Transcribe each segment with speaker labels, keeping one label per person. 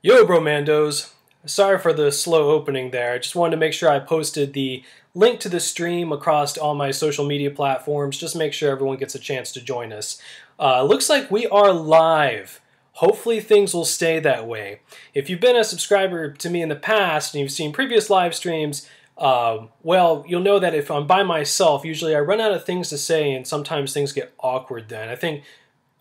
Speaker 1: Yo, Brommandos. Sorry for the slow opening there. I just wanted to make sure I posted the link to the stream across all my social media platforms. Just make sure everyone gets a chance to join us. Looks like we are live. Hopefully things will stay that way. If you've been a subscriber to me in the past and you've seen previous live streams, well, you'll know that if I'm by myself, usually I run out of things to say and sometimes things get awkward then. I think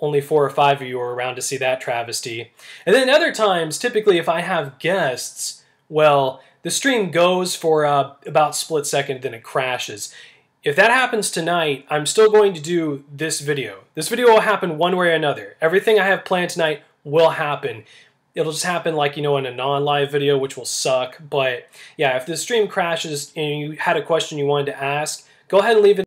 Speaker 1: only 4 or 5 of you are around to see that travesty. And then other times, typically if I have guests, well, the stream goes for about split second, then it crashes. If that happens tonight, I'm still going to do this video. This video will happen one way or another. Everything I have planned tonight will happen. It'll just happen like, you know, in a non-live video, which will suck. But yeah, if the stream crashes and you had a question you wanted to ask, go ahead and leave it.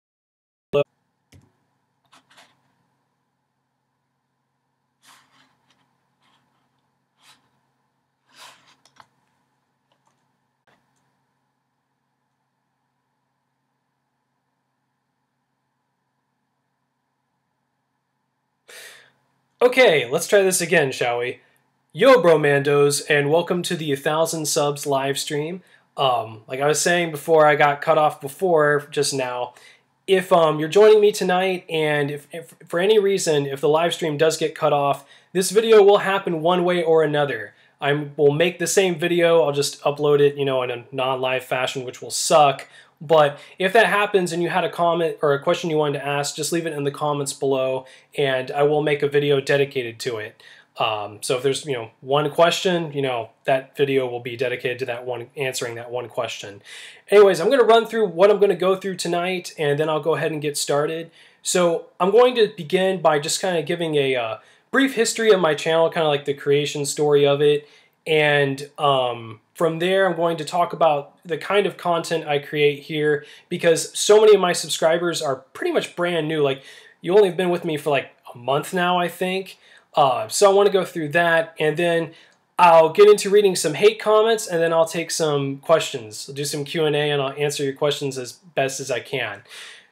Speaker 1: Okay, let's try this again, shall we? Yo, Brommandos, and welcome to the 1,000 subs live stream. Like I was saying before I got cut off before, just now, if you're joining me tonight and if for any reason, if the live stream does get cut off, this video will happen one way or another. I will make the same video, I'll just upload it, you know, in a non-live fashion, which will suck. But if that happens and you had a comment or a question you wanted to ask, just leave it in the comments below and I will make a video dedicated to it. So if there's, you know, one question, you know, that video will be dedicated to that one, answering that one question. Anyways, I'm going to run through what I'm going to go through tonight and then I'll go ahead and get started. So I'm going to begin by just kind of giving a brief history of my channel, kind of like the creation story of it. And from there, I'm going to talk about the kind of content I create here because so many of my subscribers are pretty much brand new. Like, you only have been with me for like a month now, I think. So I want to go through that, and then I'll get into reading some hate comments, and then I'll take some questions. I'll do some Q&A, and I'll answer your questions as best as I can.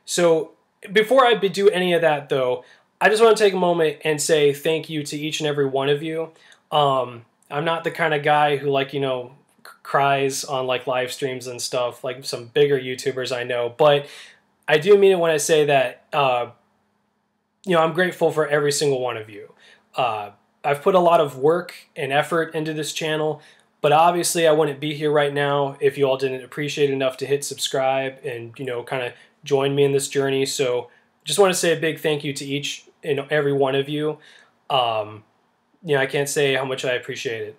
Speaker 1: So before I do any of that, though, I just want to take a moment and say thank you to each and every one of you. I'm not the kind of guy who, like, you know, cries on like live streams and stuff like some bigger YouTubers I know, but I do mean it when I say that, you know, I'm grateful for every single one of you. I've put a lot of work and effort into this channel, but obviously I wouldn't be here right now if you all didn't appreciate it enough to hit subscribe and, you know, kind of join me in this journey. So just want to say a big thank you to each and every one of you. You know, I can't say how much I appreciate it,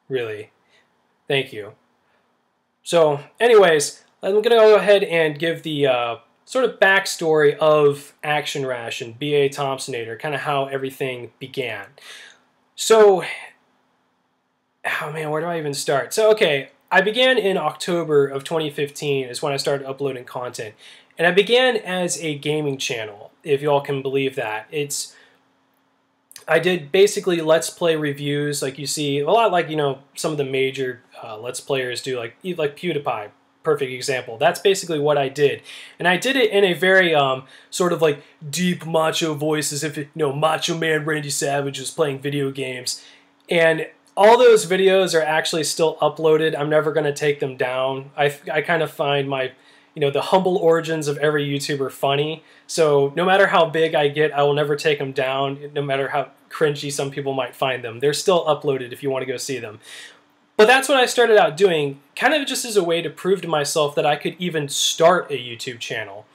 Speaker 1: really. Thank you. So anyways, I'm going to go ahead and give the sort of backstory of ActionRation, B.A. Thompsonator, kind of how everything began. So, oh man, where do I even start? So, okay, I began in October of 2015 is when I started uploading content. And I began as a gaming channel, if you all can believe that. I did basically Let's Play reviews, like you see, a lot like, you know, some of the major Let's Players do, like PewDiePie, perfect example. That's basically what I did. And I did it in a very sort of like deep macho voice, as if, you know, Macho Man Randy Savage was playing video games. And all those videos are actually still uploaded. I'm never going to take them down. I kind of find my, you know, the humble origins of every YouTuber funny. So no matter how big I get, I will never take them down, no matter how cringy some people might find them. They're still uploaded if you want to go see them. But that's what I started out doing, kind of just as a way to prove to myself that I could even start a YouTube channel.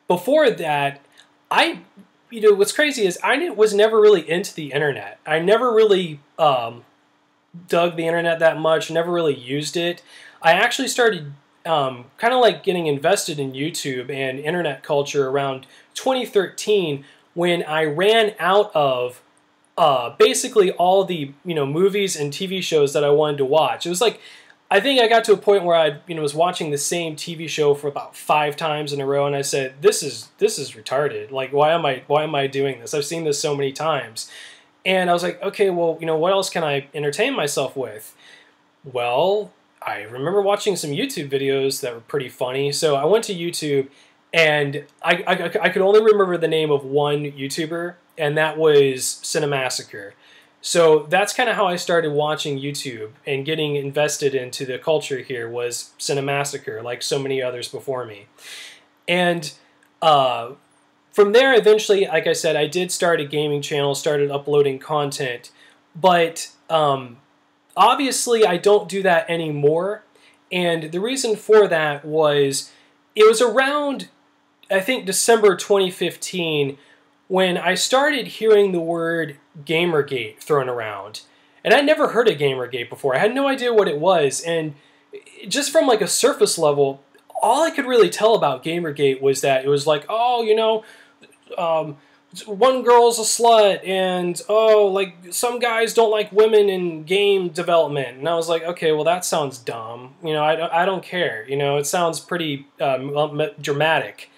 Speaker 1: Before that, you know, what's crazy is I was never really into the internet. I never really dug the internet that much, never really used it. I actually started kind of like getting invested in YouTube and internet culture around 2013 when I ran out of basically all the, you know, movies and TV shows that I wanted to watch. It was like, I think I got to a point where I, you know, was watching the same TV show for about 5 times in a row, and I said, this is retarded. Like, why am I doing this? I've seen this so many times. And I was like, okay, well, you know, what else can I entertain myself with? Well, I remember watching some YouTube videos that were pretty funny. So I went to YouTube, and I could only remember the name of one YouTuber, and that was Cinemassacre. So that's kind of how I started watching YouTube and getting invested into the culture here, was Cinemassacre, like so many others before me. And from there, eventually, like I said, I did start a gaming channel, started uploading content, but obviously I don't do that anymore. And the reason for that was, it was around, I think, December 2015 when I started hearing the word Gamergate thrown around. And I'd never heard of Gamergate before. I had no idea what it was. And just from like a surface level, all I could really tell about Gamergate was that it was like, oh, you know, one girl's a slut, and oh, like some guys don't like women in game development. And I was like, okay, well that sounds dumb. You know, I don't care. You know, it sounds pretty dramatic.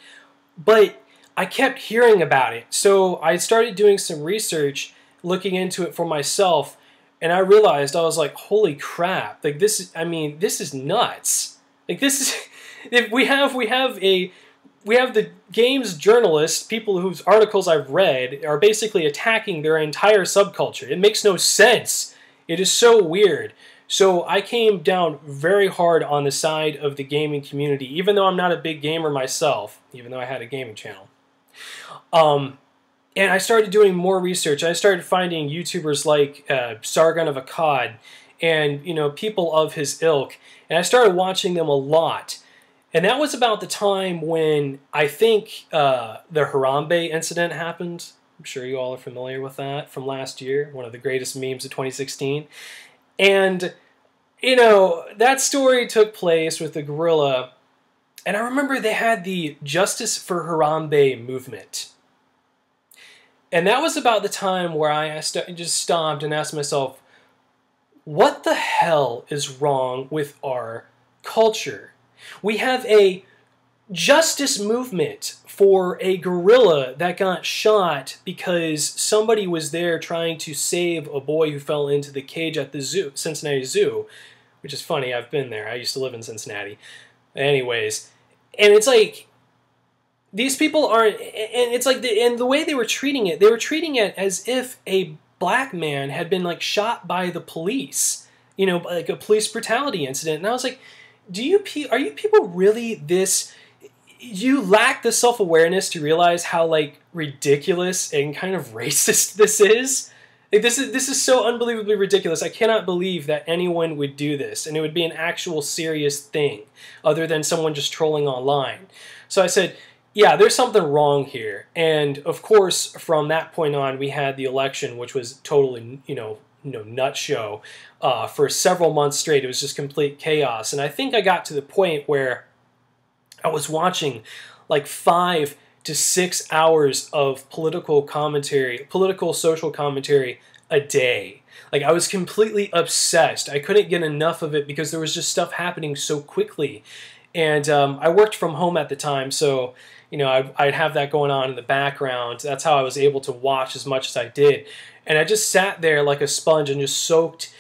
Speaker 1: But I kept hearing about it, so I started doing some research, looking into it for myself, and I realized, I was like, holy crap! Like this is, I mean, this is nuts. Like this is, if we have the games journalists, people whose articles I've read, are basically attacking their entire subculture. It makes no sense. It is so weird. So I came down very hard on the side of the gaming community, even though I'm not a big gamer myself, even though I had a gaming channel. And I started doing more research. I started finding YouTubers like Sargon of Akkad and, you know, people of his ilk, and I started watching them a lot. And that was about the time when I think the Harambe incident happened. I'm sure you all are familiar with that from last year, one of the greatest memes of 2016. And, you know, that story took place with the guerrilla, and I remember they had the Justice for Harambe movement. And that was about the time where I just stopped and asked myself, what the hell is wrong with our culture? We have a justice movement for a gorilla that got shot because somebody was there trying to save a boy who fell into the cage at the zoo, Cincinnati Zoo, which is funny. I've been there. I used to live in Cincinnati. Anyways, and it's like, these people aren't, and it's like, and the way they were treating it as if a black man had been like shot by the police, you know, like a police brutality incident. And I was like, are you people really this, you lack the self-awareness to realize how like ridiculous and kind of racist this is? Like, this is so unbelievably ridiculous. I cannot believe that anyone would do this, and it would be an actual serious thing other than someone just trolling online. So I said, yeah, there's something wrong here. And of course, from that point on, we had the election, which was totally, you know, nut show. For several months straight, it was just complete chaos. And I think I got to the point where I was watching like 5 to 6 hours of political commentary, political social commentary a day. Like, I was completely obsessed. I couldn't get enough of it because there was just stuff happening so quickly. And I worked from home at the time, so, you know, I'd have that going on in the background. That's how I was able to watch as much as I did. And I just sat there like a sponge and just soaked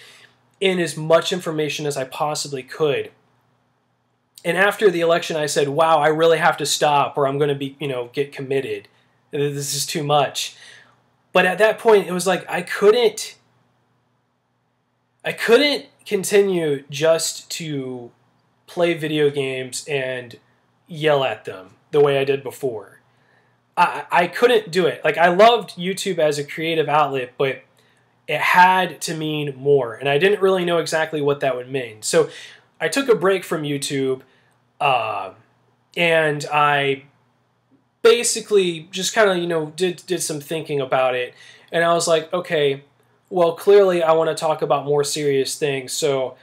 Speaker 1: in as much information as I possibly could. And after the election, I said, wow, I really have to stop or I'm going to be, you know, get committed. This is too much. But at that point, it was like I couldn't continue just to play video games and yell at them the way I did before. I couldn't do it. Like, I loved YouTube as a creative outlet, but it had to mean more. And I didn't really know exactly what that would mean. So I took a break from YouTube, and I basically just kind of, you know, did some thinking about it. And I was like, okay, well, clearly I want to talk about more serious things. So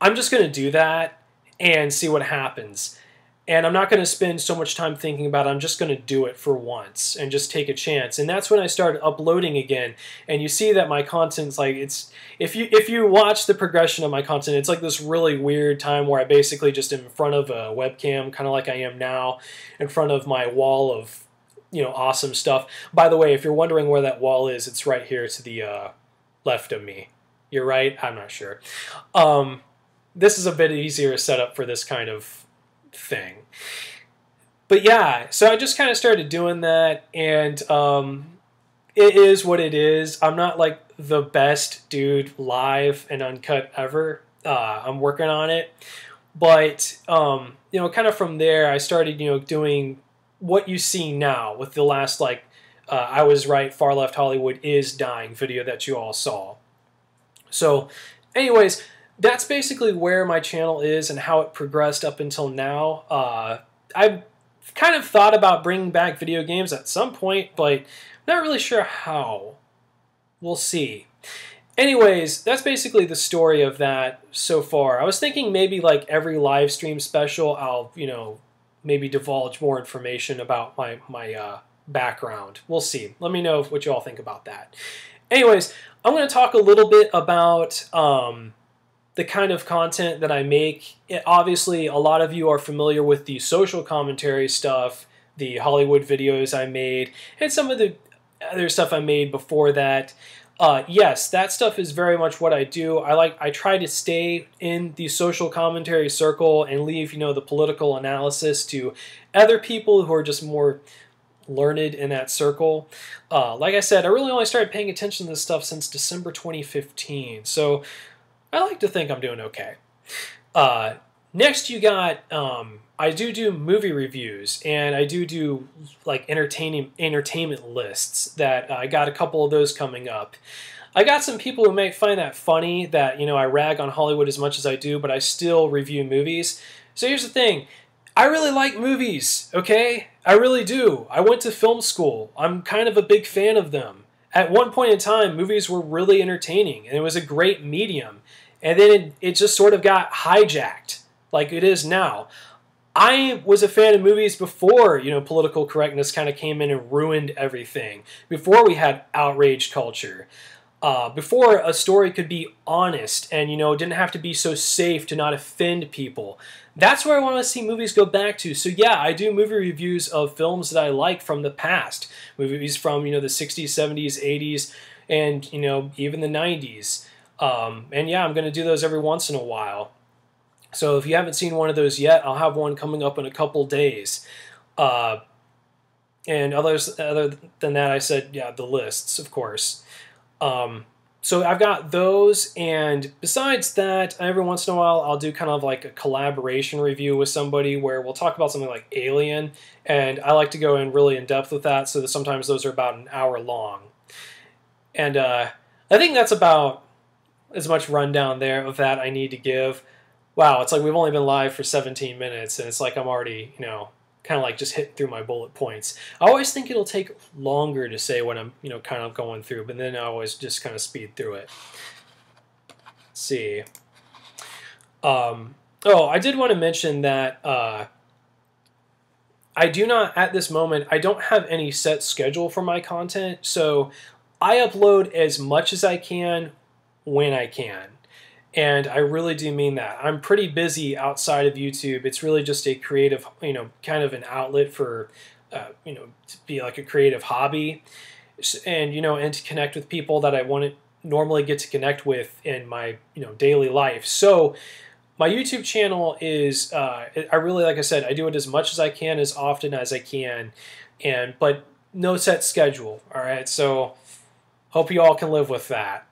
Speaker 1: I'm just going to do that and see what happens. And I'm not going to spend so much time thinking about it. I'm just going to do it for once and just take a chance. And that's when I started uploading again. And you see that my content's like, it's, if you watch the progression of my content, it's like this really weird time where I basically just am in front of a webcam, kind of like I am now, in front of my wall of, you know, awesome stuff. By the way, if you're wondering where that wall is, it's right here to the left of me. You're right? I'm not sure. This is a bit easier setup for this kind of thing. But yeah, so I just kind of started doing that, and it is what it is. I'm not like the best dude live and uncut ever. I'm working on it. But, you know, kind of from there, I started, you know, doing what you see now with the last, like, I was right, Far Left Hollywood is dying video that you all saw. So, anyways, that's basically where my channel is and how it progressed up until now. I've kind of thought about bringing back video games at some point, but not really sure how. We'll see. Anyways, that's basically the story of that so far. I was thinking maybe like every live stream special, I'll, you know, maybe divulge more information about my background. We'll see. Let me know what you all think about that. Anyways, I'm going to talk a little bit about the kind of content that I make. Obviously, a lot of you are familiar with the social commentary stuff, the Hollywood videos I made, and some of the other stuff I made before that. Yes, that stuff is very much what I do. I try to stay in the social commentary circle and leave, you know, the political analysis to other people who are just more learned in that circle. Like I said, I really only started paying attention to this stuff since December 2015, so I like to think I'm doing okay. Next, you got, I do movie reviews, and I do like entertainment lists that I got a couple of those coming up. I got some people who may find that funny that, you know, I rag on Hollywood as much as I do, but I still review movies. So here's the thing. I really like movies, okay? I really do. I went to film school. I'm kind of a big fan of them. At one point in time, movies were really entertaining, and it was a great medium. And then it just sort of got hijacked, like it is now. I was a fan of movies before, you know, political correctness kind of came in and ruined everything. Before we had outrage culture. Before a story could be honest and, you know, didn't have to be so safe to not offend people. That's where I want to see movies go back to. So yeah, I do movie reviews of films that I like from the past. Movies from, you know, the 60s, 70s, 80s, and, you know, even the 90s. And yeah, I'm going to do those every once in a while. So if you haven't seen one of those yet, I'll have one coming up in a couple days. And other than that, I said, yeah, the lists, of course. So I've got those, and besides that, every once in a while, I'll do kind of like a collaboration review with somebody where we'll talk about something like Alien, and I like to go in really in depth with that, so that sometimes those are about an hour long. And I think that's about as much rundown there of that I need to give. Wow, it's like we've only been live for 17 minutes, and it's like I'm already, you know, kind of like just hitting through my bullet points. I always think it'll take longer to say what I'm, you know, kind of going through, but then I always just kind of speed through it. Let's see. Oh, I did want to mention that I do not, at this moment, I don't have any set schedule for my content, so I upload as much as I can when I can. And I really do mean that. I'm pretty busy outside of YouTube. It's really just a creative, you know, kind of an outlet for, you know, to be like a creative hobby. And, you know, and to connect with people that I wouldn't normally get to connect with in my, you know, daily life. So my YouTube channel is, I really, like I said, I do it as much as I can, as often as I can. But no set schedule, all right? So hope you all can live with that.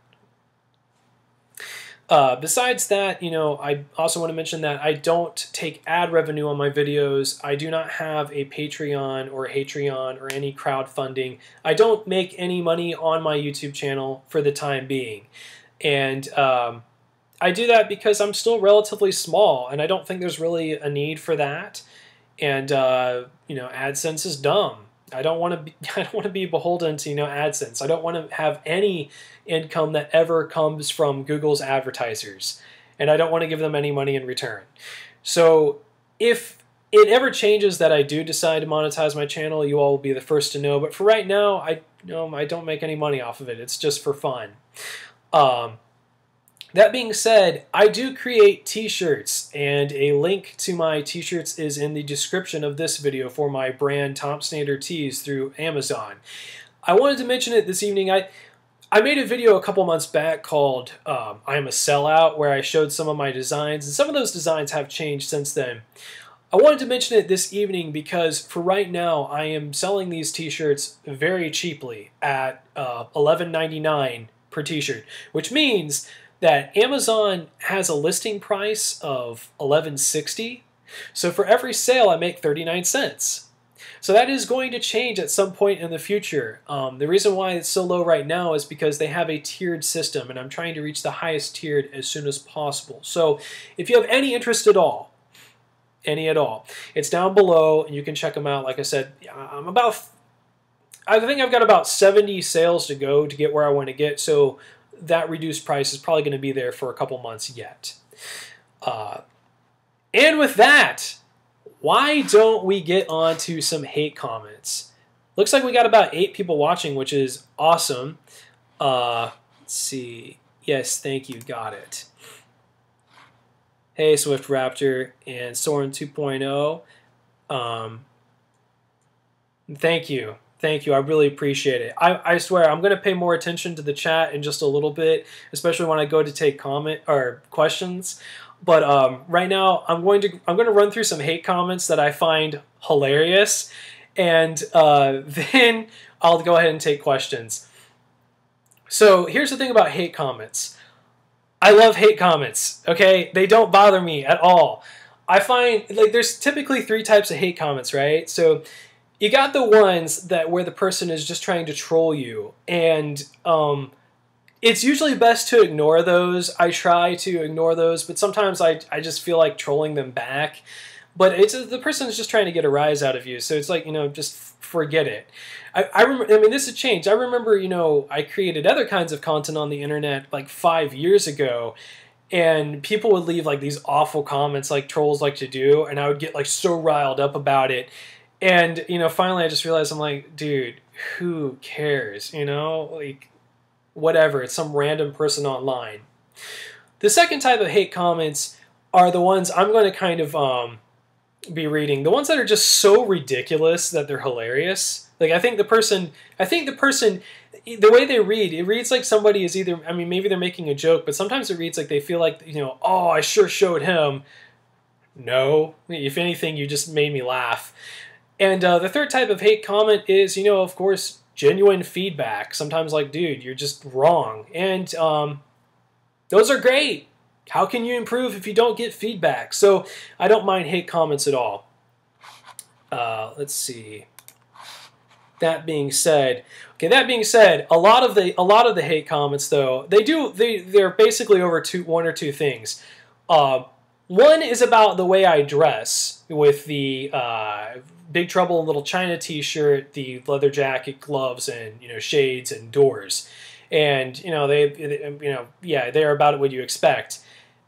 Speaker 1: Besides that, you know, I also want to mention that I don't take ad revenue on my videos. I do not have a Patreon or a Hatreon or any crowdfunding. I don't make any money on my YouTube channel for the time being. And I do that because I'm still relatively small, and I don't think there's really a need for that. And, you know, AdSense is dumb. I don't want to be beholden to, you know, AdSense. I don't want to have any income that ever comes from Google's advertisers, and I don't want to give them any money in return. So if it ever changes that I do decide to monetize my channel, you all will be the first to know. But for right now, I don't make any money off of it. It's just for fun. That being said, I do create t-shirts, and a link to my t-shirts is in the description of this video for my brand Tom Standard Tees through Amazon. I wanted to mention it this evening. I made a video a couple months back called I'm a Sellout, where I showed some of my designs, and some of those designs have changed since then. I wanted to mention it this evening because for right now, I am selling these t-shirts very cheaply at $11.99 per t-shirt, which means that Amazon has a listing price of $11.60. So for every sale, I make 39 cents. So that is going to change at some point in the future. The reason why it's so low right now is because they have a tiered system, and I'm trying to reach the highest tiered as soon as possible. So if you have any interest at all, it's down below, and you can check them out. Like I said, I think I've got about 70 sales to go to get where I want to get, so that reduced price is probably going to be there for a couple months yet. And with that, why don't we get on to some hate comments? Looks like we got about 8 people watching, which is awesome. Let's see. Yes, thank you. Got it. Hey, Swift Raptor and Soren 2.0. Thank you. Thank you. I really appreciate it. I swear I'm going to pay more attention to the chat in just a little bit, especially when I go to take comment or questions. But right now I'm going to run through some hate comments that I find hilarious, and then I'll go ahead and take questions. So here's the thing about hate comments. I love hate comments. Okay, they don't bother me at all. I find like there's typically 3 types of hate comments, right? So you got the ones that where the person is just trying to troll you, and it's usually best to ignore those. I try to ignore those, but sometimes I just feel like trolling them back. But it's the person is just trying to get a rise out of you, so it's like, you know, just forget it. I mean, this has changed. I remember, you know, I created other kinds of content on the internet like 5 years ago, and people would leave like these awful comments like trolls like to do, and I would get like so riled up about it. And, you know, finally I just realized, I'm like, dude, who cares? You know, like, whatever. It's some random person online. The second type of hate comments are the ones I'm going to kind of be reading. The ones that are just so ridiculous that they're hilarious. Like, I think the person, the way they read, it reads like somebody is either, I mean, maybe they're making a joke, but sometimes it reads like they feel like, you know, oh, I sure showed him. No. If anything, you just made me laugh. And the third type of hate comment is, you know, of course, genuine feedback. Sometimes like, dude, you're just wrong. And those are great. How can you improve if you don't get feedback? So I don't mind hate comments at all. Let's see. That being said, a lot of the hate comments though, they're basically over one or two things. One is about the way I dress with the Big Trouble in Little China t-shirt, the leather jacket, gloves, and, you know, shades and doors. And, you know, they're about what you expect.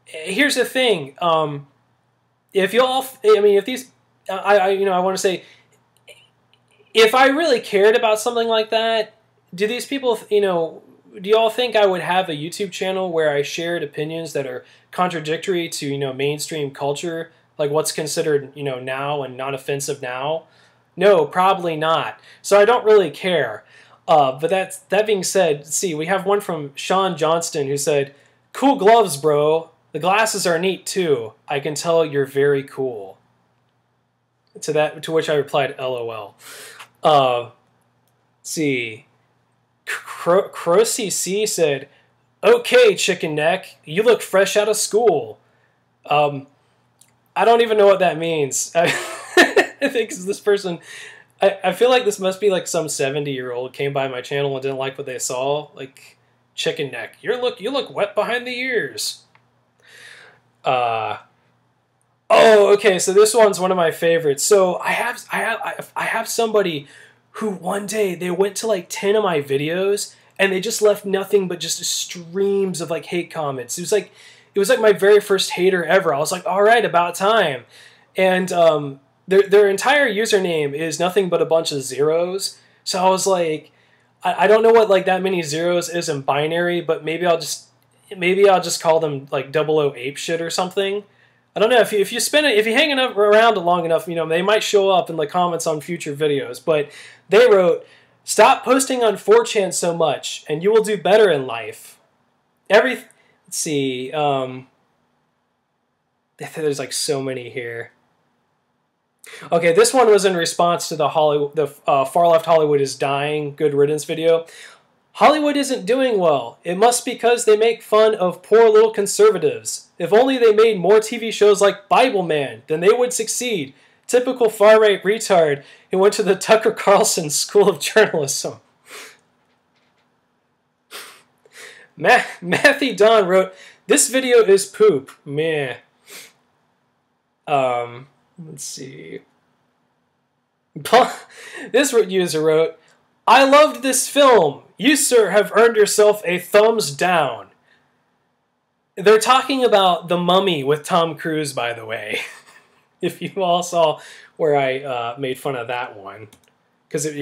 Speaker 1: Here's the thing. I want to say, if I really cared about something like that, do these people, you know, do y'all think I would have a YouTube channel where I shared opinions that are contradictory to, you know, mainstream culture? Like what's considered, you know, now and not offensive now? No, probably not. So I don't really care. But that being said, see, we have one from Sean Johnston who said, "Cool gloves, bro. The glasses are neat too. I can tell you're very cool." To which I replied, LOL. See, Crocy C said, "Okay, chicken neck, you look fresh out of school." I don't even know what that means. I think this person, I feel like this must be like some 70-year-old came by my channel and didn't like what they saw. Like, chicken neck, you look wet behind the ears. Oh, okay. So this one's one of my favorites. So I have somebody who one day they went to like 10 of my videos and they just left nothing but just streams of like hate comments. It was like my very first hater ever. I was like, all right, about time. And their entire username is nothing but a bunch of zeros. So I was like, I don't know what like that many zeros is in binary, but maybe I'll just call them like 00 ape shit or something. I don't know, if you hang around long enough, you know, they might show up in the comments on future videos. But they wrote, "Stop posting on 4chan so much, and you will do better in life." Let's see. There's like so many here. Okay, this one was in response to the Far Left Hollywood is Dying Good Riddance video. Hollywood isn't doing well. It must be because they make fun of poor little conservatives. If only they made more TV shows like Bible Man, then they would succeed. Typical far-right retard who went to the Tucker Carlson School of Journalism. Matthew Don wrote, "This video is poop. Meh." Let's see. This user wrote, "I loved this film. You, sir, have earned yourself a thumbs down." They're talking about The Mummy with Tom Cruise, by the way. If you all saw where I made fun of that one, because it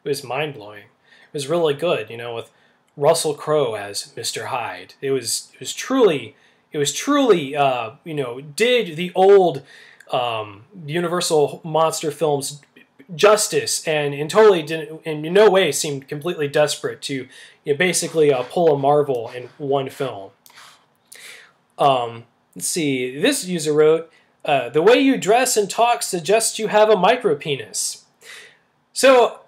Speaker 1: was mind blowing. It was really good, with Russell Crowe as Mr. Hyde. It was truly did the old Universal monster films justice, and in no way seemed completely desperate to basically pull a Marvel in one film. Let's see. This user wrote, "The way you dress and talk suggests you have a micro penis." So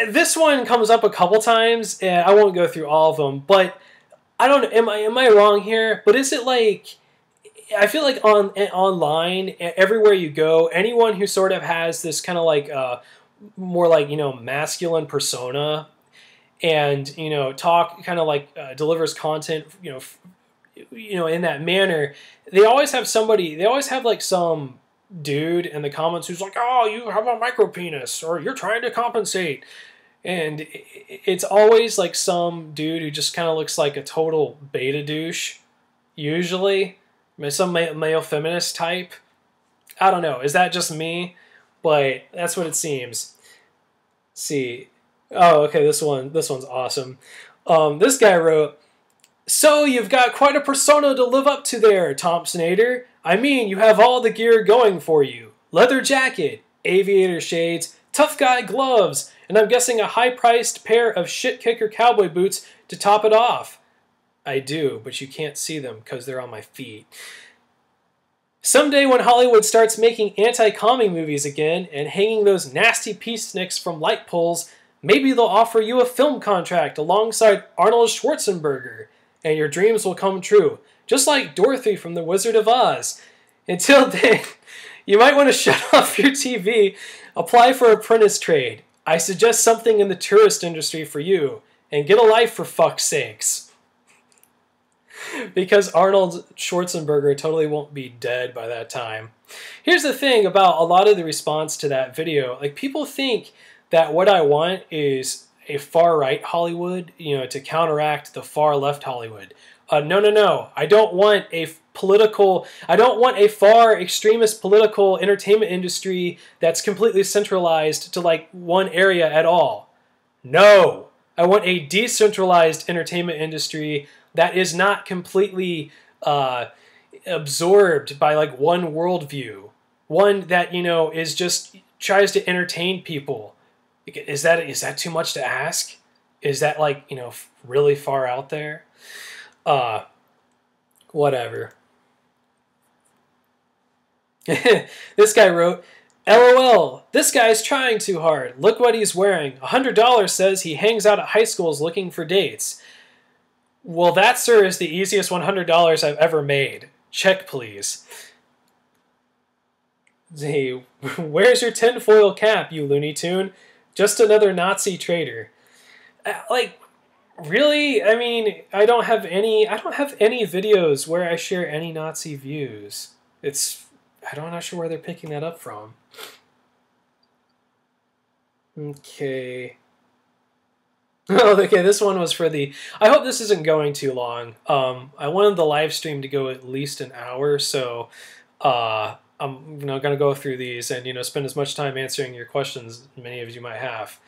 Speaker 1: this one comes up a couple times, and I won't go through all of them, but I don't know. Am I wrong here? But is it like, I feel like online, everywhere you go, anyone who sort of has this kind of like more like masculine persona, and talk kind of like delivers content in that manner, they always have like some dude in the comments who's like, "Oh, you have a micro penis," or "You're trying to compensate." And it's always like some dude who just kind of looks like a total beta douche, usually. Some male feminist type. I don't know. Is that just me? But that's what it seems. Let's see. Oh, okay. This one's awesome. This guy wrote, "So you've got quite a persona to live up to there, Thompsonator. I mean, you have all the gear going for you. Leather jacket, aviator shades, tough guy gloves, and I'm guessing a high-priced pair of shit-kicker cowboy boots to top it off." I do, but you can't see them because they're on my feet. "Someday when Hollywood starts making anti-commie movies again and hanging those nasty peaceniks from light poles, maybe they'll offer you a film contract alongside Arnold Schwarzenegger, and your dreams will come true, just like Dorothy from The Wizard of Oz. Until then, you might want to shut off your TV, apply for apprentice trade. I suggest something in the tourist industry for you, and get a life for fuck's sakes." Because Arnold Schwarzenegger totally won't be dead by that time. Here's the thing about a lot of the response to that video. Like, people think that what I want is a far-right Hollywood, to counteract the far-left Hollywood. No. I don't want a far extremist political entertainment industry that's completely centralized to like one area at all. No. I want a decentralized entertainment industry that is not completely absorbed by like one worldview. One that, is just tries to entertain people. Is that too much to ask? Is that like, really far out there? Whatever. This guy wrote, "LOL, this guy's trying too hard. Look what he's wearing. $100 says he hangs out at high schools looking for dates." Well, that, sir, is the easiest $100 I've ever made. Check, please. Hey, where's your tinfoil cap, you Looney Tune? Just another Nazi traitor. Like, really? I mean, I don't have any videos where I share any Nazi views. I'm not sure where they're picking that up from. Okay. Oh, okay, this one was for the... I hope this isn't going too long. I wanted the live stream to go at least an hour, so I'm going to go through these and spend as much time answering your questions as many of you might have.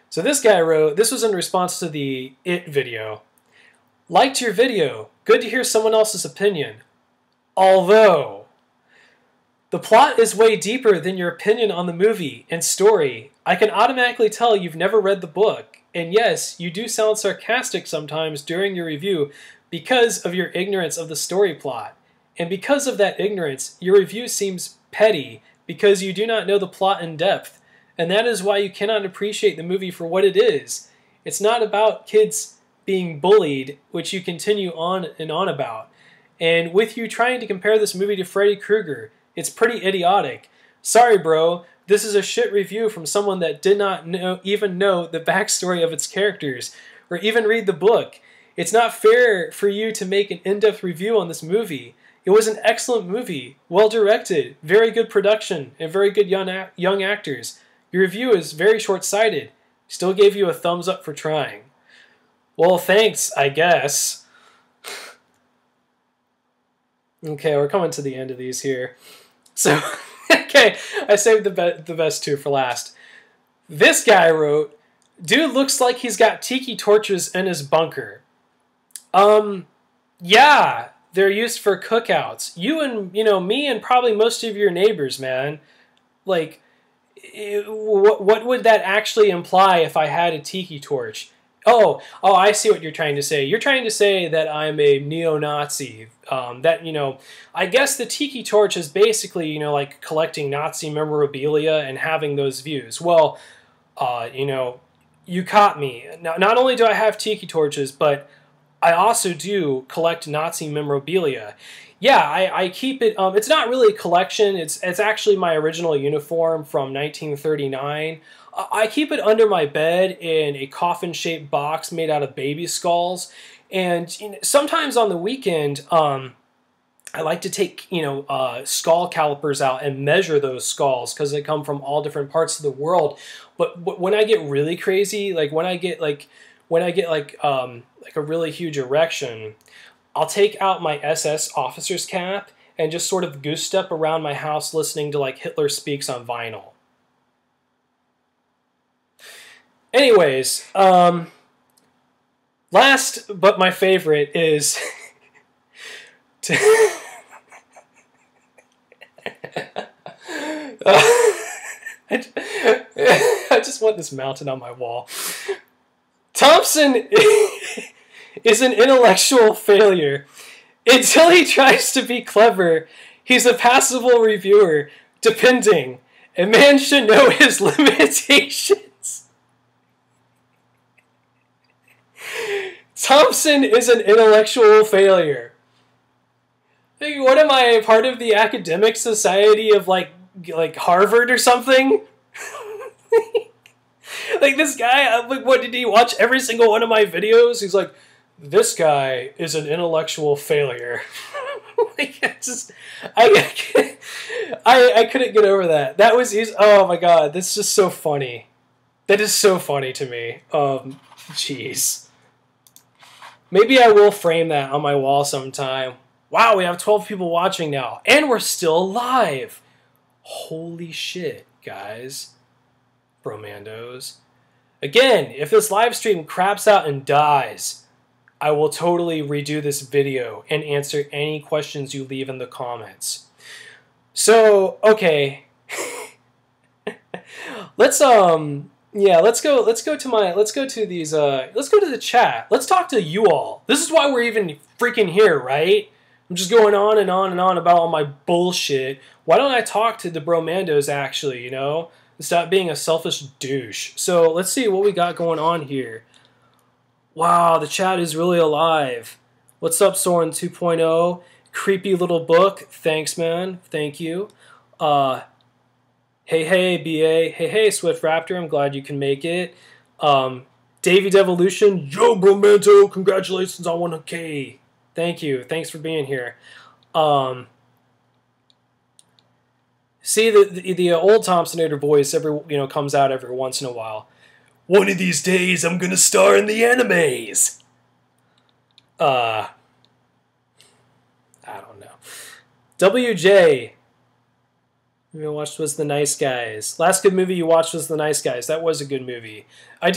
Speaker 1: So this guy wrote, this was in response to the It video. "Liked your video. Good to hear someone else's opinion. Although, the plot is way deeper than your opinion on the movie and story. I can automatically tell you've never read the book. And yes, you do sound sarcastic sometimes during your review because of your ignorance of the story plot. And because of that ignorance, your review seems petty because you do not know the plot in depth. And that is why you cannot appreciate the movie for what it is. It's not about kids being bullied, which you continue on and on about. And with you trying to compare this movie to Freddy Krueger, it's pretty idiotic. Sorry, bro. This is a shit review from someone that did not even know the backstory of its characters, or even read the book. It's not fair for you to make an in-depth review on this movie. It was an excellent movie, well directed, very good production, and very good young actors. Your review is very short-sighted. Still gave you a thumbs up for trying. Well, thanks, I guess. Okay, we're coming to the end of these here. So, okay, I saved the best two for last. This guy wrote, "Dude looks like he's got tiki torches in his bunker." Yeah, they're used for cookouts. You and, me and probably most of your neighbors, man. Like, what would that actually imply if I had a tiki torch? Oh, I see what you're trying to say. You're trying to say that I'm a neo-Nazi. I guess the tiki torch is basically, like collecting Nazi memorabilia and having those views. Well, you caught me. Not only do I have tiki torches, but I also do collect Nazi memorabilia. Yeah, I keep it. It's not really a collection. It's actually my original uniform from 1939. I keep it under my bed in a coffin-shaped box made out of baby skulls. And sometimes on the weekend, I like to take skull calipers out and measure those skulls because they come from all different parts of the world. But when I get really crazy, like when I get a really huge erection, I'll take out my SS officer's cap and just sort of goose step around my house listening to like Hitler Speaks on vinyl. Anyways, last but my favorite is I just want this mounted on my wall. Thompson is an intellectual failure. Until he tries to be clever, he's a passable reviewer, depending. A man should know his limitations. Thompson is an intellectual failure. Like, what am I, part of the academic society of like Harvard or something? Like this guy, what did he watch every single one of my videos? He's like, this guy is an intellectual failure. Like, I couldn't get over that. That was easy. Oh my god, that's just so funny. That is so funny to me. Jeez. Maybe I will frame that on my wall sometime. Wow, we have 12 people watching now, and we're still live. Holy shit, guys. Brommandos. Again, if this live stream craps out and dies, I will totally redo this video and answer any questions you leave in the comments. So, okay. Let's go to the chat. Let's talk to you all. This is why we're even freaking here, right? I'm just going on and on and on about all my bullshit. Why don't I talk to the Brommandos actually, and stop being a selfish douche? So let's see what we got going on here. Wow, the chat is really alive. What's up, Soren 2.0? Creepy little book. Thanks, man. Thank you. Hey, BA. Hey, Swift Raptor. I'm glad you can make it. Davey Devolution. Yo, Brommanto. Congratulations on 100K. Thank you. Thanks for being here. See, the old Thompsonator voice comes out every once in a while. One of these days, I'm gonna star in the animes. I don't know. WJ. You watched was The Nice Guys. Last good movie you watched was The Nice Guys. That was a good movie. What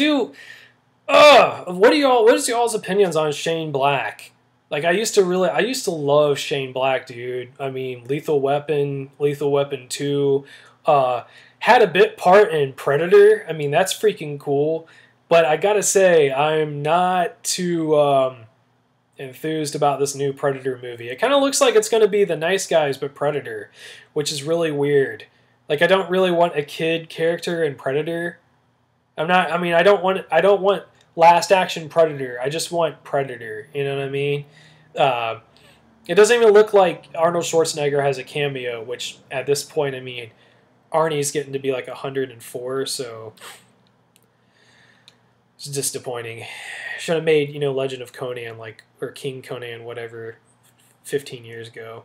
Speaker 1: is y'all's opinions on Shane Black? Like, I used to love Shane Black, dude. I mean, Lethal Weapon 2, had a bit part in Predator. I mean, that's freaking cool. But I gotta say, I'm not too enthused about this new Predator movie. It kind of looks like it's going to be The Nice Guys, but Predator, which is really weird. Like, I don't really want a kid character in Predator. I don't want Last Action Predator. I just want Predator. You know what I mean? Uh, it doesn't even look like Arnold Schwarzenegger has a cameo, which at this point, I mean, Arnie's getting to be like 104, so it's disappointing. Should have made, Legend of Conan, or King Conan, whatever, 15 years ago.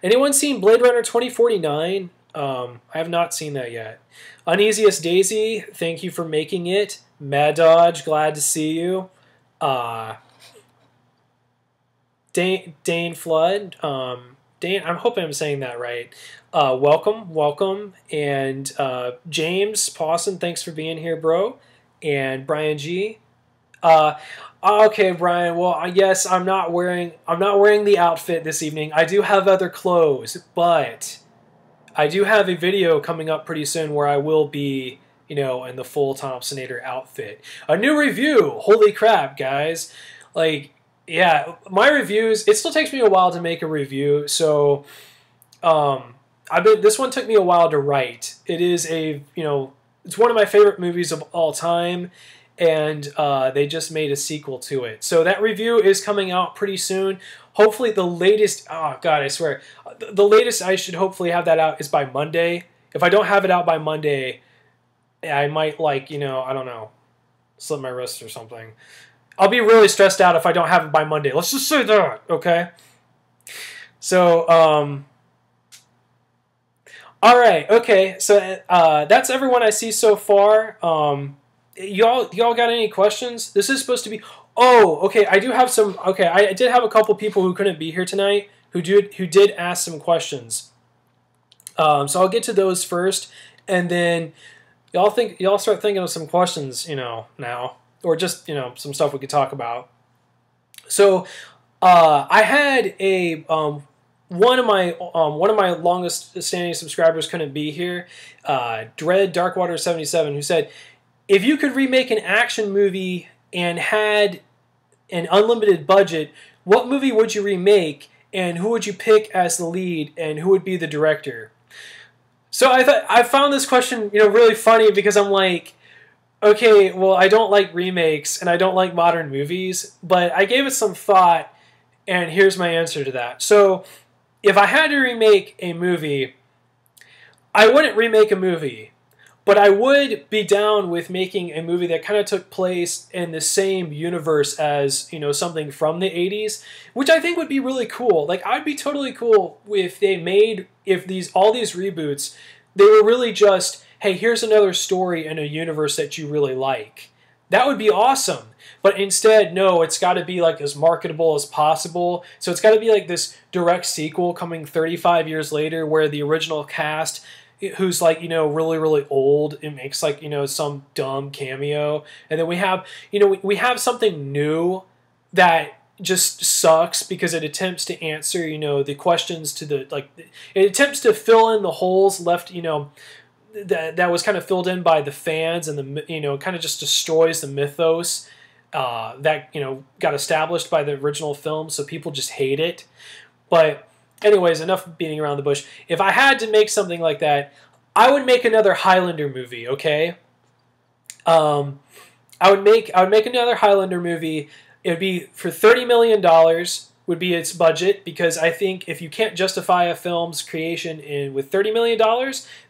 Speaker 1: Anyone seen Blade Runner 2049? I have not seen that yet. Uneasiest Daisy, thank you for making it. Mad Dodge, glad to see you. Dane Flood, Dane, I'm hoping I'm saying that right. Welcome. And James Pawson, thanks for being here, bro. And Brian G. Okay, Brian. Well, yes, I'm not wearing the outfit this evening. I do have other clothes, but I do have a video coming up pretty soon where I will be, in the full Thompsonator outfit. A new review. Holy crap, guys! Yeah, my reviews. It still takes me a while to make a review, so this one took me a while to write. It is it's one of my favorite movies of all time. And they just made a sequel to it. So that review is coming out pretty soon. Hopefully the latest, oh God, I swear, the latest I should hopefully have that out is by Monday. If I don't have it out by Monday, I might I don't know, slip my wrist or something. I'll be really stressed out if I don't have it by Monday. Let's just say that, okay? So, all right, okay. So that's everyone I see so far. Y'all got any questions? This is supposed to be... Oh, okay, I do have some... Okay, I did have a couple people who couldn't be here tonight who did ask some questions. So I'll get to those first, and then y'all start thinking of some questions, now. Or just, some stuff we could talk about. So, I had a... one of my longest standing subscribers couldn't be here. Dread Darkwater 77, who said... If you could remake an action movie and had an unlimited budget, what movie would you remake, and who would you pick as the lead, and who would be the director? So I found this question, really funny because I'm like, okay, well, I don't like remakes and I don't like modern movies, but I gave it some thought, and here's my answer to that. So if I had to remake a movie, I wouldn't remake a movie. But I would be down with making a movie that kind of took place in the same universe as, something from the 80s, which I think would be really cool. I'd be totally cool if they made, all these reboots, they were really just, hey, here's another story in a universe that you really like. That would be awesome. But instead, no, it's got to be as marketable as possible. So it's got to be this direct sequel coming 35 years later where the original cast... who's really, really old, it makes some dumb cameo, and then we have we have something new that just sucks because it attempts to answer the questions to it attempts to fill in the holes left that was kind of filled in by the fans, and the kind of just destroys the mythos that got established by the original film, so people just hate it. But anyways, enough beating around the bush. If I had to make something like that, I would make another Highlander movie, okay? I would make another Highlander movie. It would be for $30 million would be its budget, because I think if you can't justify a film's creation with $30 million,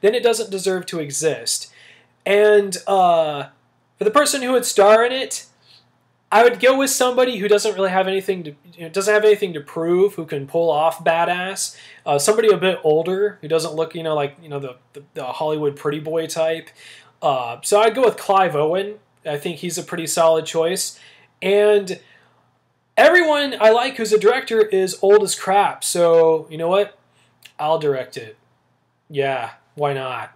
Speaker 1: then it doesn't deserve to exist. And for the person who would star in it, I would go with somebody who doesn't really have anything to prove, who can pull off badass. Somebody a bit older who doesn't look, the Hollywood pretty boy type. So I'd go with Clive Owen. I think he's a pretty solid choice. And everyone I like who's a director is old as crap. So you know what? I'll direct it. Yeah, why not?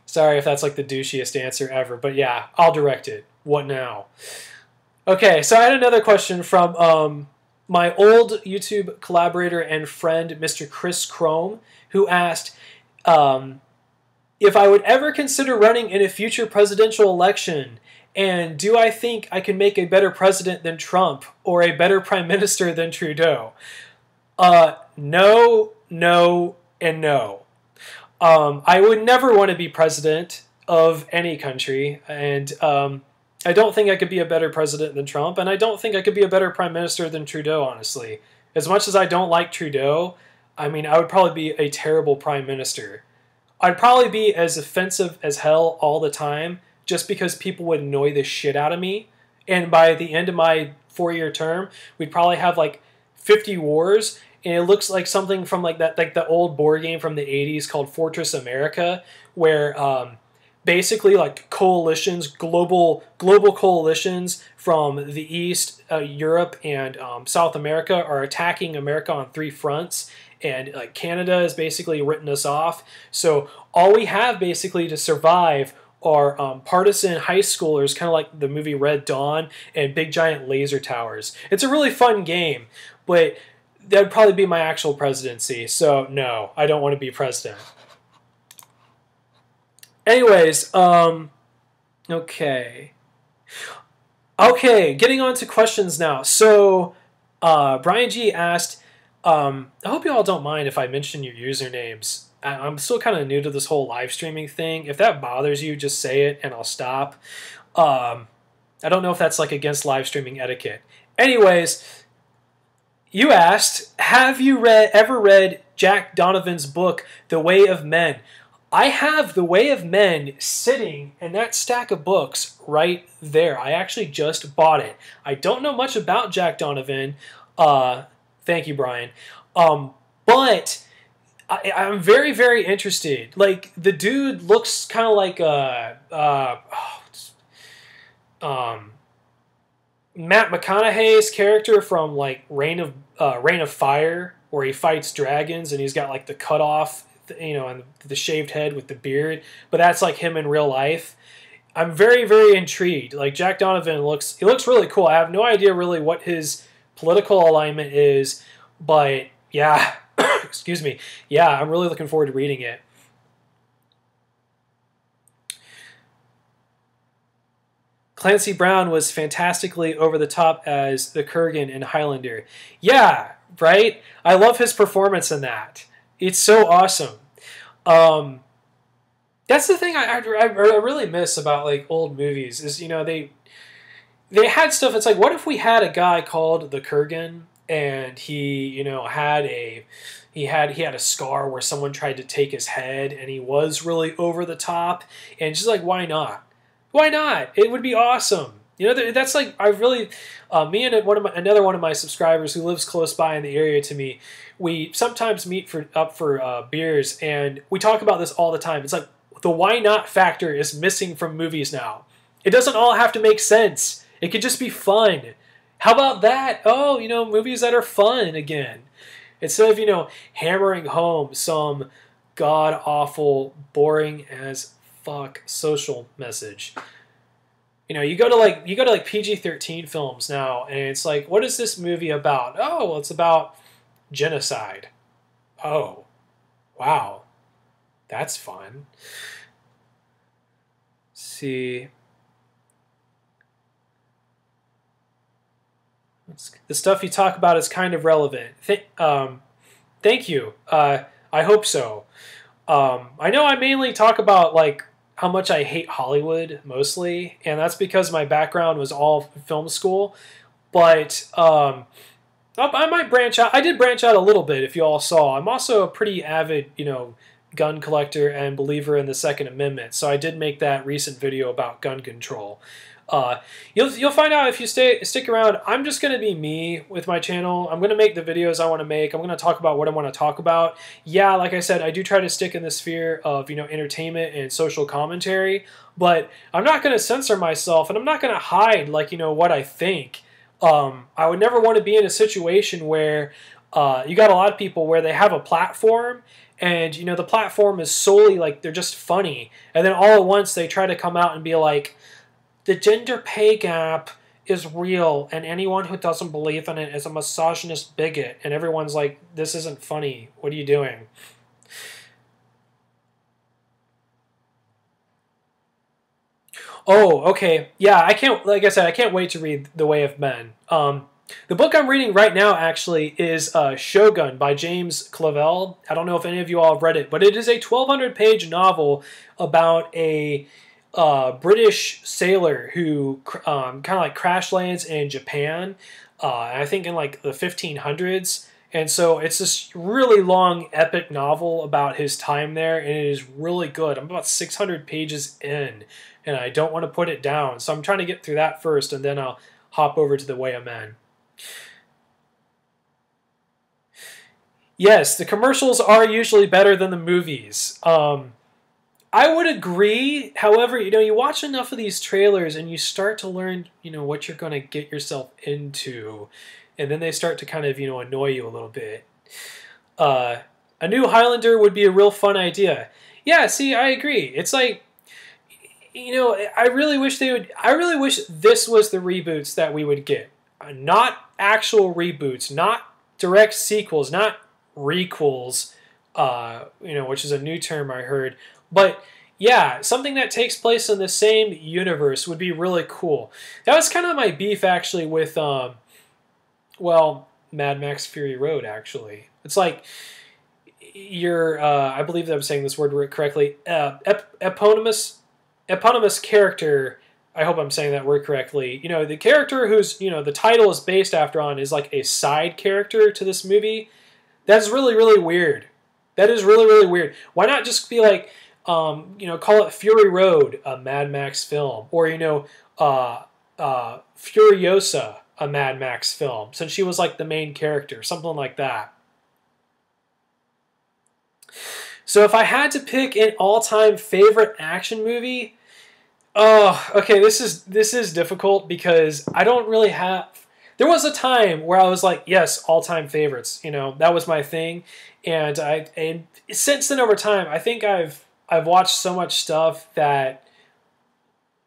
Speaker 1: Sorry if that's the douchiest answer ever, but yeah, I'll direct it. What now? Okay, so I had another question from my old YouTube collaborator and friend, Mr. Chris Chrome, who asked if I would ever consider running in a future presidential election, and do I think I can make a better president than Trump or a better prime minister than Trudeau? No, no, and no. I would never want to be president of any country, and I don't think I could be a better president than Trump, and I don't think I could be a better prime minister than Trudeau, honestly. As much as I don't like Trudeau, I mean, I would probably be a terrible prime minister. I'd probably be as offensive as hell all the time, just because people would annoy the shit out of me, and by the end of my 4-year term, we'd probably have like 50 wars, and it looks like something from like that, like the old board game from the 80s called Fortress America, where basically like coalitions, global coalitions from the East, Europe, and South America are attacking America on 3 fronts, and like Canada has basically written us off. So all we have basically to survive are partisan high schoolers, kind of like the movie Red Dawn, and big giant laser towers. It's a really fun game, but that'd probably be my actual presidency. So no, I don't want to be president. Anyways, okay. Okay, getting on to questions now. So, Brian G asked, I hope you all don't mind if I mention your usernames. I'm still kind of new to this whole live streaming thing. If that bothers you, just say it and I'll stop. I don't know if that's like against live streaming etiquette. Anyways, you asked, have you ever read Jack Donovan's book, The Way of Men? I have The Way of Men sitting in that stack of books right there. I actually just bought it. I don't know much about Jack Donovan. Thank you, Brian. But I'm very, very interested. Like, the dude looks kind of like Matt McConaughey's character from like Reign of Fire, where he fights dragons and he's got like the cut off, and the shaved head with the beard. But that's like him in real life. I'm very, very intrigued. Like, Jack Donovan looks really cool. I have no idea really what his political alignment is, but yeah, excuse me. Yeah, I'm really looking forward to reading it. Clancy Brown was fantastically over the top as the Kurgan in Highlander. Yeah, right? I love his performance in that. It's so awesome. That's the thing I really miss about like old movies is, they had stuff. It's like, what if we had a guy called the Kurgan and he had a scar where someone tried to take his head and he was really over the top, and just like, why not? Why not? It would be awesome. That's like, I really, me and another one of my subscribers who lives close by in the area to me, we sometimes meet for beers, and we talk about this all the time. It's like, the why not factor is missing from movies now. It doesn't all have to make sense. It could just be fun. How about that? Oh, movies that are fun again. Instead of, hammering home some god-awful, boring as fuck social message. You go to like PG-13 films now, and it's like, what is this movie about? Oh, well, it's about genocide. Oh, wow, that's fun. Let's see, the stuff you talk about is kind of relevant. Thank you. I hope so. I know I mainly talk about like how much I hate Hollywood mostly, and that's because my background was all film school. But I might branch out. I did branch out a little bit, if you all saw. I'm also a pretty avid, gun collector and believer in the Second Amendment. So I did make that recent video about gun control. You'll find out if you stick around. I'm just going to be me with my channel. I'm going to make the videos I want to make. I'm going to talk about what I want to talk about. Yeah, like I said, I do try to stick in the sphere of, entertainment and social commentary, but I'm not going to censor myself, and I'm not going to hide, like, what I think. I would never want to be in a situation where you got a lot of people where they have a platform, and, the platform is solely, like, they're just funny, and then all at once they try to come out and be like, the gender pay gap is real, and anyone who doesn't believe in it is a misogynist bigot. And everyone's like, this isn't funny. What are you doing? Oh, okay. Yeah, like I said, I can't wait to read The Way of Men. The book I'm reading right now, actually, is Shogun by James Clavell. I don't know if any of you all have read it, but it is a 1,200-page novel about a British sailor who kind of like crash lands in Japan, I think in like the 1500s. And so it's this really long, epic novel about his time there, and it is really good. I'm about 600 pages in, and I don't want to put it down. So I'm trying to get through that first, and then I'll hop over to The Way of Man. Yes, the commercials are usually better than the movies. I would agree. However, you watch enough of these trailers and you start to learn, what you're going to get yourself into. And then they start to kind of, annoy you a little bit. A new Highlander would be a real fun idea. Yeah, see, I agree. It's like, I really wish this was the reboots that we would get. Not actual reboots, not direct sequels, not requels, which is a new term I heard. But yeah, something that takes place in the same universe would be really cool. That was kind of my beef, actually, with, Mad Max Fury Road, actually. It's like, I believe that I'm saying this word correctly, eponymous character, I hope I'm saying that word correctly. The character who's, the title is based on is like a side character to this movie. That's really, really weird. That is really, really weird. Why not just be like, call it Fury Road, a Mad Max film, or Furiosa, a Mad Max film, since she was like the main character, something like that. So if I had to pick an all-time favorite action movie, okay, this is difficult because I don't really have. There was a time where I was like, yes, all-time favorites. That was my thing, and since then over time, I think I've watched so much stuff that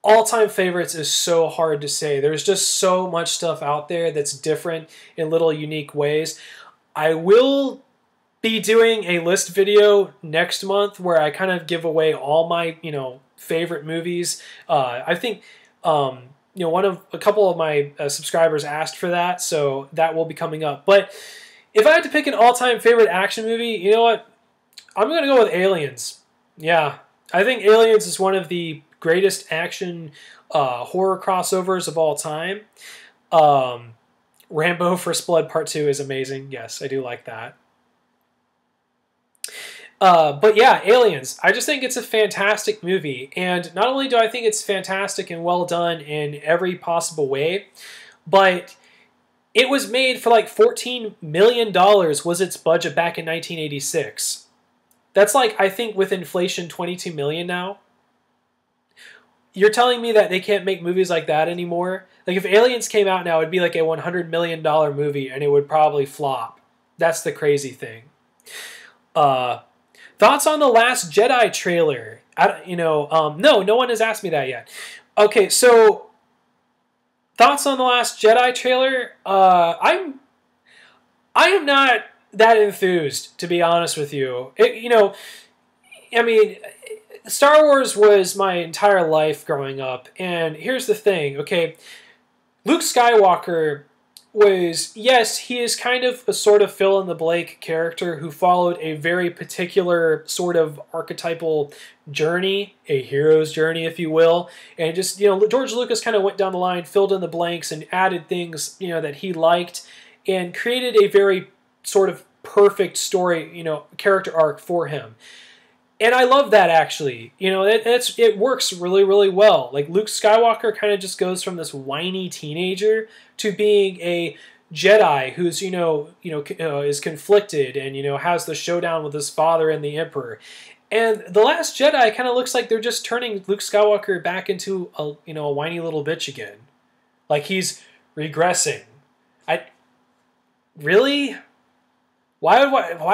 Speaker 1: all-time favorites is so hard to say. There's just so much stuff out there that's different in little unique ways. I will be doing a list video next month where I kind of give away all my, favorite movies. I think, a couple of my subscribers asked for that, so that will be coming up. But if I had to pick an all-time favorite action movie, you know what? I'm going to go with Aliens. Yeah, I think Aliens is one of the greatest action horror crossovers of all time. Rambo First Blood Part 2 is amazing. Yes, I do like that. But yeah, Aliens. I just think it's a fantastic movie. And not only do I think it's fantastic and well done in every possible way, but it was made for like $14 million was its budget back in 1986. That's like, I think with inflation, $22 million now. You're telling me that they can't make movies like that anymore? Like if Aliens came out now, it'd be like a $100 million movie and it would probably flop. That's the crazy thing. Thoughts on the Last Jedi trailer? No one has asked me that yet. Okay, so thoughts on the Last Jedi trailer? I am not that enthused, to be honest with you. Star Wars was my entire life growing up, and here's the thing, okay? Luke Skywalker was, yes, he is kind of a sort of fill-in-the-blank character who followed a very particular sort of archetypal journey, a hero's journey, if you will, and just, George Lucas kind of went down the line, filled in the blanks, and added things, that he liked, and created a very sort of perfect story, character arc for him. And I love that, actually. It works really, really well. Like, Luke Skywalker kind of just goes from this whiny teenager to being a Jedi who's, is conflicted and, has the showdown with his father and the Emperor. And The Last Jedi kind of looks like they're just turning Luke Skywalker back into a whiny little bitch again. Like, he's regressing. Really? Why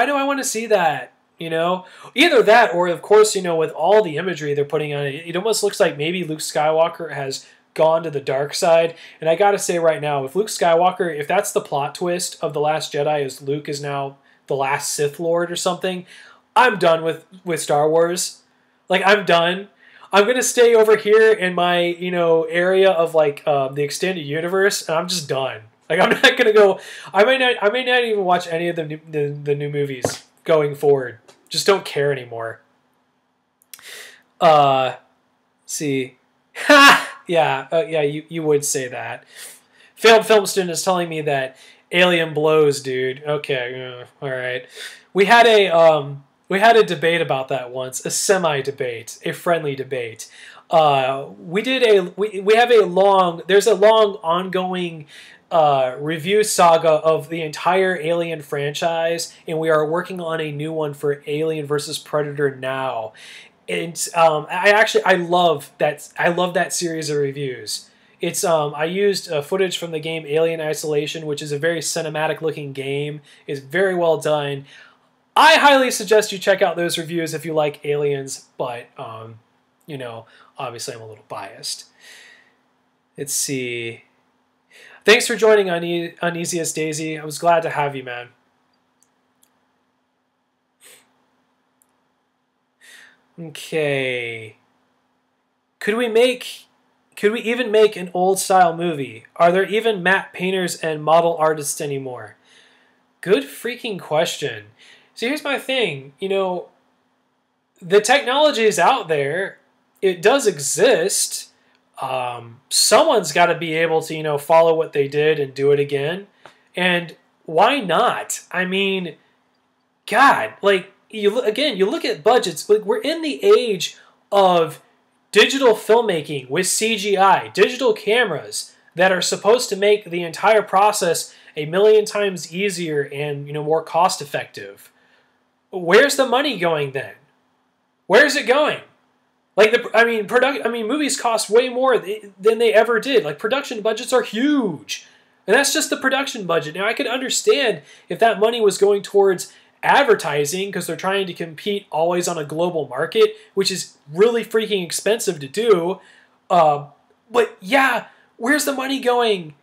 Speaker 1: do I want to see that? Either that or, of course, with all the imagery they're putting on it, it almost looks like maybe Luke Skywalker has gone to the dark side. And I gotta say right now, if Luke Skywalker, if that's the plot twist of The Last Jedi, is Luke is now the last Sith Lord or something, I'm done with Star Wars. Like, I'm done. I'm going to stay over here in my, area of, like, the extended universe, and I'm just done. Like, I'm not gonna go. I may not even watch any of the new movies going forward. Just don't care anymore. See, ha, yeah, yeah. You would say that. Failed film student is telling me that Alien blows, dude. Okay, all right. We had a debate about that once, a semi-debate, a friendly debate. We have there's a long ongoing review saga of the entire Alien franchise, and we are working on a new one for Alien versus Predator now. And I love that series of reviews. It's I used footage from the game Alien Isolation, which is a very cinematic looking game. It's very well done. I highly suggest you check out those reviews if you like aliens, but you know, obviously I'm a little biased. Let's see. Thanks for joining Uneasiest Daisy. I was glad to have you, man. Okay. Could we even make an old style movie? Are there even matte painters and model artists anymore? Good freaking question. So here's my thing. You know, the technology is out there. It does exist. Someone's got to be able to, you know, follow what they did and do it again. And why not? I mean, God, like, you look at budgets. Like, we're in the age of digital filmmaking with CGI, digital cameras that are supposed to make the entire process a million times easier and, you know, more cost effective. Where's the money going then? Where's it going? Like, movies cost way more than they ever did. Like, production budgets are huge. And that's just the production budget. Now, I could understand if that money was going towards advertising because they're trying to compete always on a global market, which is really freaking expensive to do. But yeah, where's the money going?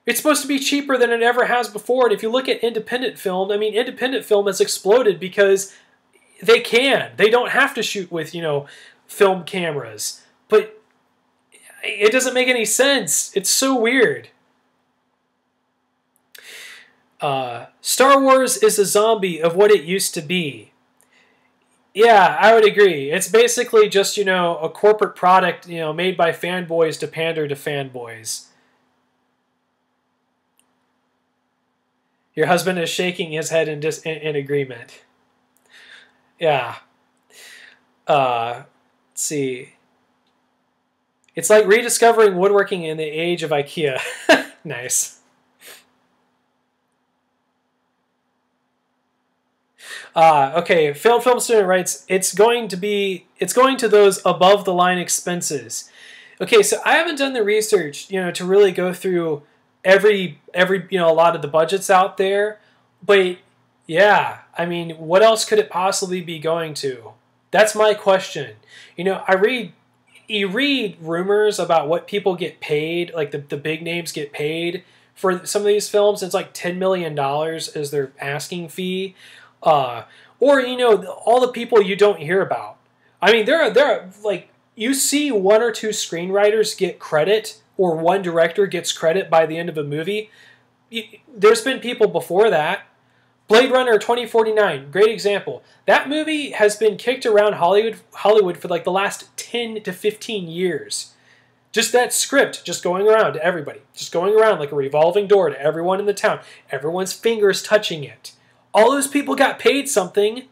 Speaker 1: It's supposed to be cheaper than it ever has before. And if you look at independent film, I mean, independent film has exploded because they can. They don't have to shoot with, you know, film cameras. But it doesn't make any sense. It's so weird. Star Wars is a zombie of what it used to be. Yeah, I would agree. It's basically just, you know, a corporate product, you know, made by fanboys to pander to fanboys. Your husband is shaking his head in agreement. Yeah. Let's see. It's like rediscovering woodworking in the age of IKEA. Nice. Okay, failed film student writes, it's going to those above the line expenses. Okay, so I haven't done the research, you know, to really go through every you know, a lot of the budgets out there, but yeah, I mean, what else could it possibly be going to? That's my question. You know, you read rumors about what people get paid, like the big names get paid for some of these films. It's like $10 million is their asking fee. Or, you know, all the people you don't hear about. I mean, there are like, you see one or two screenwriters get credit, or one director gets credit by the end of a movie. There's been people before that. Blade Runner 2049, great example. That movie has been kicked around Hollywood for like the last 10 to 15 years. Just that script, just going around to everybody. Just going around like a revolving door to everyone in the town. Everyone's fingers touching it. All those people got paid something.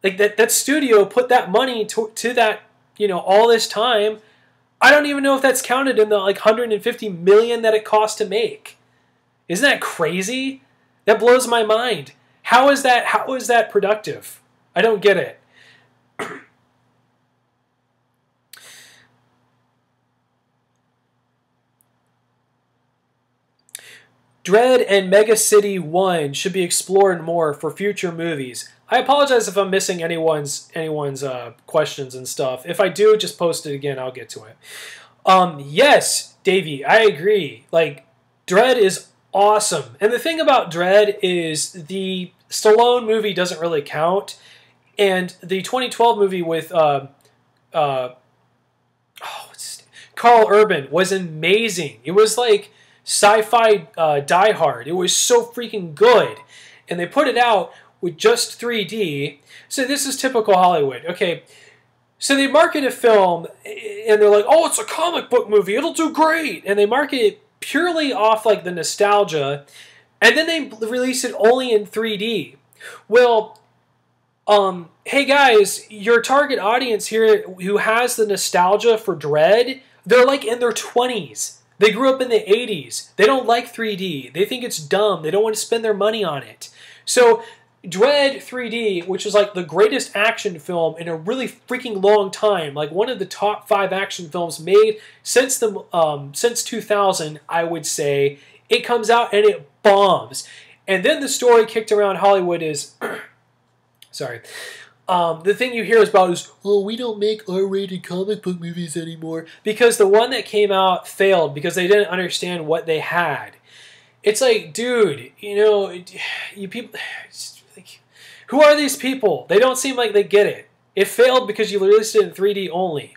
Speaker 1: Like that studio put that money to that, you know, all this time. I don't even know if that's counted in the like 150 million that it cost to make. Isn't that crazy? That blows my mind. How is that productive? I don't get it. Dread and Mega City 1 should be explored more for future movies. I apologize if I'm missing anyone's questions and stuff. If I do, just post it again. I'll get to it. Yes, Davey, I agree. Like, Dread is awesome. And the thing about Dread is the Stallone movie doesn't really count. And the 2012 movie with Carl Urban was amazing. It was like sci-fi Die Hard. It was so freaking good. And they put it out with just 3D. So this is typical Hollywood. Okay, so they market a film, and they're like, oh, it's a comic book movie. It'll do great. And they market it purely off like the nostalgia. And then they release it only in 3D. Well, hey guys, your target audience here who has the nostalgia for Dredd, they're like in their 20s. They grew up in the 80s. They don't like 3D. They think it's dumb. They don't want to spend their money on it. So Dredd 3D, which is like the greatest action film in a really freaking long time, like one of the top 5 action films made since 2000, I would say, it comes out and it bombs. And then the story kicked around Hollywood is, sorry, the thing you hear about is, oh, we don't make R-rated comic book movies anymore. Because the one that came out failed because they didn't understand what they had. It's like, dude, you know, you people, like, who are these people? They don't seem like they get it. It failed because you released it in 3D only.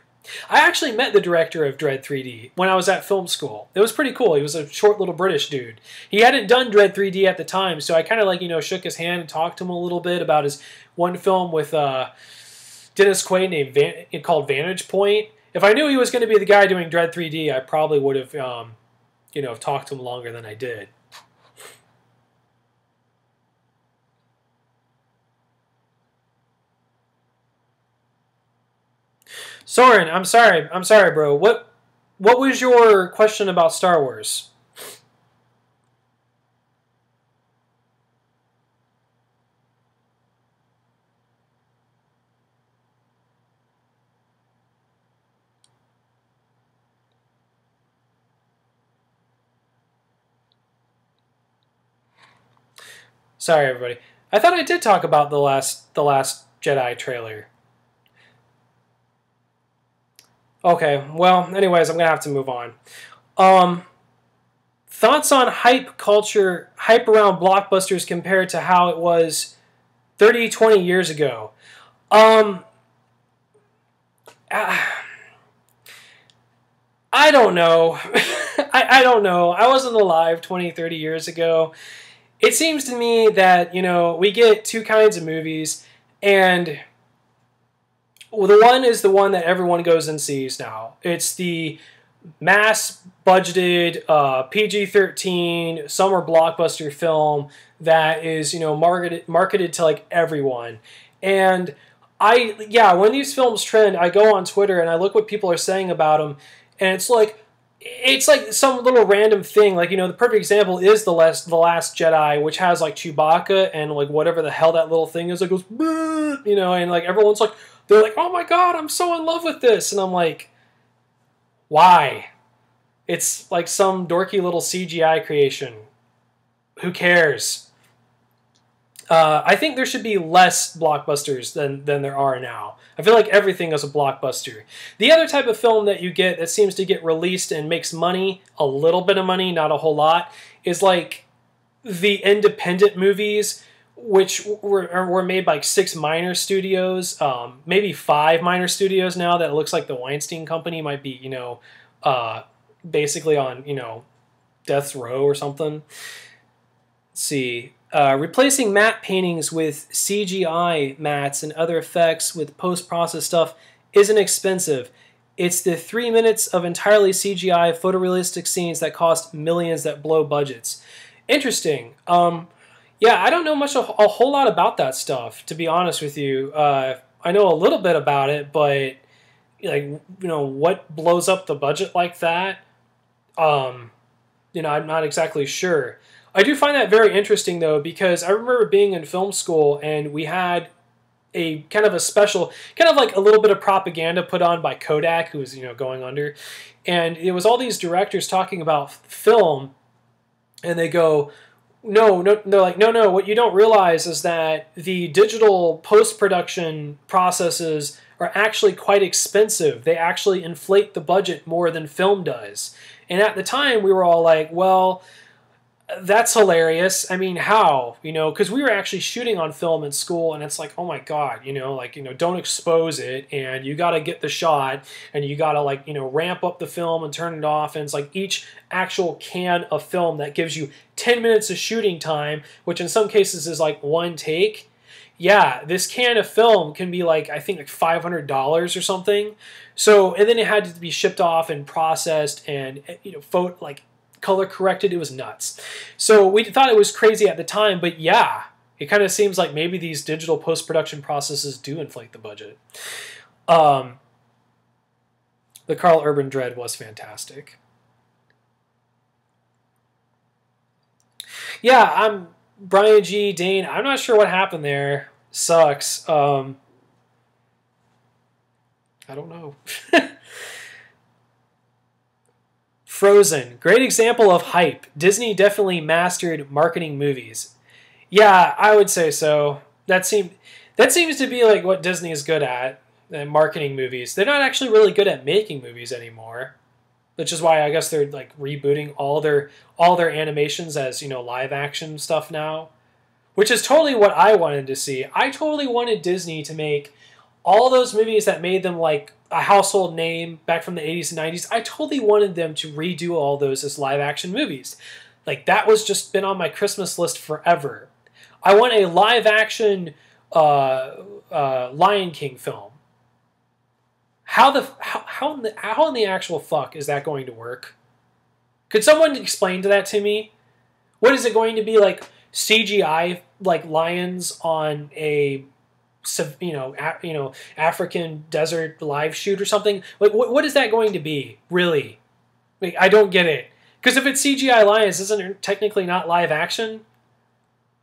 Speaker 1: I actually met the director of Dredd 3D when I was at film school. It was pretty cool. He was a short little British dude. He hadn't done Dredd 3D at the time, so I kind of like, you know, shook his hand and talked to him a little bit about his one film with Dennis Quaid called Vantage Point. If I knew he was going to be the guy doing Dredd 3D, I probably would have, you know, talked to him longer than I did. Soren, I'm sorry, bro. What was your question about Star Wars? Sorry, everybody. I thought I did talk about the last Jedi trailer. Okay, well, anyways, I'm gonna have to move on. Thoughts on hype culture, hype around blockbusters compared to how it was 30, 20 years ago. I don't know. I don't know. I wasn't alive 20, 30 years ago. It seems to me that, you know, we get two kinds of movies, and well, the one is the one that everyone goes and sees now. It's the mass-budgeted PG-13 summer blockbuster film that is, you know, marketed to like everyone. And when these films trend, I go on Twitter and I look what people are saying about them, and it's like some little random thing. Like, you know, the perfect example is the Last Jedi, which has like Chewbacca and like whatever the hell that little thing is. It goes, you know, and like everyone's like, they're like, oh my god, I'm so in love with this. And I'm like, why? It's like some dorky little CGI creation. Who cares? I think there should be less blockbusters than there are now. I feel like everything is a blockbuster. The other type of film that you get that seems to get released and makes money, a little bit of money, not a whole lot, is like the independent movies, which were made by like 6 minor studios, maybe 5 minor studios now. That it looks like the Weinstein Company might be, you know, basically on, you know, death's row or something. Let's see. Replacing matte paintings with CGI mattes and other effects with post-process stuff isn't expensive. It's the 3 minutes of entirely CGI photorealistic scenes that cost millions that blow budgets. Interesting. Yeah, I don't know a whole lot about that stuff, to be honest with you. I know a little bit about it, but like, you know, what blows up the budget like that? You know, I'm not exactly sure. I do find that very interesting, though, because I remember being in film school and we had a kind of a special, kind of like a little bit of propaganda put on by Kodak, who was, you know, going under. And it was all these directors talking about film, and they go, no, they're like, no, what you don't realize is that the digital post-production processes are actually quite expensive. They actually inflate the budget more than film does. And at the time, we were all like, well, That's hilarious. I mean, how? You know, because we were actually shooting on film in school, and it's like, oh my god, you know, like, you know, don't expose it, and you got to get the shot, and you got to, like, you know, ramp up the film and turn it off, and it's like each actual can of film that gives you 10 minutes of shooting time, which in some cases is like one take. Yeah, this can of film can be like, I think like $500 or something. So, and then it had to be shipped off and processed and, you know, like color corrected. It was nuts. So we thought it was crazy at the time, but yeah, it kind of seems like maybe these digital post-production processes do inflate the budget. The Carl Urban Dread was fantastic. Yeah, I'm Brian G. Dane. I'm not sure what happened there. Sucks. I don't know. Frozen. Great example of hype. Disney definitely mastered marketing movies. Yeah, I would say so. That seems to be like what Disney is good at, marketing movies. They're not actually really good at making movies anymore. Which is why I guess they're like rebooting all their animations as, you know, live action stuff now. Which is totally what I wanted to see. I totally wanted Disney to make all those movies that made them like a household name back from the 80s and 90s. I totally wanted them to redo all those as live action movies. Like, that was just been on my Christmas list forever. I want a live action Lion King film. How in the actual fuck is that going to work? Could someone explain that to me? What is it going to be, like CGI like lions on a, you know, African desert live shoot or something? Like, what is that going to be, really? Like, I don't get it. Because if it's CGI lions, isn't it technically not live action?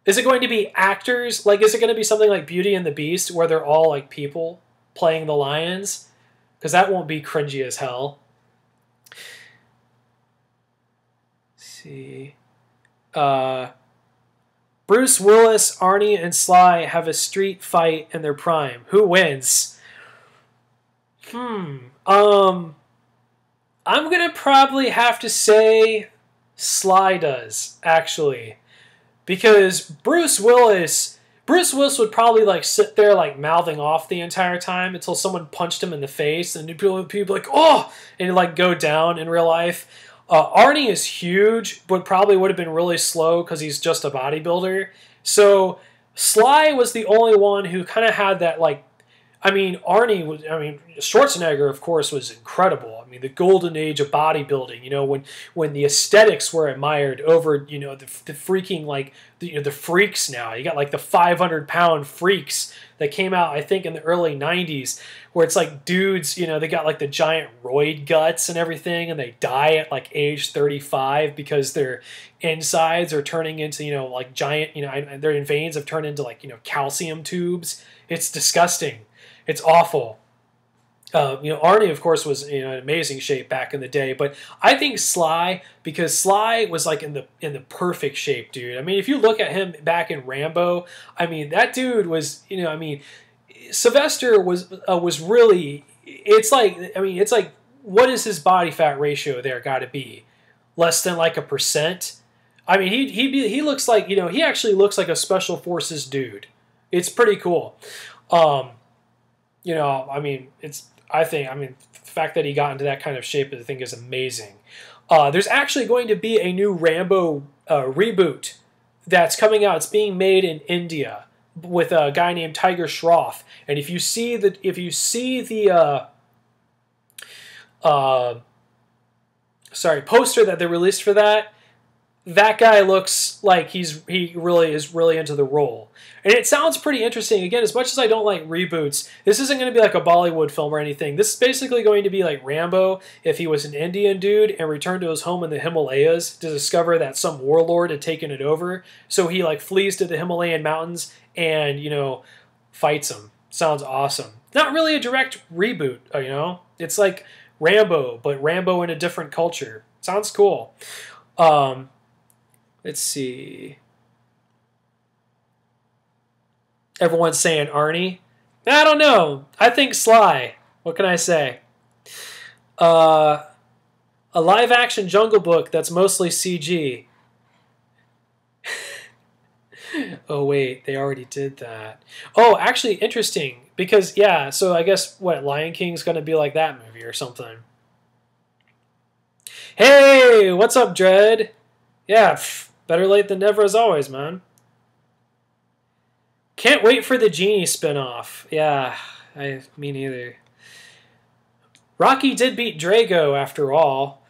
Speaker 1: Is it going to be actors? Like, is it going to be something like Beauty and the Beast, where they're all like people playing the lions? Because that won't be cringy as hell. Let's see. Bruce Willis, Arnie, and Sly have a street fight in their prime. Who wins? I'm gonna probably have to say Sly does, actually. Because Bruce Willis would probably like sit there like mouthing off the entire time until someone punched him in the face, and people be like, oh, and he'd like go down in real life. Arnie is huge, but probably would have been really slow because he's just a bodybuilder. So Sly was the only one who kind of had that, like, I mean, Schwarzenegger, of course, was incredible. I mean, the golden age of bodybuilding, you know, when the aesthetics were admired over, you know, the freaking, like, the freaks now. You got, like, the 500-pound freaks that came out, I think, in the early 90s, where it's like dudes, you know, they got, like, the giant roid guts and everything, and they die at, like, age 35 because their insides are turning into, you know, like, giant, you know, their veins have turned into, like, you know, calcium tubes. It's disgusting. It's awful. You know, Arnie, of course, was in amazing shape back in the day, but I think Sly, because Sly was like in the perfect shape, dude. I mean, if you look at him back in Rambo, I mean, that dude was, you know, I mean, Sylvester was really. It's like, I mean, it's like, what is his body fat ratio there got to be? Less than like 1%. I mean, he looks like, you know, he actually looks like a special forces dude. It's pretty cool. You know, I mean, the fact that he got into that kind of shape, I think, is amazing. There's actually going to be a new Rambo reboot that's coming out. It's being made in India with a guy named Tiger Shroff. And if you see the poster that they released for that, that guy looks like he really is into the role. And it sounds pretty interesting. Again, as much as I don't like reboots, this isn't going to be like a Bollywood film or anything. This is basically going to be like Rambo if he was an Indian dude and returned to his home in the Himalayas to discover that some warlord had taken it over. So he like flees to the Himalayan mountains and, you know, fights him. Sounds awesome. Not really a direct reboot, you know? It's like Rambo, but Rambo in a different culture. Sounds cool. Let's see. Everyone's saying Arnie. I don't know. I think Sly. What can I say? A live-action Jungle Book that's mostly CG. Oh wait, they already did that. Oh, actually, interesting because yeah. So I guess what Lion King's gonna be like that movie or something. Hey, what's up, Dread? Yeah, better late than never as always, man. Can't wait for the Genie spinoff. Yeah, me neither. Rocky did beat Drago after all.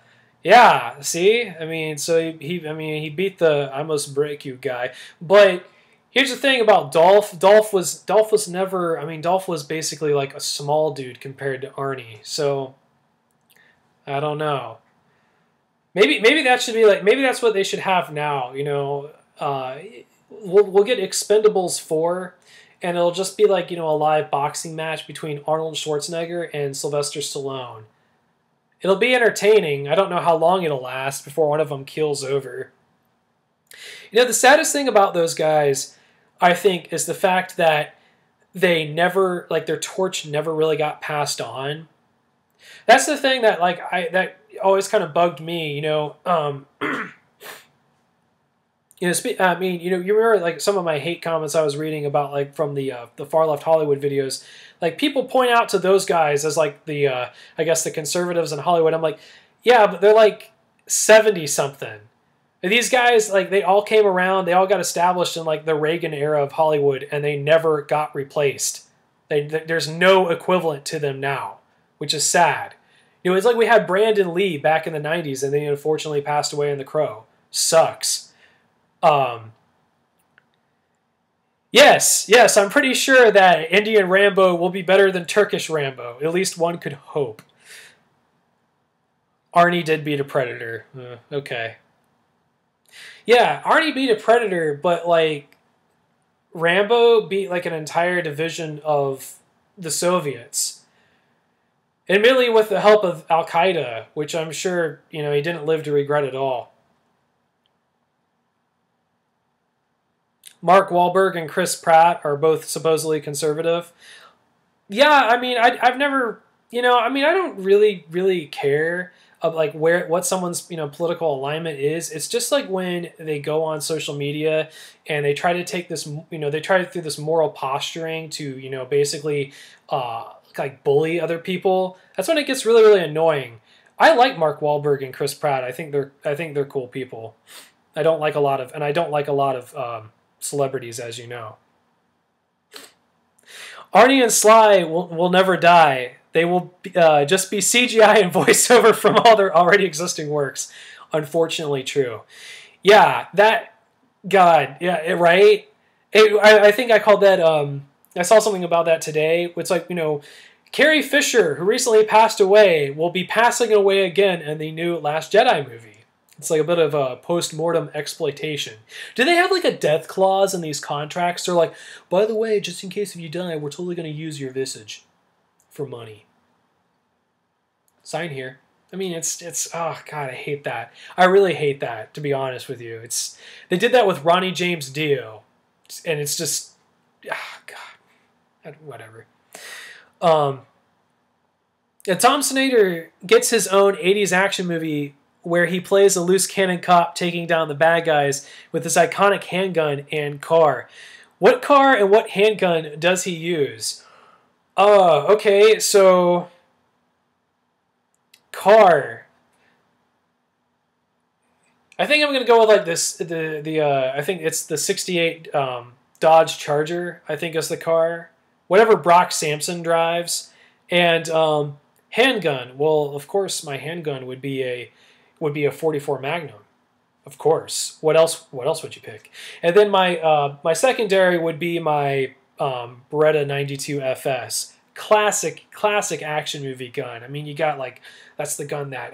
Speaker 1: Yeah, see? I mean, so he beat the I must break you guy. But here's the thing about Dolph. Dolph was never, I mean, Dolph was basically like a small dude compared to Arnie. So I don't know. Maybe that should be like, maybe that's what they should have now, uh we'll get Expendables 4, and it'll just be like, a live boxing match between Arnold Schwarzenegger and Sylvester Stallone. It'll be entertaining. I don't know how long it'll last before one of them keels over. The saddest thing about those guys, I think, is the fact that they never, like, their torch never really got passed on. That's the thing that, like, that always kind of bugged me, I mean, you remember like some of my hate comments I was reading about, like, from the far left Hollywood videos. Like, people point out to those guys as like the I guess the conservatives in Hollywood. I'm like, yeah, but they're like 70 something. These guys, like, they all came around, they all got established in like the Reagan era of Hollywood, and they never got replaced. There's no equivalent to them now, which is sad. It's like we had Brandon Lee back in the 90s, and then he unfortunately passed away in The Crow. Sucks. Yes, I'm pretty sure that Indian Rambo will be better than Turkish Rambo. At least one could hope. Arnie did beat a Predator. Okay. Yeah, Arnie beat a Predator, but, like, Rambo beat, like, an entire division of the Soviets. Admittedly with the help of Al-Qaeda, which I'm sure, he didn't live to regret at all. Mark Wahlberg and Chris Pratt are both supposedly conservative. Yeah, I mean, I've never, I mean, I don't really care of like what someone's political alignment is. It's just like when they go on social media and they try to take this, they try to do this moral posturing to basically like bully other people. That's when it gets really annoying. I like Mark Wahlberg and Chris Pratt. I think they're cool people. I don't like a lot of celebrities, as you know. Arnie and Sly will never die. They will just be CGI and voiceover from all their already existing works. Unfortunately true. Yeah, that... God, yeah, right? I think I called that... I saw something about that today. It's like, Carrie Fisher, who recently passed away, will be passing away again in the new Last Jedi movie. It's like a bit of a post-mortem exploitation. Do they have like a death clause in these contracts? They're like, by the way, just in case if you die, we're totally going to use your visage for money. Sign here. I mean, it's oh god, I hate that. I really hate that, to be honest with you. They did that with Ronnie James Dio, and it's just, god, whatever. Yeah, Tom Snyder gets his own 80s action movie where he plays a loose cannon cop taking down the bad guys with this iconic handgun and car. What car and what handgun does he use? Okay, so... Car. I think I'm going to go with like this, I think it's the 68 Dodge Charger, I think is the car. Whatever Brock Sampson drives. And handgun, well, of course my handgun would be a 44 Magnum, of course. What else would you pick? And then my secondary would be my Beretta 92 FS. Classic action movie gun. I mean, you got like, that's the gun that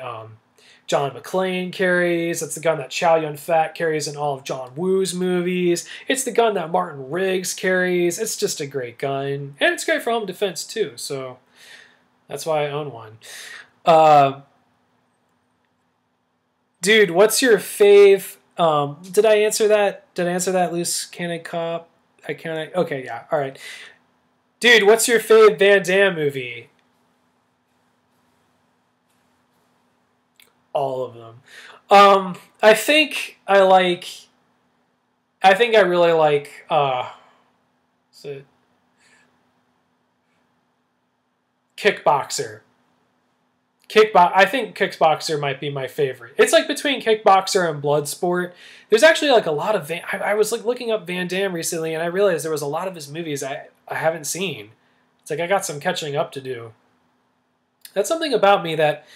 Speaker 1: John McClane carries. That's the gun that Chow Yun-fat carries in all of John Woo's movies. It's the gun that Martin Riggs carries. It's just a great gun. And it's great for home defense too, so that's why I own one. Dude, what's your fave? Did I answer that? Did I answer that, loose cannon cop? Okay, yeah, all right. Dude, what's your fave Van Damme movie? All of them. I think I like I think I really like so Kickboxer. I think Kickboxer might be my favorite. It's like between Kickboxer and Bloodsport. There's actually like a lot of I was like looking up Van Damme recently, and I realized there was a lot of his movies I haven't seen. It's like I got some catching up to do. That's something about me that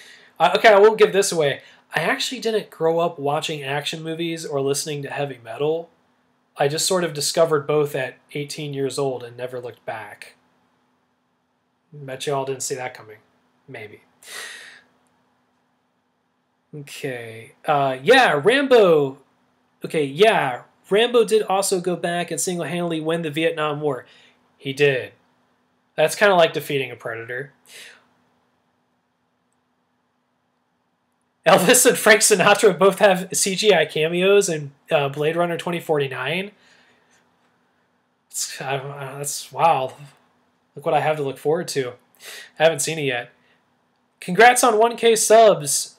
Speaker 1: okay, I will give this away. I actually didn't grow up watching action movies or listening to heavy metal. I just sort of discovered both at 18 years old and never looked back. Bet you all didn't see that coming. Maybe. Okay. Yeah, Rambo. Okay, yeah. Rambo did also go back and single-handedly win the Vietnam War. He did. That's kind of like defeating a predator. Elvis and Frank Sinatra both have CGI cameos in Blade Runner 2049. That's wild. Look what I have to look forward to. I haven't seen it yet. Congrats on 1K subs.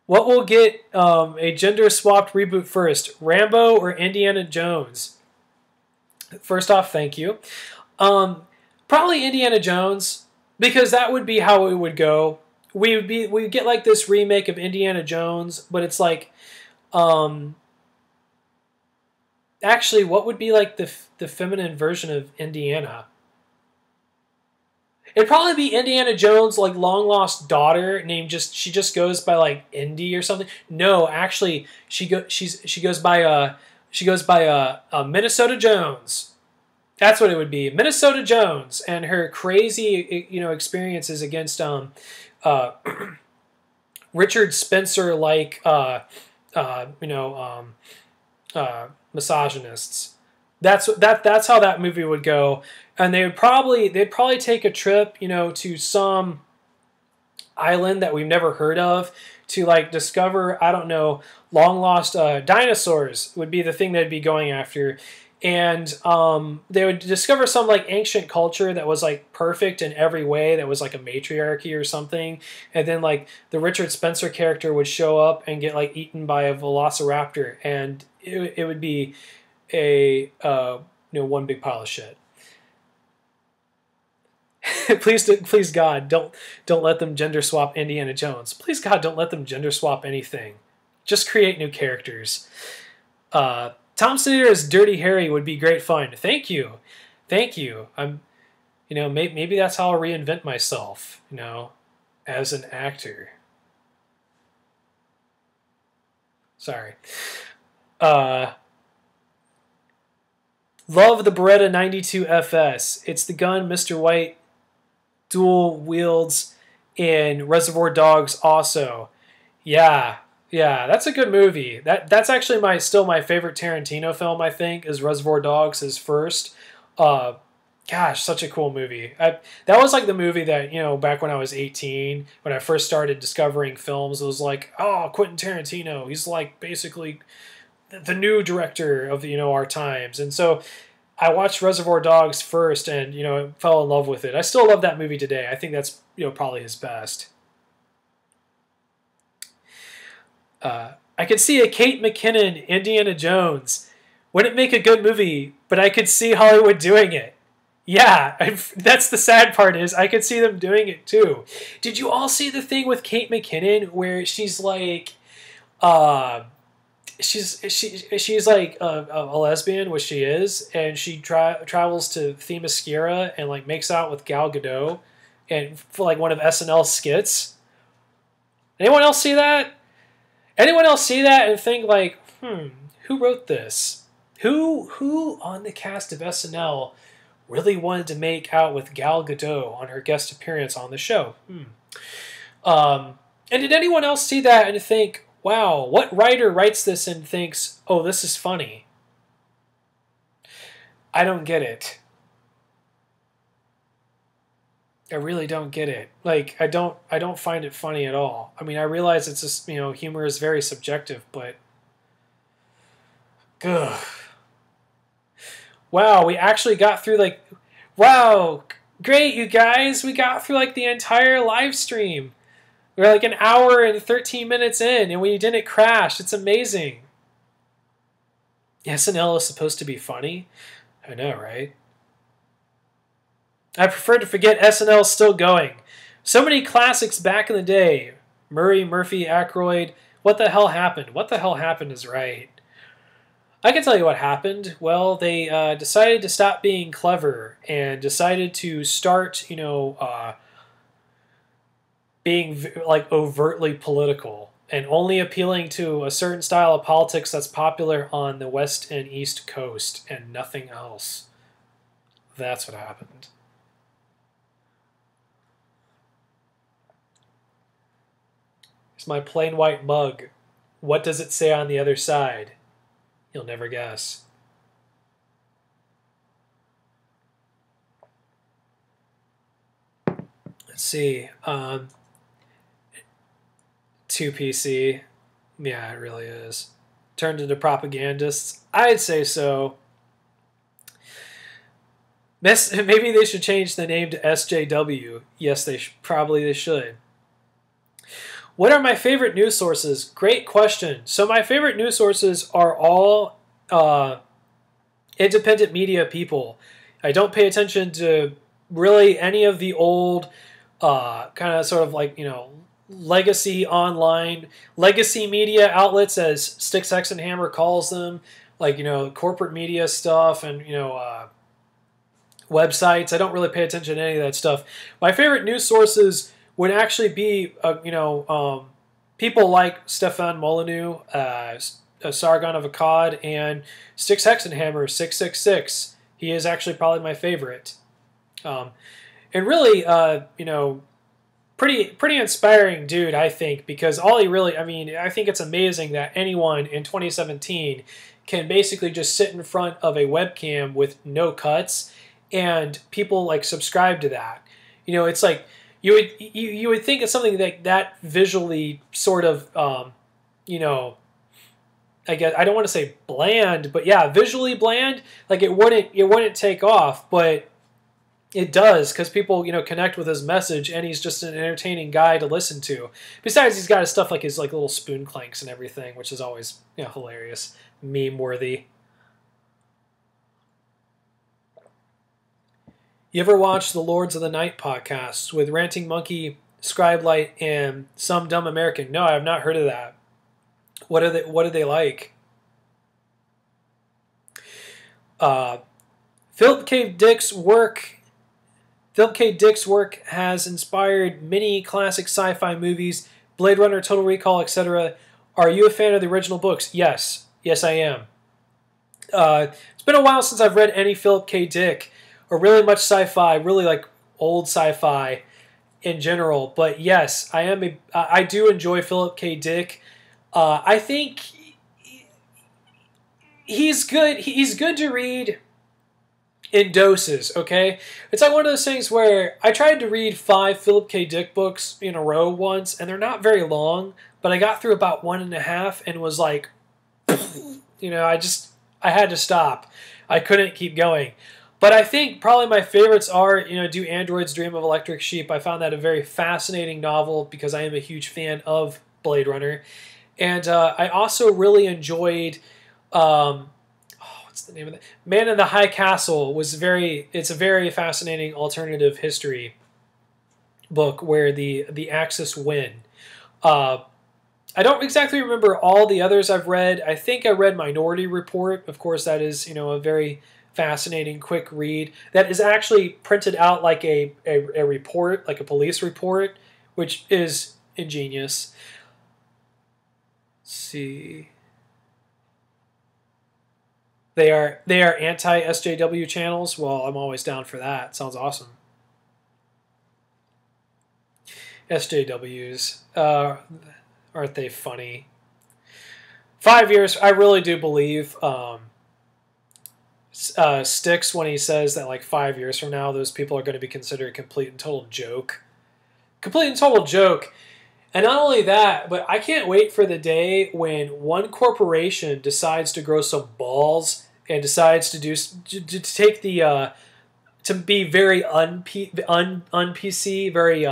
Speaker 1: What will get a gender-swapped reboot first, Rambo or Indiana Jones? First off, thank you. Probably Indiana Jones, because that would be how it would go. We'd get like this remake of Indiana Jones, but it's like, actually, what would be like the feminine version of Indiana? It'd probably be Indiana Jones' like long lost daughter named she just goes by like Indy or something. No, actually, she goes by Minnesota Jones. That's what it would be, Minnesota Jones, and her crazy experiences against Richard Spencer like misogynists. That's how that movie would go. And they'd probably take a trip, to some island that we've never heard of to like discover, I don't know, long lost dinosaurs would be the thing they'd be going after. And they would discover some like ancient culture that was like perfect in every way, that was like a matriarchy or something. And then like the Richard Spencer character would show up and get like eaten by a velociraptor, and it would be a one big pile of shit. Please God, don't let them gender swap Indiana Jones. Please God, don't let them gender swap anything. Just create new characters. Tom Snyder as Dirty Harry would be great fun. Thank you. I'm, maybe that's how I'll reinvent myself, as an actor. Sorry. Love the Beretta 92 FS. It's the gun Mr. White dual wields in Reservoir Dogs also. Yeah, that's a good movie. That's actually still my favorite Tarantino film, I think, is Reservoir Dogs, his first. Gosh, such a cool movie. That was like the movie that, back when I was 18, when I first started discovering films, it was like, oh, Quentin Tarantino, he's like basically the new director of our times. And so I watched Reservoir Dogs first and, fell in love with it. I still love that movie today. I think that's, probably his best. I could see a Kate McKinnon Indiana Jones. Wouldn't make a good movie, but I could see Hollywood doing it. Yeah, that's the sad part, is I could see them doing it too. Did you all see the thing with Kate McKinnon where she's like, she's like a lesbian, which she is, and she travels to Themyscira and like makes out with Gal Gadot, and for like one of SNL's skits. Anyone else see that? Anyone else see that and think like, who wrote this? Who on the cast of SNL really wanted to make out with Gal Gadot on her guest appearance on the show? And did anyone else see that and think, wow, what writer writes this and thinks, oh, this is funny? I don't get it. I really don't get it. Like, I don't find it funny at all. I mean, I realize it's just, humor is very subjective, but ugh. Wow, we actually got through like, wow, great, you guys. We got through like the entire live stream. We're like an hour and 13 minutes in, and we didn't crash. It's amazing. SNL is supposed to be funny? I know, right? I prefer to forget SNL's still going. So many classics back in the day. Murray, Murphy, Aykroyd. What the hell happened? What the hell happened is right. I can tell you what happened. Well, they decided to stop being clever and decided to start, being like overtly political and only appealing to a certain style of politics that's popular on the West and East Coast and nothing else. That's what happened. It's my plain white mug. What does it say on the other side? You'll never guess. Let's see. 2PC. Yeah, it really is. Turned into propagandists. I'd say so. Maybe they should change the name to SJW. Yes, probably they should. What are my favorite news sources? Great question. So my favorite news sources are all independent media people. I don't pay attention to really any of the old kind of sort of like, legacy media outlets, as Sticks, Hex, and Hammer calls them, like, corporate media stuff and, websites. I don't really pay attention to any of that stuff. My favorite news sources would actually be, people like Stefan Molyneux, Sargon of Akkad, and Sticks, Hex, and Hammer 666. He is actually probably my favorite. And really, pretty inspiring dude, I think, because I think it's amazing that anyone in 2017 can basically just sit in front of a webcam with no cuts, and people like subscribe to that. It's like you would think it's something that visually sort of, I guess I don't want to say bland, but yeah, visually bland. Like it wouldn't take off, but it does, because people, connect with his message, and he's just an entertaining guy to listen to. Besides, he's got his stuff like his little spoon clanks and everything, which is always hilarious, meme worthy. You ever watch the Lords of the Night podcasts with Ranting Monkey, Scribelight, and Some Dumb American? No, I have not heard of that. What are they like? Philip K. Dick's work has inspired many classic sci-fi movies, Blade Runner, Total Recall, etc. Are you a fan of the original books? Yes. Yes, I am. It's been a while since I've read any Philip K. Dick, or really much sci-fi, really like old sci-fi in general. But yes, I do enjoy Philip K. Dick. I think he's good. He's good to read in doses, okay? It's like one of those things where I tried to read 5 Philip K. Dick books in a row once, and they're not very long, but I got through about 1.5 and was like, I had to stop. I couldn't keep going. But I think probably my favorites are, Do Androids Dream of Electric Sheep? I found that a very fascinating novel because I am a huge fan of Blade Runner. And I also really enjoyed, what's the name of that? Man in the High Castle it's a very fascinating alternative history book where the Axis win. I don't exactly remember all the others I've read. I think I read Minority Report. Of course, that is, a very fascinating, quick read that is actually printed out like a report, like a police report, which is ingenious. Let's see. They are anti-SJW channels. Well, I'm always down for that. Sounds awesome. SJWs. Aren't they funny? 5 years, I really do believe Sticks when he says that like 5 years from now, those people are going to be considered a complete and total joke. Complete and total joke. And not only that, but I can't wait for the day when one corporation decides to grow some balls and decides to take the to be very un-PC, very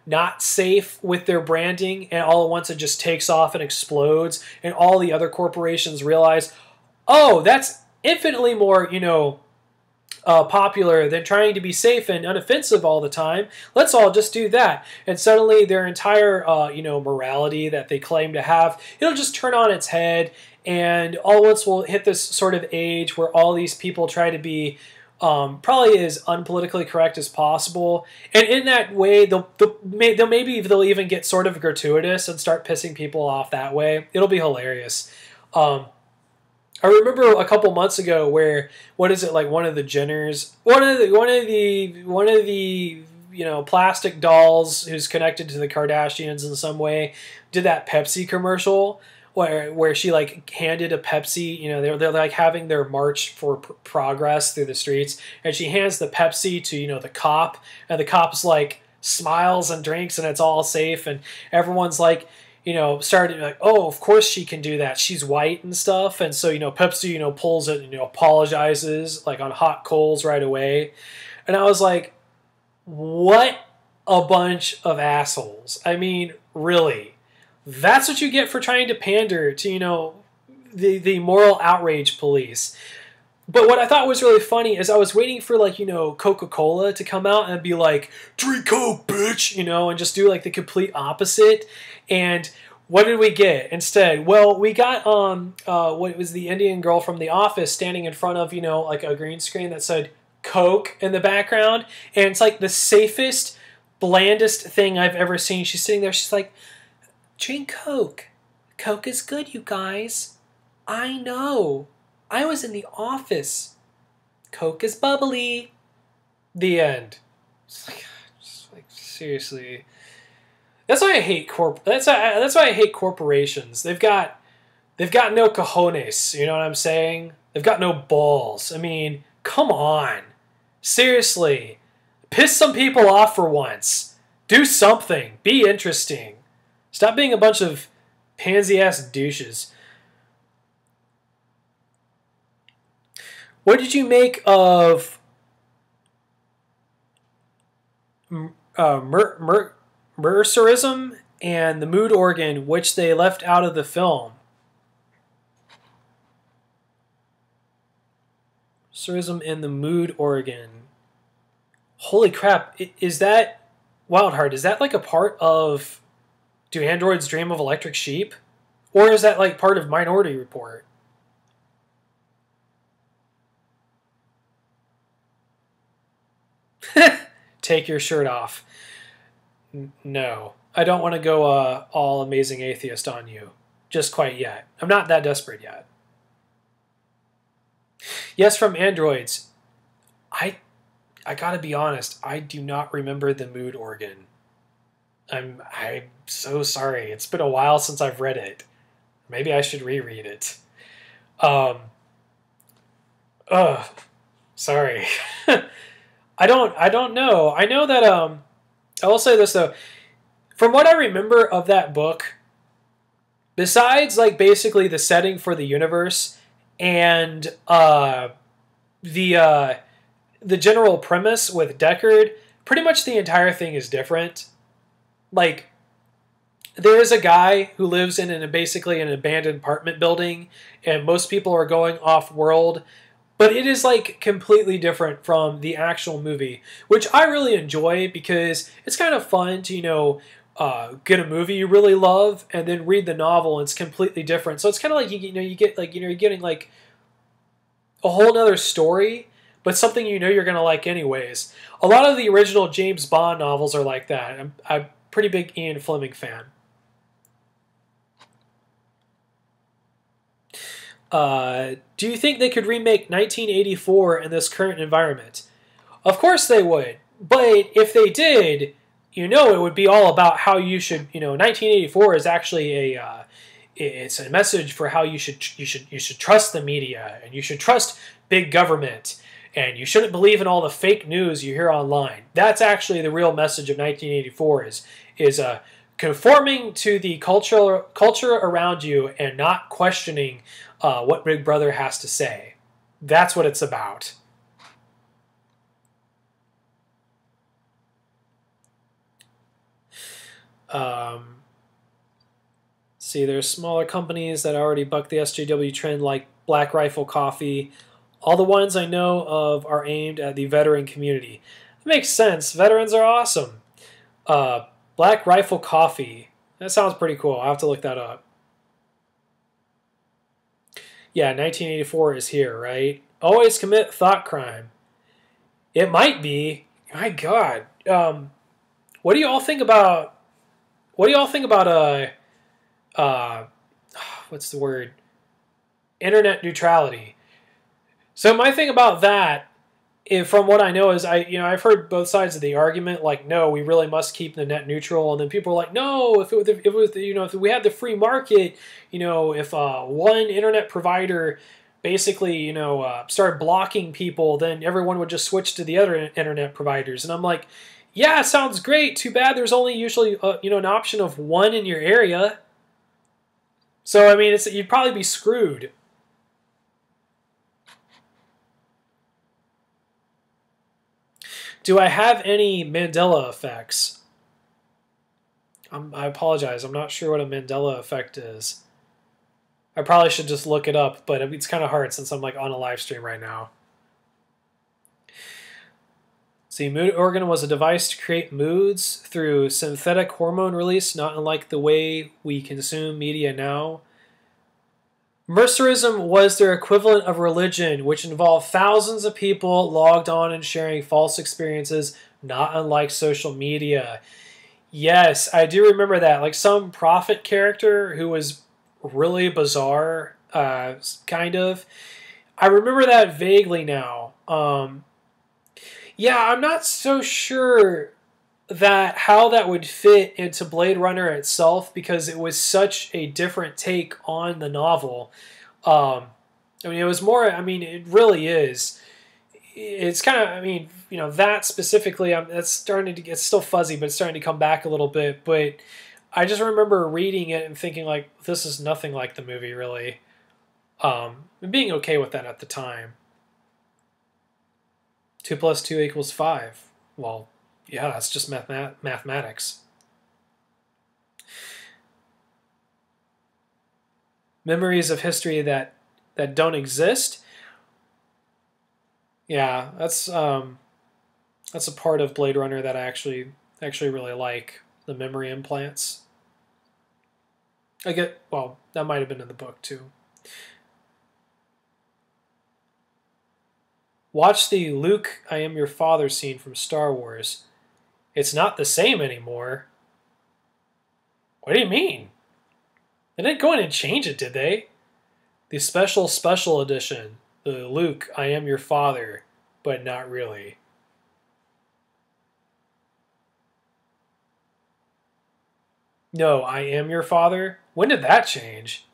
Speaker 1: not safe with their branding, and all at once it just takes off and explodes, and all the other corporations realize, oh, that's infinitely more, popular than trying to be safe and unoffensive all the time. Let's all just do that. And suddenly their entire, morality that they claim to have, it'll just turn on its head. And all at once we'll hit this sort of age where all these people try to be probably as unpolitically correct as possible. And in that way, they'll even get sort of gratuitous and start pissing people off that way. It'll be hilarious. I remember a couple months ago where, what is it, like one of the Jenners, one of the plastic dolls who's connected to the Kardashians in some way, did that Pepsi commercial where she like handed a Pepsi, they're like having their march for progress through the streets, and she hands the Pepsi to the cop, and the cop's like smiles and drinks, and it's all safe, and everyone's like, started like, oh, of course she can do that. She's white and stuff. And so, Pepsi, pulls it and, apologizes like on hot coals right away. And I was like, what a bunch of assholes. I mean, really, that's what you get for trying to pander to, the moral outrage police. But what I thought was really funny is I was waiting for, like, Coca-Cola to come out and be like, drink Coke, bitch, and just do, like, the complete opposite. And what did we get instead? Well, we got, what was the Indian girl from The Office standing in front of, like a green screen that said Coke in the background. And it's, like, the safest, blandest thing I've ever seen. She's sitting there, she's like, drink Coke. Coke is good, you guys. I know. I was in The Office. Coke is bubbly. The end. It's like seriously. That's why I hate That's why I hate corporations. They've got no cojones. You know what I'm saying? They've got no balls. I mean, come on. Seriously, piss some people off for once. Do something. Be interesting. Stop being a bunch of pansy ass douches. What did you make of Mercerism and the mood organ, which they left out of the film? Mercerism and the mood organ. Holy crap. Is that... Wildheart, is that like a part of Do Androids Dream of Electric Sheep? Or is that like part of Minority Report? Take your shirt off. No. I don't want to go all amazing atheist on you. Just quite yet. I'm not that desperate yet. Yes, from Androids. I gotta be honest, I do not remember the mood organ. I'm so sorry. It's been a while since I've read it. Maybe I should reread it. Sorry. I don't know. I know that I will say this though. From what I remember of that book, besides like basically the setting for the universe and the general premise with Deckard, pretty much the entire thing is different. Like, there is a guy who lives in basically an abandoned apartment building, and most people are going off-world, but it is like completely different from the actual movie, which I really enjoy because it's kind of fun to, get a movie you really love and then read the novel, and it's completely different. So it's kind of like, you get like, you're getting like a whole nother story, but something you're going to like anyways. A lot of the original James Bond novels are like that. I'm a pretty big Ian Fleming fan. Do you think they could remake 1984 in this current environment? Of course they would. But if they did, it would be all about how you should, 1984 is actually it's a message for how you should trust the media, and you should trust big government, and you shouldn't believe in all the fake news you hear online. That's actually the real message of 1984 is conforming to the culture around you and not questioning what Big Brother has to say. That's what it's about. See, there's smaller companies that already buck the SJW trend, like Black Rifle Coffee. All the ones I know of are aimed at the veteran community. That makes sense. Veterans are awesome. Black Rifle Coffee. That sounds pretty cool. I'll have to look that up. Yeah, 1984 is here, right? Always commit thought crime. It might be. My God. What do you all think about? What do you all think about what's the word? Internet neutrality. So my thing about that, from what I know, is I've heard both sides of the argument. Like, no, we really must keep the net neutral, and then people are like, no, if we had the free market, if one internet provider basically started blocking people, then everyone would just switch to the other internet providers. And I'm like, yeah, sounds great. Too bad there's only usually an option of one in your area. So I mean, you'd probably be screwed. Do I have any Mandela effects? I apologize. I'm not sure what a Mandela effect is. I probably should just look it up, but it's kind of hard since I'm like on a live stream right now. See, mood organ was a device to create moods through synthetic hormone release, not unlike the way we consume media now. Mercerism was their equivalent of religion, which involved thousands of people logged on and sharing false experiences, not unlike social media. Yes, I do remember that. Like some prophet character who was really bizarre, kind of. I remember that vaguely now. Yeah, I'm not so sure that how that would fit into Blade Runner itself, because it was such a different take on the novel. I mean, it was more, it really is. It's kind of, that specifically, that's starting to get still fuzzy, but it's starting to come back a little bit. But I just remember reading it and thinking, like, this is nothing like the movie, really. And being okay with that at the time. 2 + 2 = 5. Well, yeah, that's just mathematics. Memories of history that don't exist. Yeah, that's a part of Blade Runner that I actually really like, the memory implants. Well, that might have been in the book too. Watch the Luke, I am your father scene from Star Wars. It's not the same anymore. What do you mean? They didn't go in and change it, did they? The special edition. The Luke, I am your father, but not really. No, I am your father? When did that change?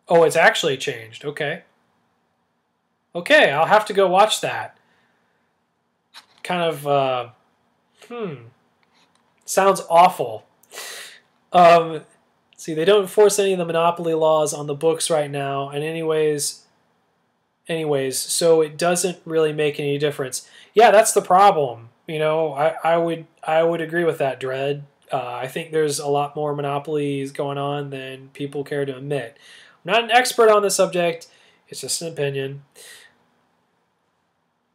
Speaker 1: Oh, it's actually changed. Okay. Okay, I'll have to go watch that. Kind of, sounds awful. See, they don't enforce any of the monopoly laws on the books right now, and anyways, so it doesn't really make any difference. Yeah, that's the problem. I would agree with that, Dredd. I think there's a lot more monopolies going on than people care to admit. I'm not an expert on the subject. It's just an opinion.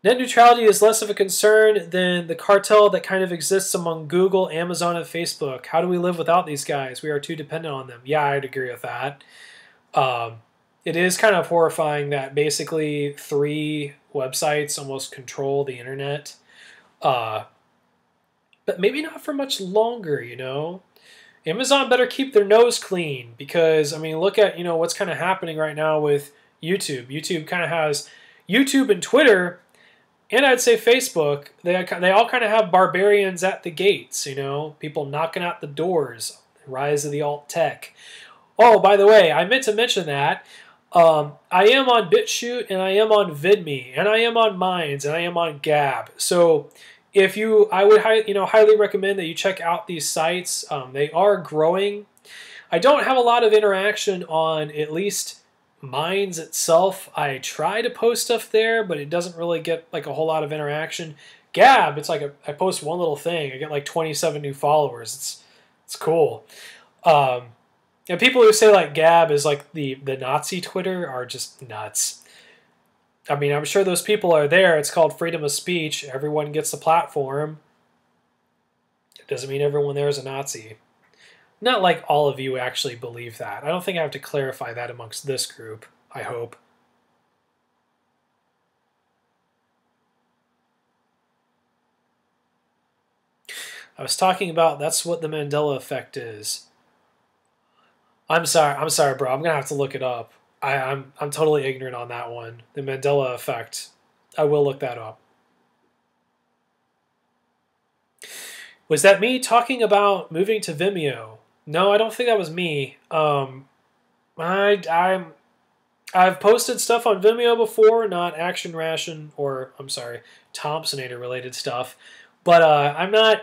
Speaker 1: Net neutrality is less of a concern than the cartel that kind of exists among Google, Amazon, and Facebook. How do we live without these guys? We are too dependent on them. Yeah, I'd agree with that. It is kind of horrifying that basically 3 websites almost control the internet. But maybe not for much longer, Amazon better keep their nose clean, because, look at, what's kind of happening right now with YouTube. YouTube kind of has YouTube and Twitter, and I'd say Facebook. They all kind of have barbarians at the gates, people knocking out the doors. Rise of the alt tech. Oh, by the way, I meant to mention that. I am on BitChute, and I am on VidMe, and I am on Minds, and I am on Gab. So I would highly recommend that you check out these sites. They are growing. I don't have a lot of interaction on at least Minds itself. I try to post stuff there, but it doesn't really get like a whole lot of interaction. Gab, it's like I post one little thing, I get like 27 new followers. It's cool. And people who say like Gab is like the Nazi Twitter are just nuts. I mean, I'm sure those people are there. It's called freedom of speech. Everyone gets the platform. It doesn't mean everyone there is a Nazi. Not like all of you actually believe that. I don't think I have to clarify that amongst this group, I hope. I was talking about that's what the Mandela effect is. I'm sorry, bro. I'm gonna have to look it up. I'm totally ignorant on that one. The Mandela effect. I will look that up. Was that me talking about moving to Vimeo? No, I don't think that was me. I've posted stuff on Vimeo before, not ActionRation or Thompsonator related stuff. But I'm not.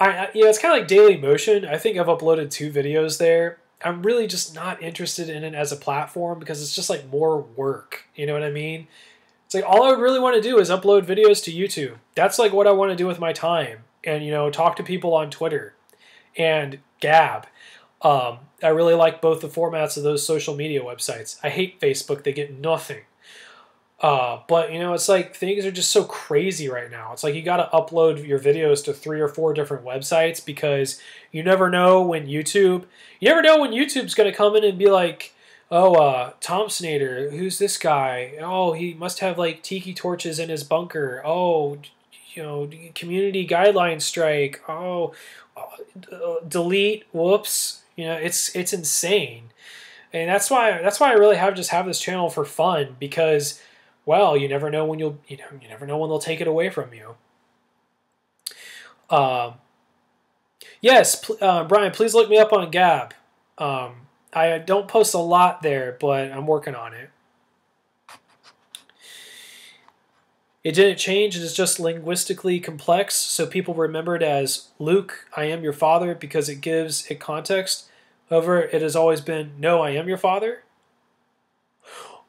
Speaker 1: It's kind of like Daily Motion. I think I've uploaded 2 videos there. I'm really just not interested in it as a platform because it's just like more work. You know what I mean? It's like all I would really want to do is upload videos to YouTube. That's like what I want to do with my time. And, talk to people on Twitter and Gab. I really like both the formats of those social media websites. I hate Facebook. They get nothing. But, it's like things are just so crazy right now. It's like you got to upload your videos to 3 or 4 different websites because you never know when YouTube's going to come in and be like, oh, Thompsonator, who's this guy? Oh, he must have like tiki torches in his bunker. Oh, community guideline strike. Oh, delete. Whoops. It's insane. And that's why I really have this channel for fun because, well, you never know when you never know when they'll take it away from you. Yes, Brian, please look me up on Gab. I don't post a lot there, but I'm working on it. It didn't change. It is just linguistically complex, so people remember it as Luke, I am your father, because it gives it context. However, it has always been, no, I am your father.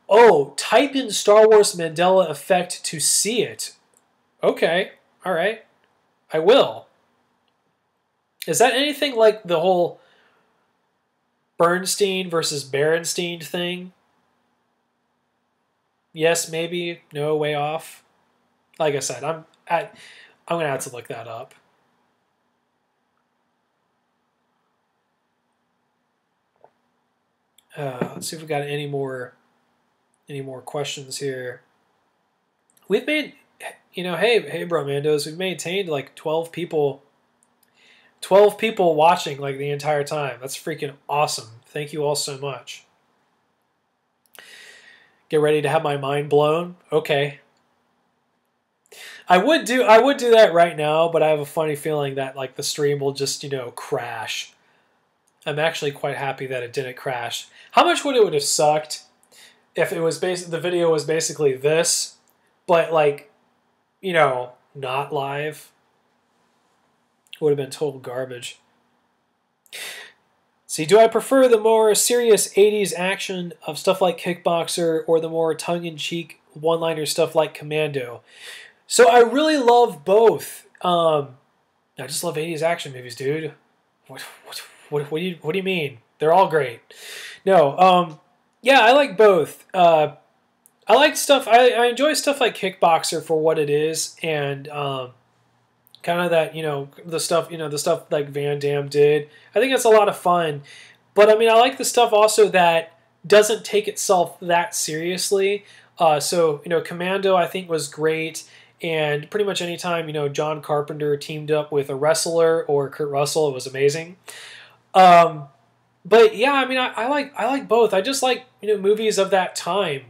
Speaker 1: Oh, type in Star Wars Mandela effect to see it. Okay, all right. I will. Is that anything like the whole Bernstein versus Berenstein thing? Yes, maybe. No, way off. Like I said, I'm gonna have to look that up. Let's see if we got any more questions here. We've made, hey, Brommandos, we've maintained like 12 people watching like the entire time. That's freaking awesome. Thank you all so much. Get ready to have my mind blown. Okay. I would do that right now, but I have a funny feeling that like the stream will just, crash. I'm actually quite happy that it didn't crash. How much would it have sucked if it was the video was basically this, but like, not live? Would have been total garbage. See, do I prefer the more serious 80s action of stuff like Kickboxer or the more tongue-in-cheek one-liner stuff like Commando? So I really love both. I just love 80s action movies, dude. What do you mean? They're all great. No, yeah, I like both. I like stuff. I enjoy stuff like Kickboxer for what it is, and kind of that the stuff like Van Damme did. I think it's a lot of fun. But I mean, I like the stuff also that doesn't take itself that seriously. So Commando I think was great. And pretty much anytime, John Carpenter teamed up with a wrestler or Kurt Russell, it was amazing. But yeah, I mean, I like both. I just like, movies of that time,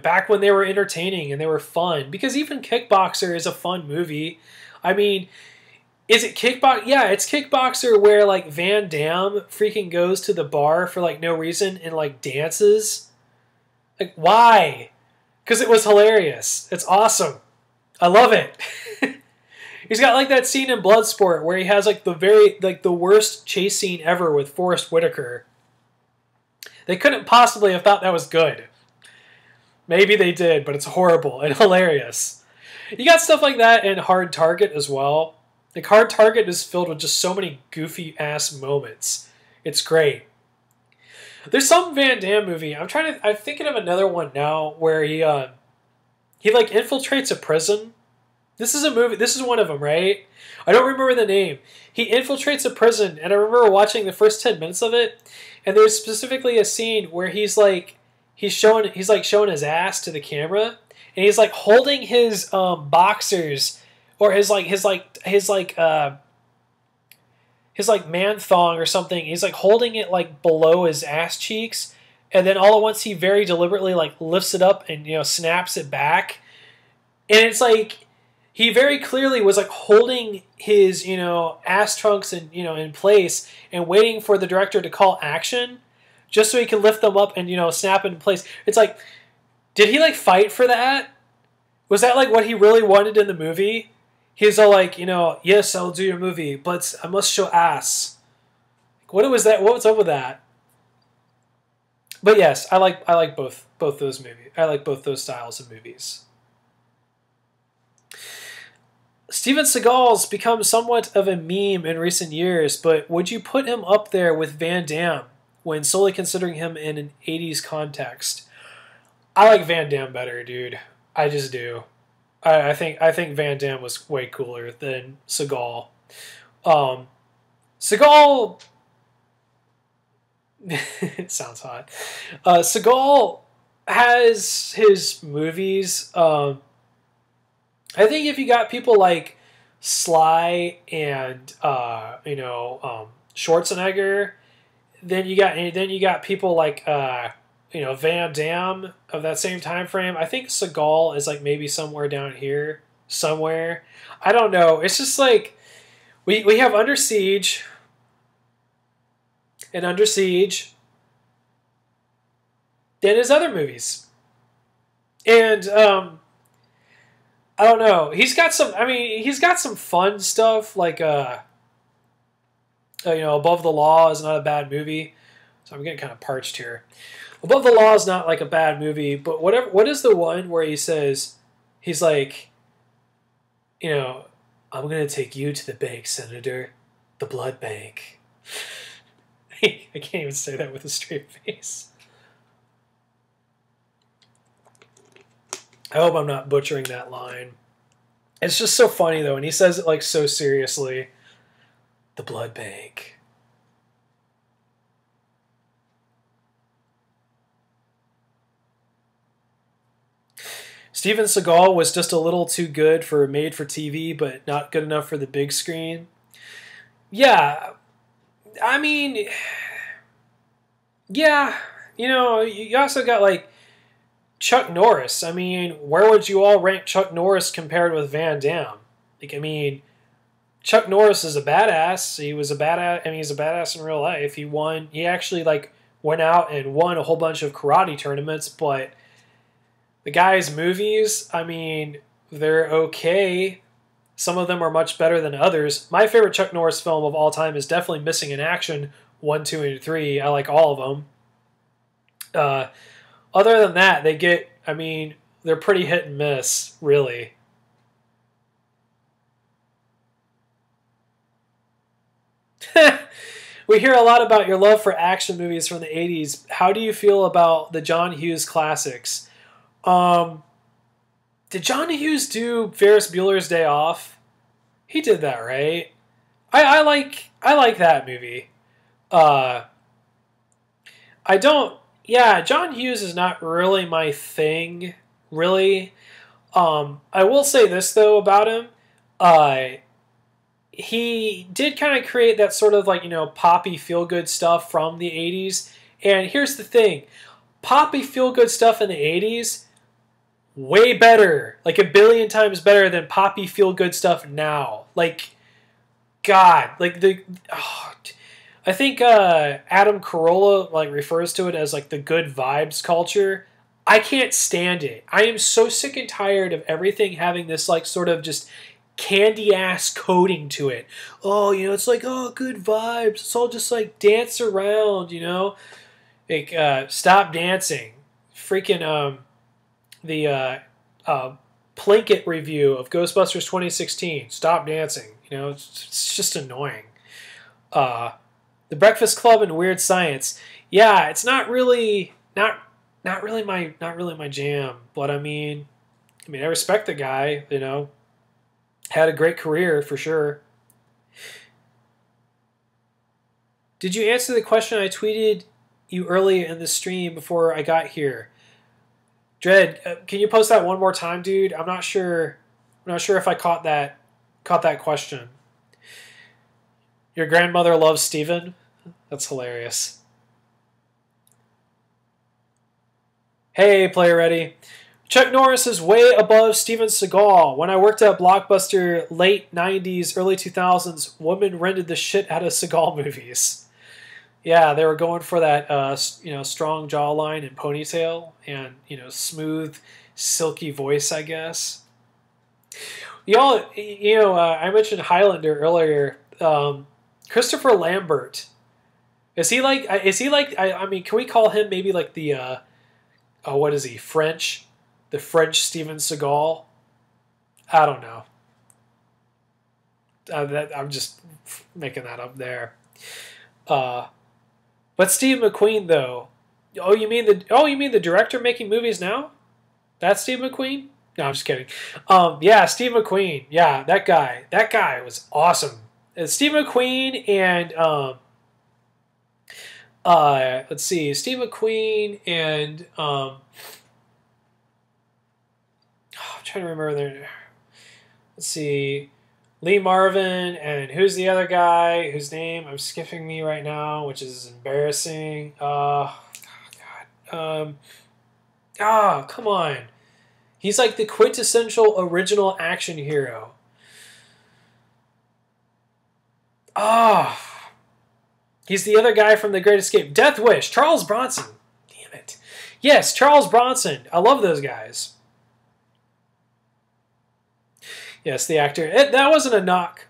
Speaker 1: back when they were entertaining and they were fun. Because even Kickboxer is a fun movie. I mean, is it Kickboxer? Yeah, it's Kickboxer where, like, Van Damme freaking goes to the bar for, like, no reason and, like, dances. Like, why? Because it was hilarious. It's awesome. I love it. He's got like that scene in Bloodsport where he has like the worst chase scene ever with Forrest Whitaker. They couldn't possibly have thought that was good. Maybe they did, but it's horrible and hilarious. You got stuff like that in Hard Target as well. Like, Hard Target is filled with just so many goofy ass moments. It's great. There's some Van Damme movie. I'm thinking of another one now where he like infiltrates a prison. This is a movie. This is one of them, right? I don't remember the name. He infiltrates a prison, and I remember watching the first 10 minutes of it. And there's specifically a scene where he's showing his ass to the camera, and he's like holding his boxers or his man thong or something. He's like holding it like below his ass cheeks, and then all at once he very deliberately like lifts it up and snaps it back, and it's like he very clearly was like holding his ass trunks in place and waiting for the director to call action, just so he can lift them up and snap it in place. It's like, did he like fight for that? Was that like what he really wanted in the movie? He's all like, yes, I'll do your movie, but I must show ass. What was that? What was up with that? But yes, I like both those movies. I like both those styles of movies. Steven Seagal's become somewhat of a meme in recent years, but would you put him up there with Van Damme when solely considering him in an 80s context? I like Van Damme better, dude. I just do. I think Van Damme was way cooler than Seagal. Seagal... it sounds hot. Seagal has his movies... I think if you got people like Sly and Schwarzenegger, then you got people like Van Damme of that same time frame. I think Seagal is like maybe somewhere down here, somewhere. I don't know. It's just like we have Under Siege and Under Siege. Then his other movies, and I don't know. He's got some fun stuff like Above the Law is not a bad movie. So I'm getting kind of parched here. Above the Law is not like a bad movie, but what is the one where he says he's like, I'm gonna take you to the bank, Senator, the blood bank. I can't even say that with a straight face. I hope I'm not butchering that line. It's just so funny, though, and he says it, like, so seriously. The blood bank. Steven Seagal was just a little too good for made-for-TV, but not good enough for the big screen. Yeah. I mean... Yeah. You also got, like... Chuck Norris. I mean, where would you all rank Chuck Norris compared with Van Damme? Like, I mean, Chuck Norris is a badass. He was a badass. I mean, he's a badass in real life. He won. He actually like went out and won a whole bunch of karate tournaments. But the guy's movies, I mean, they're okay. Some of them are much better than others. My favorite Chuck Norris film of all time is definitely Missing in Action 1, 2, and 3. I like all of them. Other than that, they're pretty hit and miss, really. We hear a lot about your love for action movies from the 80s. How do you feel about the John Hughes classics? Did John Hughes do Ferris Bueller's Day Off? He did that, right? I like that movie. Yeah, John Hughes is not really my thing, really. I will say this, though, about him. He did kind of create that sort of, like, poppy feel-good stuff from the 80s. And here's the thing. Poppy feel-good stuff in the 80s, way better. Like, a billion times better than poppy feel-good stuff now. Like, God. Like, I think Adam Carolla like refers to it as like the good vibes culture. I can't stand it. I am so sick and tired of everything having this like sort of just candy ass coating to it. Oh, it's like, oh, good vibes. It's all just like dance around, Like stop dancing. Freaking the Plinkett review of Ghostbusters 2016. Stop dancing. You know, it's just annoying. The Breakfast Club and Weird Science. Yeah, it's not really my jam. But I mean, I respect the guy. You know, had a great career for sure. Did you answer the question I tweeted you earlier in the stream before I got here? Dread, can you post that one more time, dude? I'm not sure if I caught that question. Your grandmother loves Steven? That's hilarious. Hey, Player Ready. Chuck Norris is way above Steven Seagal. When I worked at Blockbuster late 90s, early 2000s, women rented the shit out of Seagal movies. Yeah, they were going for that, strong jawline and ponytail and, smooth, silky voice, I guess. I mentioned Highlander earlier. Christopher Lambert. Is he like, can we call him maybe like the, what is he, French? The French Steven Seagal? I don't know. I'm just making that up there. But Steve McQueen though. Oh, you mean the director making movies now? That's Steve McQueen? No, I'm just kidding. Yeah, Steve McQueen. Yeah, that guy. That guy was awesome. Steve McQueen and let's see, Steve McQueen and I'm trying to remember their. Let's see, Lee Marvin and who's the other guy whose name I'm skipping me right now, which is embarrassing. God. Come on. He's like the quintessential original action hero. He's the other guy from The Great Escape. Death Wish. Charles Bronson. Damn it. Yes, Charles Bronson. I love those guys. Yes, the actor. That wasn't a knock.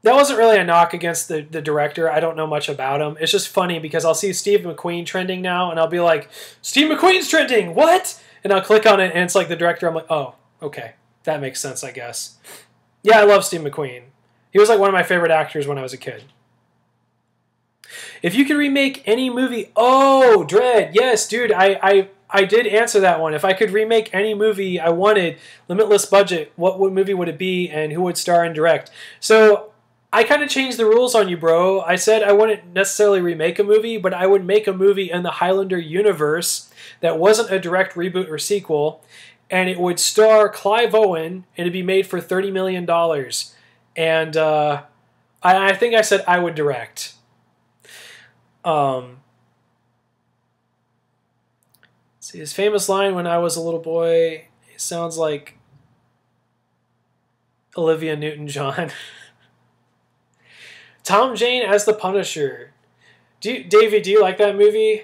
Speaker 1: That wasn't really a knock against the director. I don't know much about him. It's just funny because I'll see Steve McQueen trending now, and I'll be like, Steve McQueen's trending! What? And I'll click on it, and it's like the director. I'm like, oh, okay. That makes sense, I guess. Yeah, I love Steve McQueen. He was like one of my favorite actors when I was a kid. If you could remake any movie... Oh, Dread. Yes, dude, I did answer that one. If I could remake any movie I wanted, limitless budget, what movie would it be and who would star and direct? So I kind of changed the rules on you, bro. I said I wouldn't necessarily remake a movie, but I would make a movie in the Highlander universe that wasn't a direct reboot or sequel, and it would star Clive Owen, and it'd be made for $30 million. And I think I said I would direct. See, his famous line when I was a little boy, it sounds like Olivia Newton-John. Tom Jane as the Punisher. Davey, do you like that movie?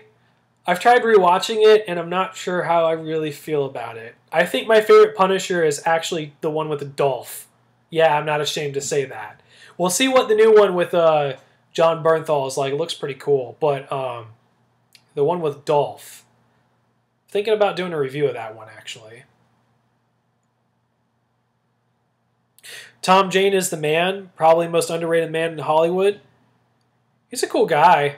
Speaker 1: I've tried rewatching it, and I'm not sure how I really feel about it. I think my favorite Punisher is actually the one with Dolph. Yeah, I'm not ashamed to say that. We'll see what the new one with John Bernthal is like. It looks pretty cool, but the one with Dolph. Thinking about doing a review of that one, actually. Tom Jane is the man, probably most underrated man in Hollywood. He's a cool guy.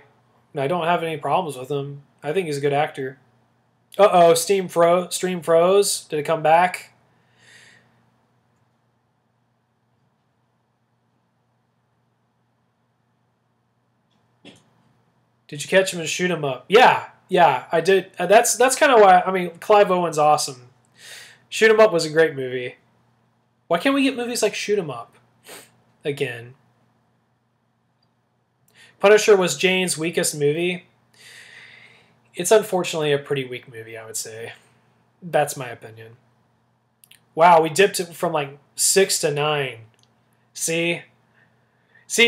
Speaker 1: I don't have any problems with him. I think he's a good actor. Uh-oh, stream froze. Did it come back? Did you catch him and shoot him up? Yeah, I did. That's kind of why. I mean, Clive Owen's awesome. Shoot 'em Up was a great movie. Why can't we get movies like Shoot 'em Up again? Punisher was Jane's weakest movie. It's unfortunately a pretty weak movie, I would say. That's my opinion. Wow, we dipped it from like 6 to 9. See,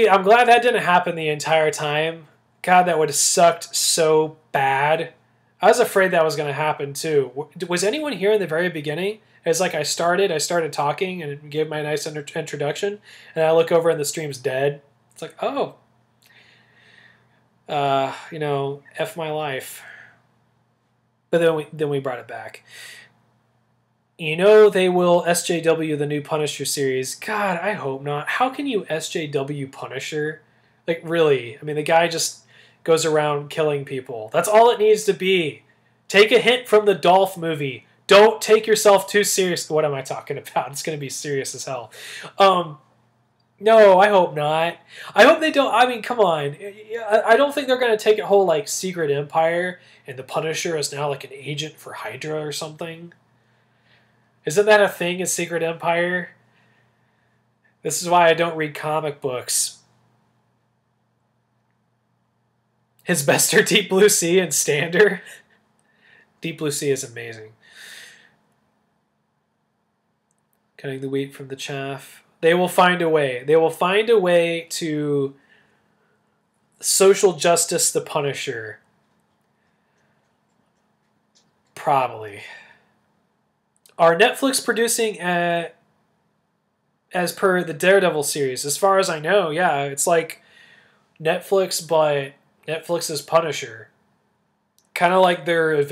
Speaker 1: I'm glad that didn't happen the entire time. God, that would have sucked so bad. I was afraid that was going to happen too. Was anyone here in the very beginning? It's like I started talking and gave my nice introduction, and I look over and the stream's dead. It's like, oh, F my life. But then we brought it back. You know they will SJW the new Punisher series. God, I hope not. How can you SJW Punisher? Like, really? I mean, the guy just goes around killing people. That's all it needs to be. Take a hint from the Dolph movie. Don't take yourself too serious. What am I talking about? It's going to be serious as hell. No, I hope not. I hope they don't. I mean, come on. I don't think they're going to take a whole, like, secret empire and the Punisher is now, like, an agent for Hydra or something. Isn't that a thing in Secret Empire? This is why I don't read comic books. His best are Deep Blue Sea and Stander. Deep Blue Sea is amazing. Cutting the wheat from the chaff. They will find a way. They will find a way to social justice the Punisher. Probably. Are Netflix producing as per the Daredevil series? As far as I know, yeah. It's like Netflix, but Netflix's Punisher. Kind of like their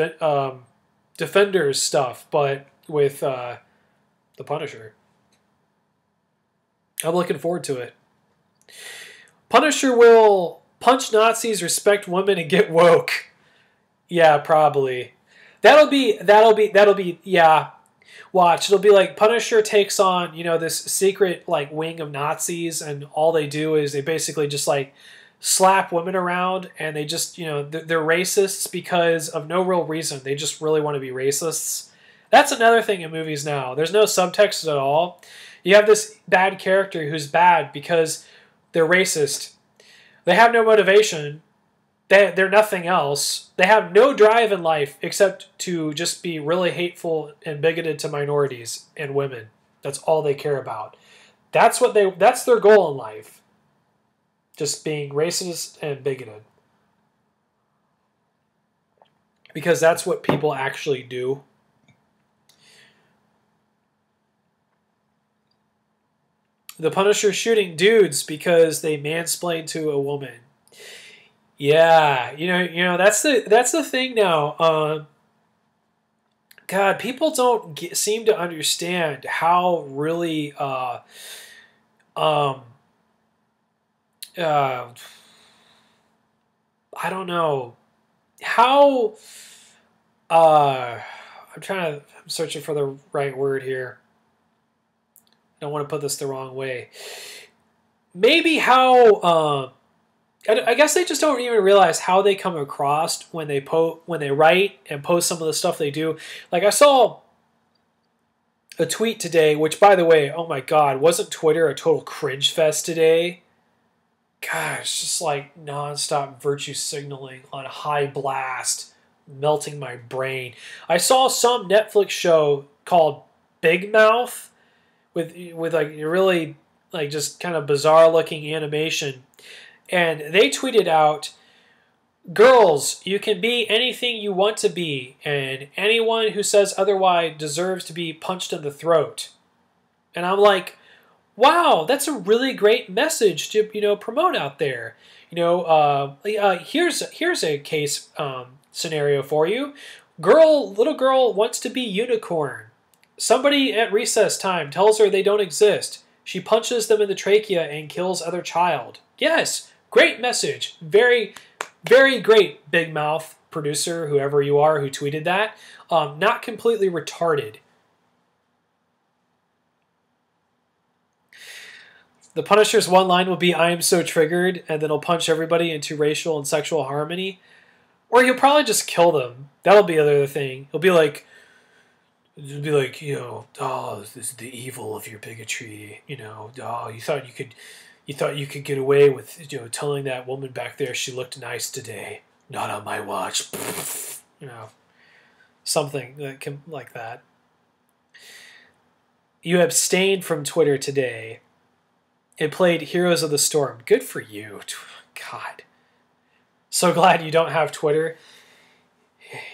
Speaker 1: Defenders stuff, but with the Punisher. I'm looking forward to it. Punisher will punch Nazis, respect women, and get woke. Yeah, probably. That'll be, yeah. Watch, it'll be like Punisher takes on, you know, this secret, like, wing of Nazis, and all they do is they basically just, like, slap women around, and they just, you know, they're racists because of no real reason. They just really want to be racists. That's another thing in movies now. There's no subtext at all. You have this bad character who's bad because they're racist. They have no motivation. They're nothing else. They have no drive in life except to just be really hateful and bigoted to minorities and women. That's all they care about. That's their goal in life. Just being racist and bigoted. Because that's what people actually do. The Punisher shooting dudes because they mansplained to a woman. Yeah, you know that's the thing now. God, people don't seem to understand how really I don't know how I'm searching for the right word here. I don't want to put this the wrong way. Maybe how I guess they just don't even realize how they come across when they write and post some of the stuff they do. Like, I saw a tweet today, which, by the way, oh my God, wasn't Twitter a total cringe fest today? Gosh, just like nonstop virtue signaling on high blast, melting my brain. I saw some Netflix show called Big Mouth with like really like just kind of bizarre looking animation. And they tweeted out, "Girls, you can be anything you want to be, and anyone who says otherwise deserves to be punched in the throat." And I'm like, wow, that's a really great message to, you know, promote out there. You know, here's a case scenario for you. Little girl wants to be unicorn. Somebody at recess time tells her they don't exist. She punches them in the trachea and kills other child. Yes. Great message. Very, very great, Big Mouth producer, whoever you are who tweeted that. Not completely retarded. The Punisher's one line will be, "I am so triggered," and then he'll punch everybody into racial and sexual harmony. Or he'll probably just kill them. That'll be the other thing. He'll be like, you know, "Oh, this is the evil of your bigotry. You know, oh, you thought you could get away with, you know, telling that woman back there she looked nice today. Not on my watch." You know, something like that. You abstained from Twitter today and played Heroes of the Storm. Good for you. God. So glad you don't have Twitter.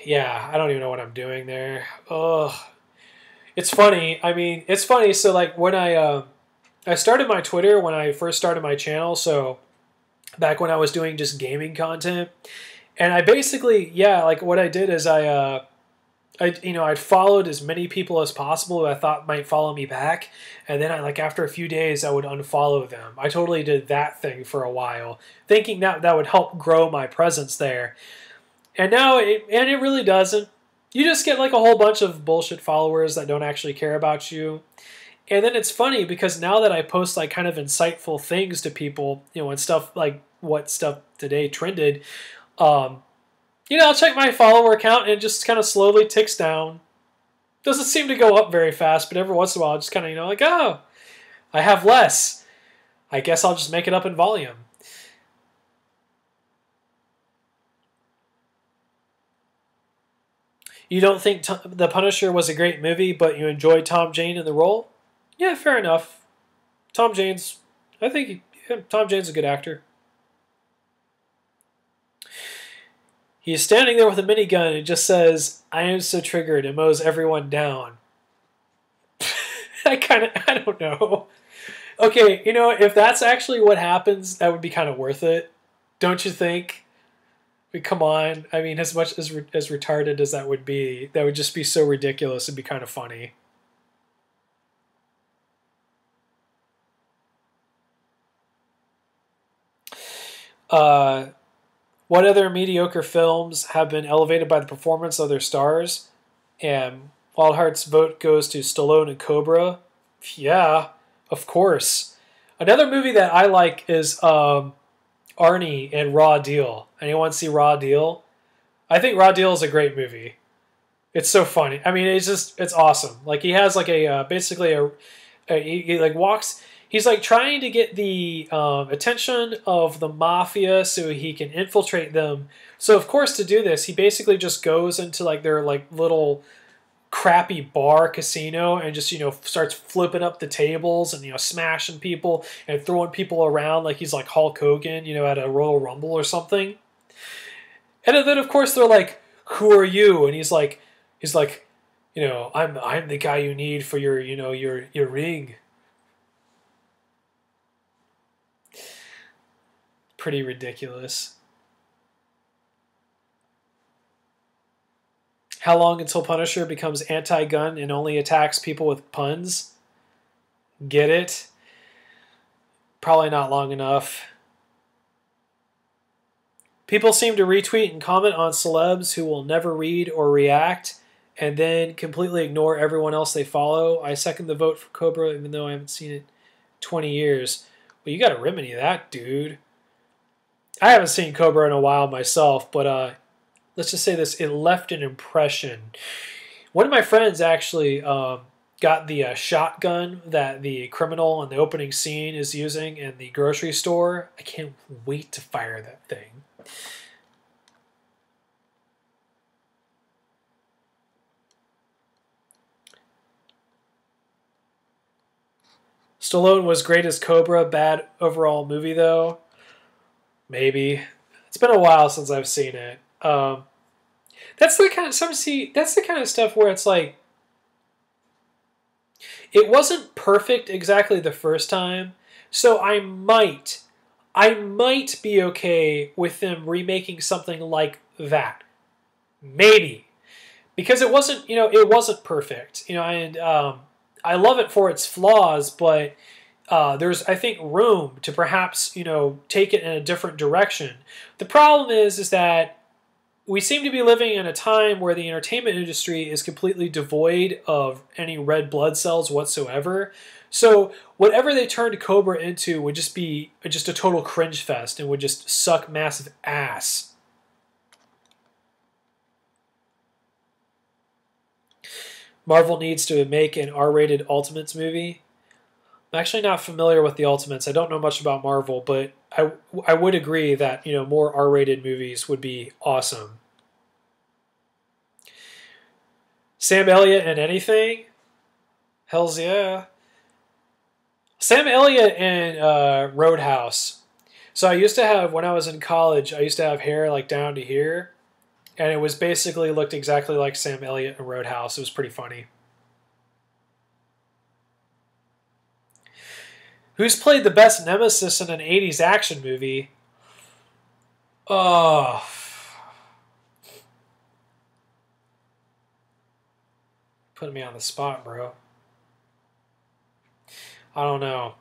Speaker 1: Yeah, I don't even know what I'm doing there. Ugh. It's funny. I mean, it's funny. So, like, when I started my Twitter when I first started my channel, so back when I was doing just gaming content, and I basically, yeah, like what I did is I I'd followed as many people as possible who I thought might follow me back, and then after a few days I would unfollow them. I totally did that thing for a while, thinking that would help grow my presence there. And now it really doesn't. You just get like a whole bunch of bullshit followers that don't actually care about you. And then it's funny because now that I post like kind of insightful things to people, and stuff like what stuff today trended, I'll check my follower count and it just kind of slowly ticks down. Doesn't seem to go up very fast, but every once in a while it's just kind of, like, oh, I have less. I guess I'll just make it up in volume. You don't think The Punisher was a great movie, but you enjoyed Tom Jane in the role? Yeah, fair enough. Tom Jane's a good actor. He's standing there with a minigun and just says, "I am so triggered," and mows everyone down. I don't know. Okay, if that's actually what happens, that would be kind of worth it. Don't you think? I mean, come on. I mean, as much as retarded as that would just be so ridiculous. It'd be kind of funny. What other mediocre films have been elevated by the performance of their stars? And Wildheart's vote goes to Stallone and Cobra. Yeah, of course. Another movie that I like is Arnie and Raw Deal. Anyone see Raw Deal? I think Raw Deal is a great movie. It's so funny. I mean, it's awesome. Like, he has like he like walks. He's like trying to get the attention of the mafia so he can infiltrate them. So of course, to do this, he basically just goes into like their like little crappy bar casino and just starts flipping up the tables and smashing people and throwing people around like he's like Hulk Hogan at a Royal Rumble or something. And then of course they're like, "Who are you?" And he's like, I'm the guy you need for your your ring. Pretty ridiculous. How long until Punisher becomes anti-gun and only attacks people with puns? Get it? Probably not long enough. People seem to retweet and comment on celebs who will never read or react and then completely ignore everyone else they follow. I second the vote for Cobra even though I haven't seen it in 20 years. Well, you got to remedy that, dude. I haven't seen Cobra in a while myself, but let's just say this, it left an impression. One of my friends actually got the shotgun that the criminal in the opening scene is using in the grocery store. I can't wait to fire that thing. Stallone was great as Cobra, bad overall movie though. Maybe. It's been a while since I've seen it. That's the kind of stuff where it's like, it wasn't perfect exactly the first time, so I might be okay with them remaking something like that. Maybe. Because it wasn't perfect. And I love it for its flaws, but there's, I think, room to perhaps, take it in a different direction. The problem is that we seem to be living in a time where the entertainment industry is completely devoid of any red blood cells whatsoever. So whatever they turned Cobra into would just be just a total cringe fest and would just suck massive ass. Marvel needs to make an R-rated Ultimates movie. I'm actually not familiar with the Ultimates. I don't know much about Marvel, but I would agree that more R-rated movies would be awesome. Sam Elliott in anything? Hells yeah. Sam Elliott in Roadhouse. So I used to have, when I was in college, I used to have hair like down to here, and it was basically looked exactly like Sam Elliott in Roadhouse. It was pretty funny. Who's played the best Nemesis in an 80s action movie? Oh. Putting me on the spot, bro. I don't know.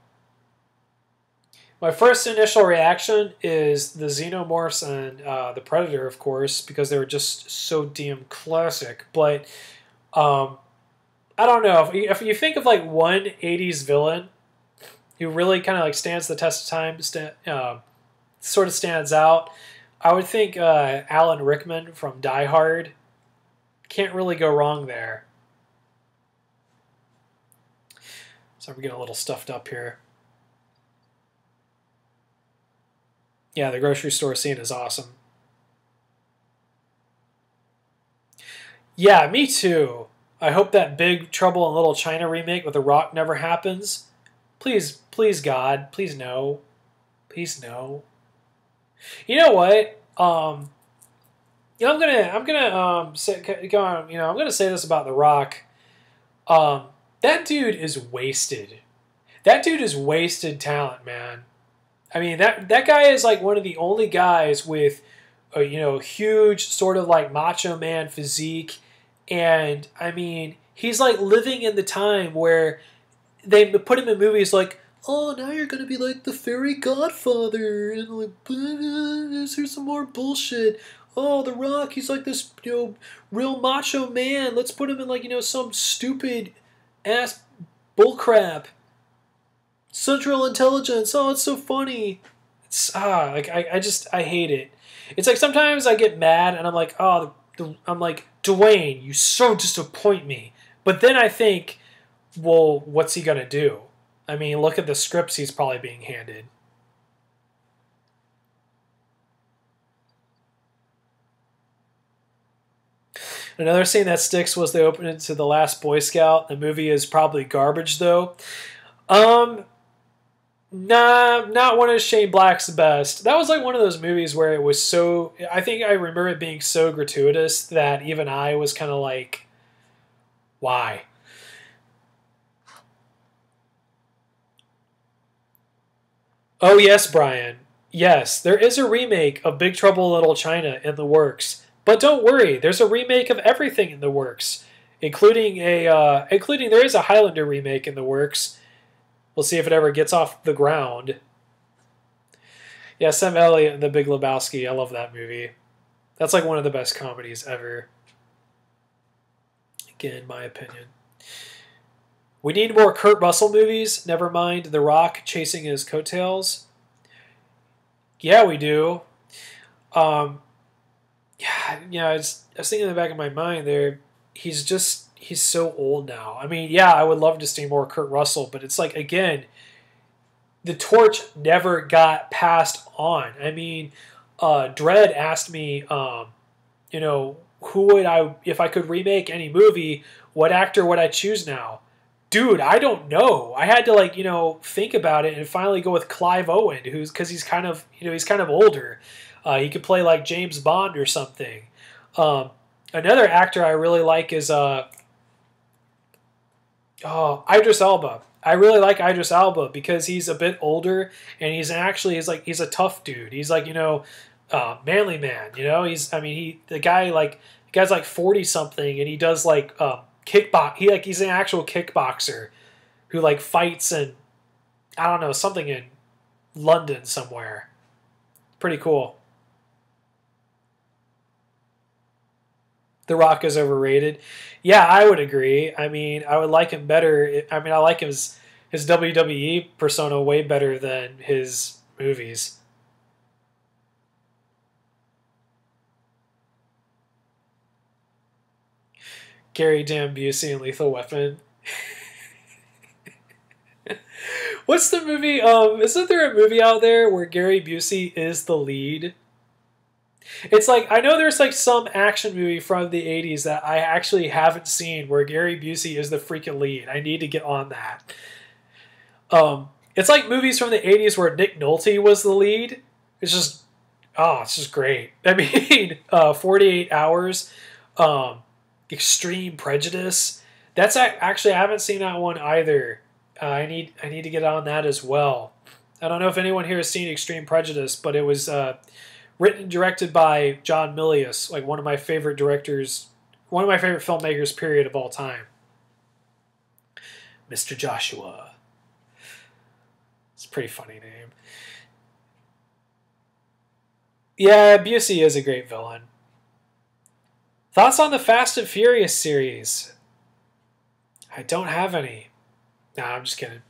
Speaker 1: My first initial reaction is the Xenomorphs and the Predator, of course, because they were just so damn classic. But I don't know. If you think of like one 80s villain who really kind of like stands the test of time, sort of stands out, I would think Alan Rickman from Die Hard. Can't really go wrong there. So we're getting a little stuffed up here. Yeah, the grocery store scene is awesome. Yeah, me too. I hope that Big Trouble in Little China remake with The Rock never happens. Please, please, God, please no. Please no. You know what? I'm gonna say, go on. You know, I'm gonna say this about The Rock. That dude is wasted. That dude is wasted talent, man. I mean, that guy is like one of the only guys with a huge sort of like macho man physique, and I mean, he's like living in the time where they put him in movies like, oh, now you're gonna be like the fairy godfather, and like, here's some more bullshit. Oh, The Rock, he's like this, real macho man. Let's put him in like, some stupid ass bullcrap. Central Intelligence. Oh, it's so funny. It's like I hate it. It's like sometimes I get mad and I'm like, oh, I'm like, Dwayne, you so disappoint me. But then I think, well, what's he gonna do? I mean, look at the scripts he's probably being handed. Another scene that sticks was the opening to The Last Boy Scout. The movie is probably garbage, though. Nah, not one of Shane Black's best. That was like one of those movies where it was so... I think I remember it being so gratuitous that even I was kind of like, why? Oh, yes, Brian. Yes, there is a remake of Big Trouble in Little China in the works. But don't worry, there's a remake of everything in the works, including there is a Highlander remake in the works. We'll see if it ever gets off the ground. Yeah, Sam Elliott and The Big Lebowski. I love that movie. That's like one of the best comedies ever. Again, in my opinion. We need more Kurt Russell movies. Never mind The Rock chasing his coattails. Yeah, we do. Yeah, I was thinking in the back of my mind there, he's so old now. I mean, yeah, I would love to see more Kurt Russell, but it's like, again, the torch never got passed on. I mean, Dredd asked me, who would if I could remake any movie, what actor would I choose now? Dude, I don't know. I had to think about it and finally go with Clive Owen, because he's kind of older. He could play like James Bond or something. Another actor I really like is Idris Elba. I really like Idris Elba because he's a bit older and he's a tough dude. He's like manly man. The guy's like 40 something and he does like kickbox. He's an actual kickboxer who like fights in, I don't know, something in London somewhere. Pretty cool. The Rock is overrated. Yeah, I would agree. I mean, I would like him better. I mean, I like his WWE persona way better than his movies. Gary Damn Busey and Lethal Weapon. What's the movie? Isn't there a movie out there where Gary Busey is the lead? It's like, I know there's like some action movie from the 80s that I actually haven't seen where Gary Busey is the freaking lead. I need to get on that. It's like movies from the 80s where Nick Nolte was the lead. It's just great. I mean, 48 Hours, Extreme Prejudice. That's actually, I haven't seen that one either. I need to get on that as well. I don't know if anyone here has seen Extreme Prejudice, but it was written and directed by John Milius, like one of my favorite directors, one of my favorite filmmakers, period, of all time. Mr. Joshua. It's a pretty funny name. Yeah, Busey is a great villain. Thoughts on the Fast and Furious series? I don't have any. Nah, I'm just kidding.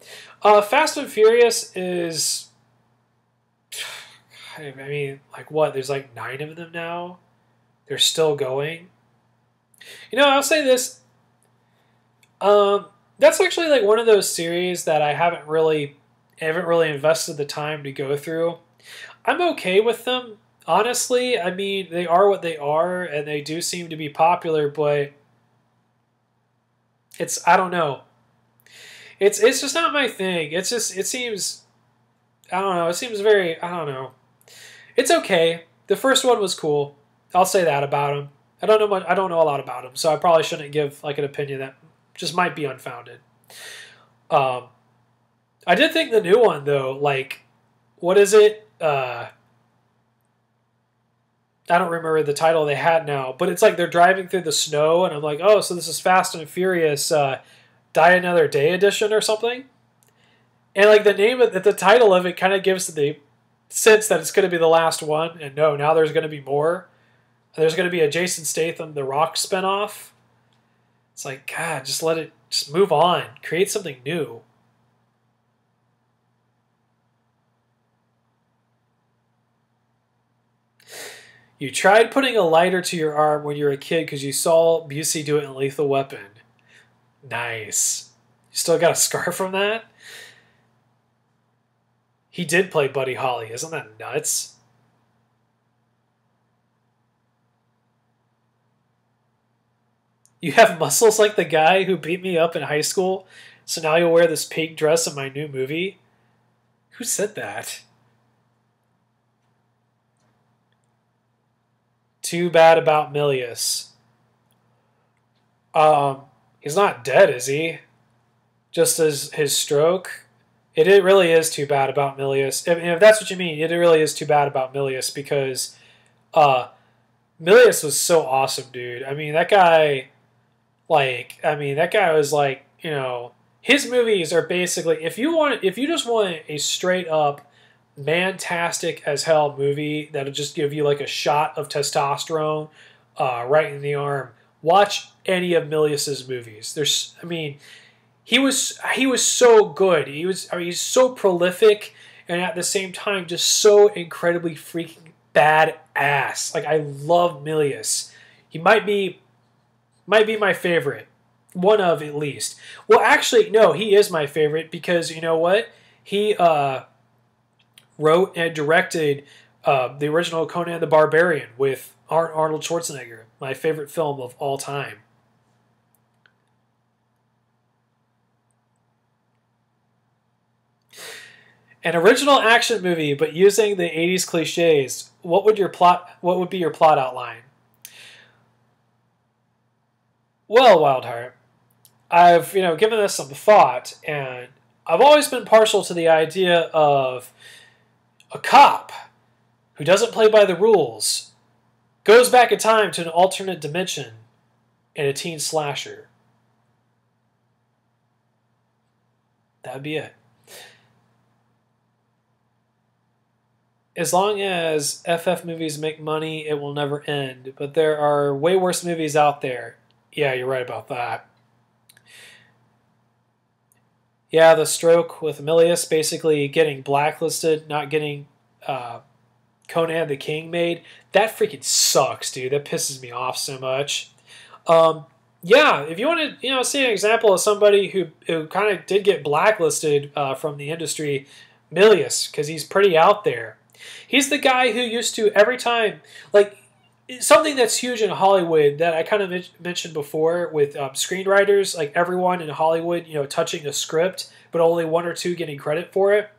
Speaker 1: Fast and Furious is... I mean, like what? There's like 9 of them now? They're still going? You know, I'll say this. That's actually like one of those series that I haven't really invested the time to go through. I'm okay with them, honestly. I mean, they are what they are, and they do seem to be popular, but I don't know. It's just not my thing. It seems, I don't know. It seems very, I don't know. It's okay. The first one was cool. I'll say that about him. I don't know much. I don't know a lot about him, so I probably shouldn't give like an opinion that just might be unfounded. I did think the new one though, like, what is it? I don't remember the title they had now, but it's like they're driving through the snow, and I'm like, oh, so this is Fast and Furious Die Another Day edition or something? And like the title of it kind of gives the sense that it's going to be the last one, and no, now there's going to be more. There's going to be a Jason Statham The Rock spinoff. It's like, God, just move on. Create something new. You tried putting a lighter to your arm when you were a kid because you saw Busey do it in Lethal Weapon. Nice. You still got a scar from that? He did play Buddy Holly. Isn't that nuts? You have muscles like the guy who beat me up in high school, so now you'll wear this pink dress in my new movie? Who said that? Too bad about Milius. He's not dead, is he? Just as his stroke? It really is too bad about Milius. If that's what you mean, it really is too bad about Milius because Milius was so awesome, dude. I mean, that guy... that guy was like, you know, his movies are basically, if you just want a straight up mantastic as hell movie that'll just give you like a shot of testosterone right in the arm, watch any of Milius's movies. He was so good. He's so prolific and at the same time just so incredibly freaking badass. Like, I love Milius. He might be my favorite. One of, at least. Well, actually, no, he is my favorite because, you know what? He wrote and directed the original Conan the Barbarian with Arnold Schwarzenegger, my favorite film of all time. An original action movie, but using the 80s cliches. What would be your plot outline? Well, Wildheart, I've given this some thought, and I've always been partial to the idea of a cop who doesn't play by the rules, goes back in time to an alternate dimension in a teen slasher. That'd be it. As long as FF movies make money, it will never end. But there are way worse movies out there. Yeah, you're right about that. Yeah, the stroke with Milius basically getting blacklisted, not getting Conan the King made. That freaking sucks, dude. That pisses me off so much. Yeah, if you want to see an example of somebody who kind of did get blacklisted from the industry, Milius, because he's pretty out there. He's the guy who used to, every time, like, something that's huge in Hollywood that I kind of mentioned before with screenwriters, like everyone in Hollywood, touching a script, but only one or two getting credit for it.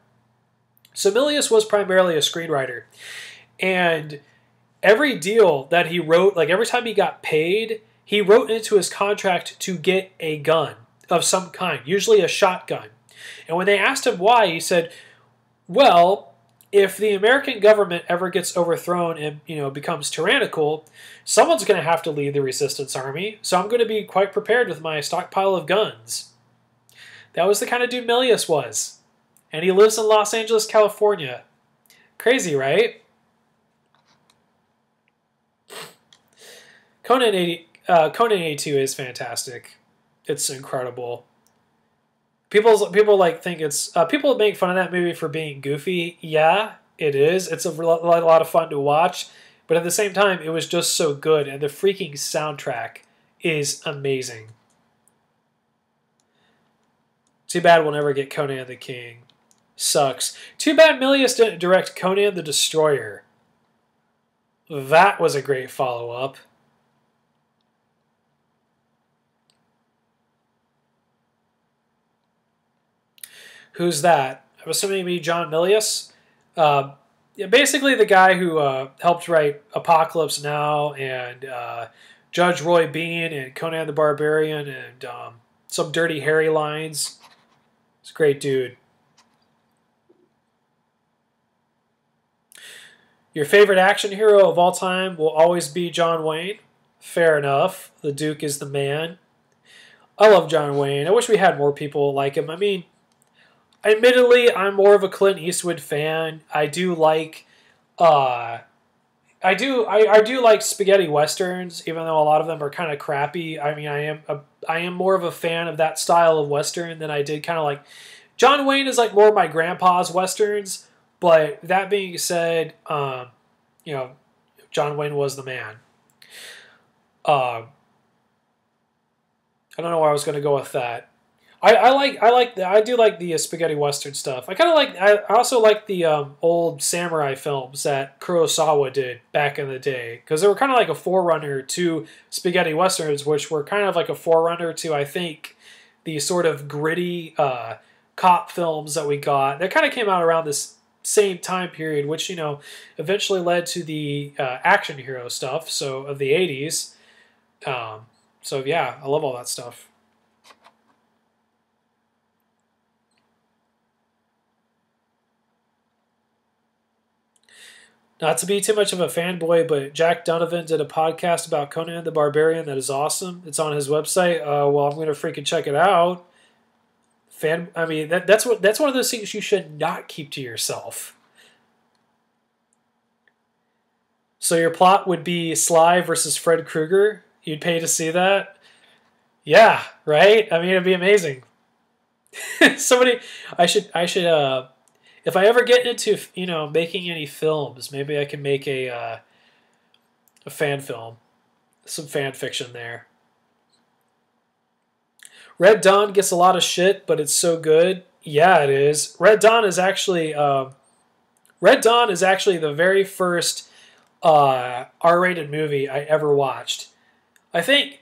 Speaker 1: So Milius was primarily a screenwriter. And every deal that he wrote, like every time he got paid, he wrote into his contract to get a gun of some kind, usually a shotgun. And when they asked him why, he said, well, if the American government ever gets overthrown and becomes tyrannical, someone's going to have to lead the resistance army. So I'm going to be quite prepared with my stockpile of guns. That was the kind of dude Milius was. And he lives in Los Angeles, California. Crazy, right? Conan 82 is fantastic. It's incredible. People like think it's people make fun of that movie for being goofy. Yeah, it is. It's a lot of fun to watch, but at the same time, it was just so good, and the freaking soundtrack is amazing. Too bad we'll never get Conan the King. Sucks. Too bad Milius didn't direct Conan the Destroyer. That was a great follow-up. Who's that? I'm assuming me, John Milius. Basically the guy who helped write Apocalypse Now and Judge Roy Bean and Conan the Barbarian and some Dirty Harry lines. He's a great dude. Your favorite action hero of all time will always be John Wayne. Fair enough. The Duke is the man. I love John Wayne. I wish we had more people like him. I mean, admittedly, I'm more of a Clint Eastwood fan. I do like, I do like spaghetti westerns, even though a lot of them are kind of crappy. I mean, I am more of a fan of that style of western than I did kind of like. John Wayne is like more of my grandpa's westerns, but that being said, you know, John Wayne was the man. I don't know where I was going to go with that. I do like the spaghetti western stuff. I also like the old samurai films that Kurosawa did back in the day, because they were kind of like a forerunner to spaghetti westerns, which were kind of like a forerunner to, I think, the sort of gritty cop films that we got. That kind of came out around this same time period, which, you know, eventually led to the action hero stuff, so of the 80s. So yeah, I love all that stuff. Not to be too much of a fanboy, but Jack Donovan did a podcast about Conan the Barbarian that is awesome. It's on his website. Well, I'm going to freaking check it out. I mean, that's one of those things you should not keep to yourself. So your plot would be Sly versus Fred Krueger. You'd pay to see that? Yeah, right? I mean, it'd be amazing. I should if I ever get into, you know, making any films, maybe I can make a fan film, some fan fiction there. Red Dawn gets a lot of shit, but it's so good. Yeah, it is. Red Dawn is actually the very first R-rated movie I ever watched. I think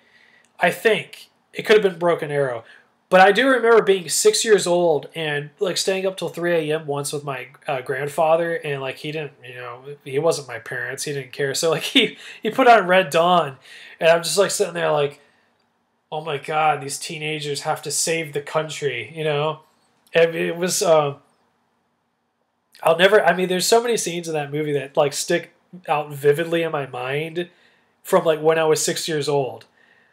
Speaker 1: it could have been Broken Arrow. But I do remember being 6 years old and like staying up till 3 a.m. once with my grandfather, and like he didn't, you know, he wasn't my parents, he didn't care. So like he put on Red Dawn, and I'm just like sitting there like, oh my god, these teenagers have to save the country, you know. And it was there's so many scenes in that movie that like stick out vividly in my mind from like when I was 6 years old.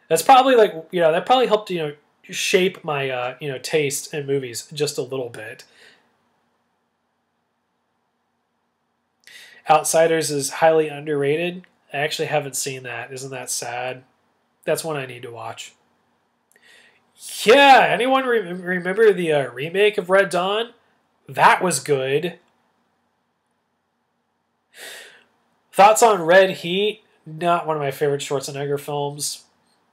Speaker 1: That's probably like, you know, that probably helped, you know, shape my you know, taste in movies just a little bit. Outsiders is highly underrated. I actually haven't seen that. Isn't that sad? That's one I need to watch. Yeah, anyone remember the remake of Red Dawn? That was good. Thoughts on Red Heat? Not one of my favorite Schwarzenegger films.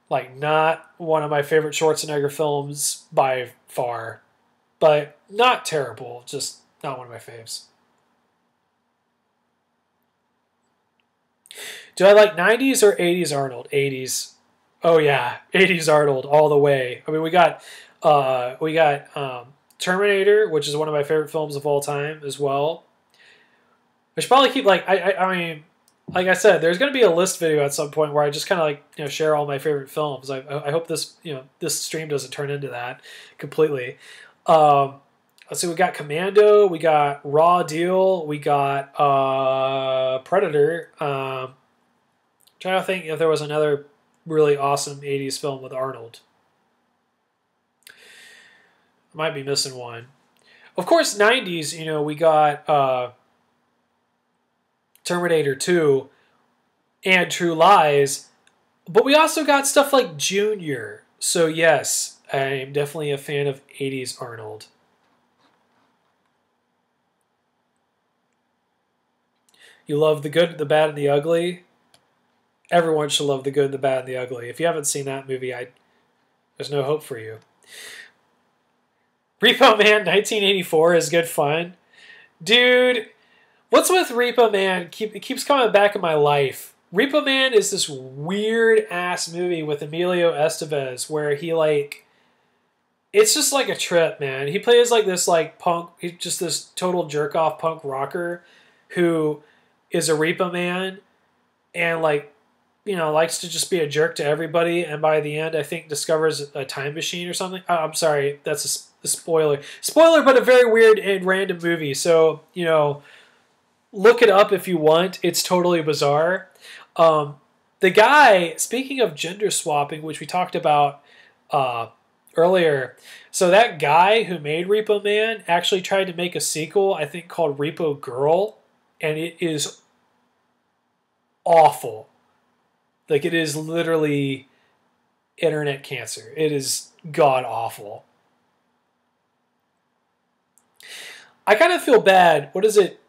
Speaker 1: Like, not one of my favorite Schwarzenegger films by far. But not terrible, just not one of my faves. Do I like 90s or 80s Arnold? 80s. Oh yeah, 80s Arnold all the way. I mean, we got Terminator, which is one of my favorite films of all time as well. I should probably keep like I mean, like I said, there's going to be a list video at some point where I just kind of like, you know, share all my favorite films. I hope this, you know, this stream doesn't turn into that completely. Let's see, we got Commando, we got Raw Deal, we got Predator. Trying to think if there was another really awesome 80s film with Arnold. I might be missing one. Of course, 90s, you know, we got Terminator 2 and True Lies, but we also got stuff like Junior. So yes, I'm definitely a fan of 80s Arnold. You love the good, the bad, and the ugly? Everyone should love the good, the bad, and the ugly. If you haven't seen that movie, there's no hope for you. Repo Man 1984 is good fun. Dude, what's with Repo Man? It keeps coming back in my life. Repo Man is this weird-ass movie with Emilio Estevez where he, like... It's just like a trip, man. He plays like this, like, punk... He's just this total jerk-off punk rocker who is a Repo Man and, like, you know, likes to just be a jerk to everybody, and by the end, I think discovers a time machine or something. Oh, I'm sorry, that's a spoiler. Spoiler, but a very weird and random movie. So, you know, look it up if you want. It's totally bizarre. The guy, speaking of gender swapping, which we talked about earlier, so that guy who made Repo Man actually tried to make a sequel, I think called Repo Girl, and it is awful. Like, it is literally internet cancer. It is god-awful. I kind of feel bad. What is it?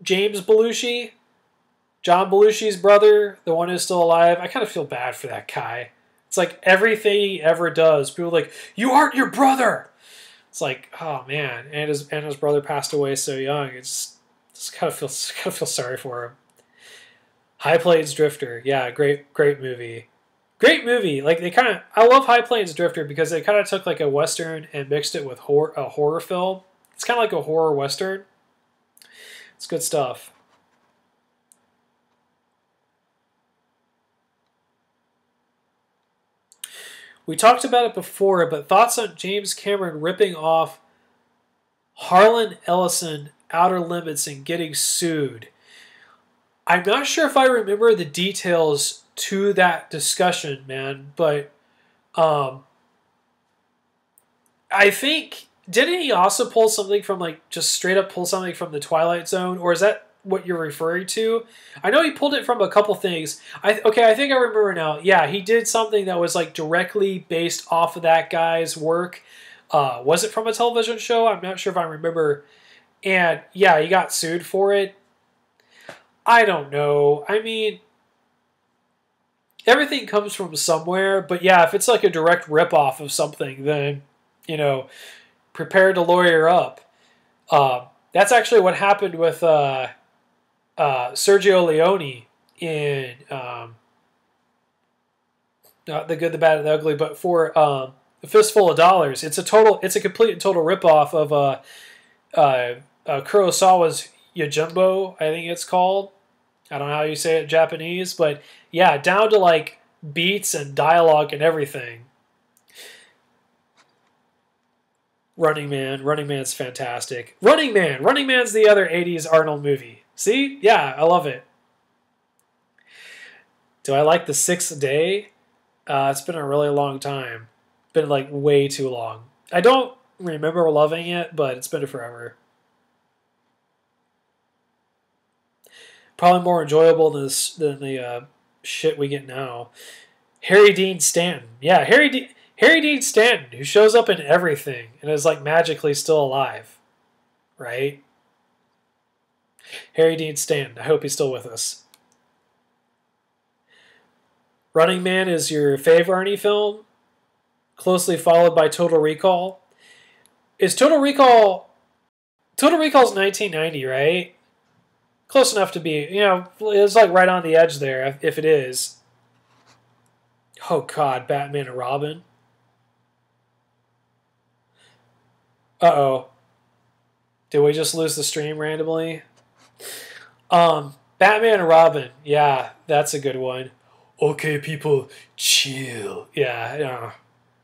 Speaker 1: James Belushi? John Belushi's brother? The one who's still alive? I kind of feel bad for that guy. It's like everything he ever does, people are like, you aren't your brother! It's like, oh man. And his brother passed away so young. It's just kind of feel sorry for him. High Plains Drifter, yeah, great movie. Great movie. Like I love High Plains Drifter because they kind of took like a western and mixed it with a horror film. It's kind of like a horror western. It's good stuff. We talked about it before, but thoughts on James Cameron ripping off Harlan Ellison, Outer Limits, and getting sued. I'm not sure if I remember the details to that discussion, man, but I think, didn't he also pull something from, like, just straight up pull something from the Twilight Zone, or is that what you're referring to? I know he pulled it from a couple things. Okay, I think I remember now. Yeah, he did something that was, like, directly based off of that guy's work. Was it from a television show? I'm not sure if I remember. And, yeah, he got sued for it. I don't know. I mean, everything comes from somewhere, but yeah, if it's like a direct ripoff of something, then, you know, prepare to lawyer up. That's actually what happened with Sergio Leone in not The Good, the Bad, and the Ugly, but for A Fistful of Dollars. It's a complete and total ripoff of Kurosawa's Yojimbo, I think it's called. I don't know how you say it in Japanese, but yeah, down to like beats and dialogue and everything. Running Man's fantastic. Running Man's the other 80s Arnold movie. See? Yeah, I love it. Do I like The Sixth Day? It's been a really long time. Been like way too long. I don't remember loving it, but it's been forever. Probably more enjoyable than the shit we get now. Harry Dean Stanton. Yeah, Harry Dean Stanton, who shows up in everything and is like magically still alive. Right? Harry Dean Stanton. I hope he's still with us. Running Man is your favorite Arnie film, closely followed by Total Recall. Is Total Recall's 1990, right? Close enough to be, you know, it's like right on the edge there, if it is. Oh God, Batman and Robin. Uh-oh. Did we just lose the stream randomly? Batman and Robin. Yeah, that's a good one. Okay, people, chill. Yeah.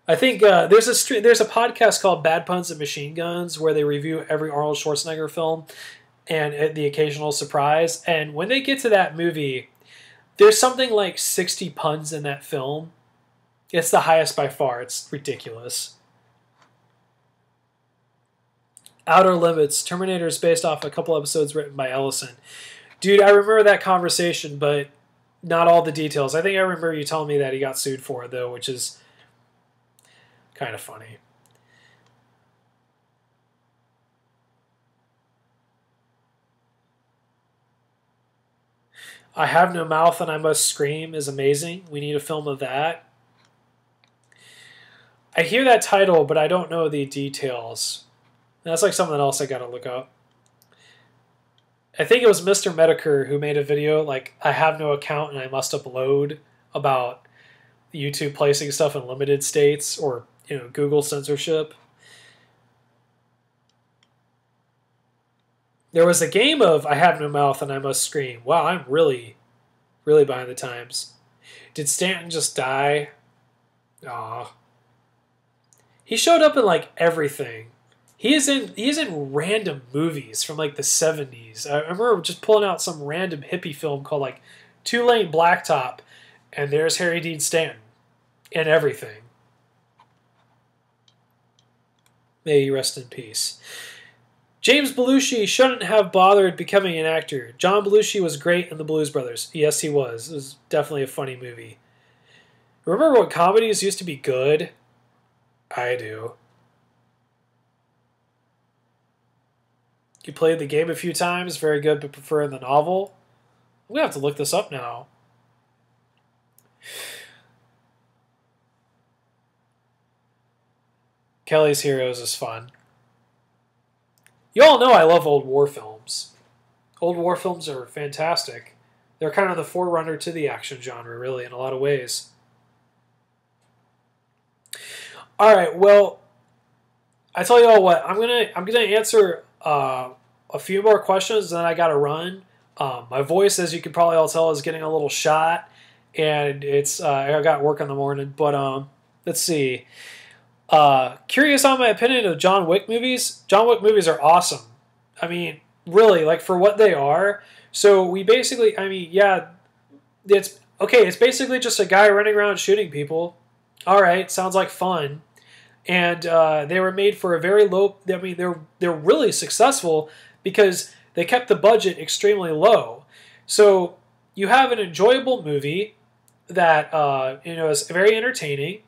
Speaker 1: I think there's a podcast called Bad Puns and Machine Guns where they review every Arnold Schwarzenegger film and the occasional surprise. And when they get to that movie, there's something like 60 puns in that film. It's the highest by far. It's ridiculous. Outer Limits. Terminator is based off a couple episodes written by Ellison. Dude, I remember that conversation, but not all the details. I think I remember you telling me that he got sued for it, though, which is kind of funny. I Have No Mouth and I Must Scream is amazing. We need a film of that. I hear that title, but I don't know the details. That's like something else I gotta look up. I think it was Mr. Medicare who made a video like, I have no account and I must upload, about YouTube placing stuff in limited states, or Google censorship. There was a game of I Have No Mouth and I Must Scream. Wow, I'm really, really behind the times. Did Stanton just die? Aw. He showed up in like everything. He's in random movies from like the 70s. I remember just pulling out some random hippie film called like Two Lane Blacktop, and there's Harry Dean Stanton in everything. May he rest in peace. James Belushi shouldn't have bothered becoming an actor. John Belushi was great in The Blues Brothers. Yes, he was. It was definitely a funny movie. Remember when comedies used to be good? I do. You played the game a few times. Very good, but prefer the novel. We have to look this up now. Kelly's Heroes is fun. You all know I love old war films. Old war films are fantastic. They're kind of the forerunner to the action genre, really, in a lot of ways. All right, well, I tell you all what, I'm gonna answer a few more questions, and then I gotta run. My voice, as you can probably all tell, is getting a little shot, and it's I got work in the morning. But let's see. Curious on my opinion of John Wick movies. John Wick movies are awesome. I mean, really, like for what they are. So we basically, I mean, yeah, it's okay. It's basically just a guy running around shooting people. All right, sounds like fun. And they were made for a very low. I mean, they're really successful because they kept the budget extremely low. So you have an enjoyable movie that is very entertaining,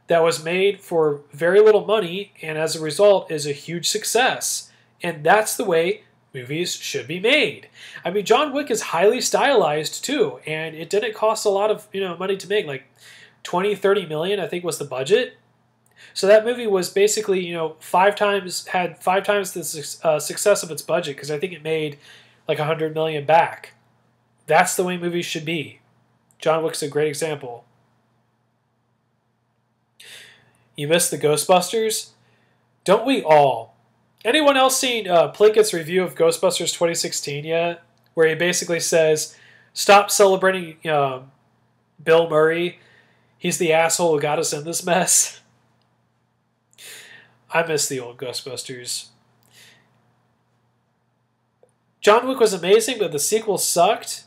Speaker 1: that was made for very little money, and as a result is a huge success. And that's the way movies should be made. I mean, John Wick is highly stylized too, and it didn't cost a lot of money to make, like 20-30 million, I think was the budget. So that movie was basically, had 5 times the success of its budget, because I think it made like 100 million back. That's the way movies should be. John Wick's a great example. You missed the Ghostbusters? Don't we all? Anyone else seen Plinkett's review of Ghostbusters 2016 yet? Where he basically says, stop celebrating Bill Murray. He's the asshole who got us in this mess. I miss the old Ghostbusters. John Wick was amazing, but the sequel sucked.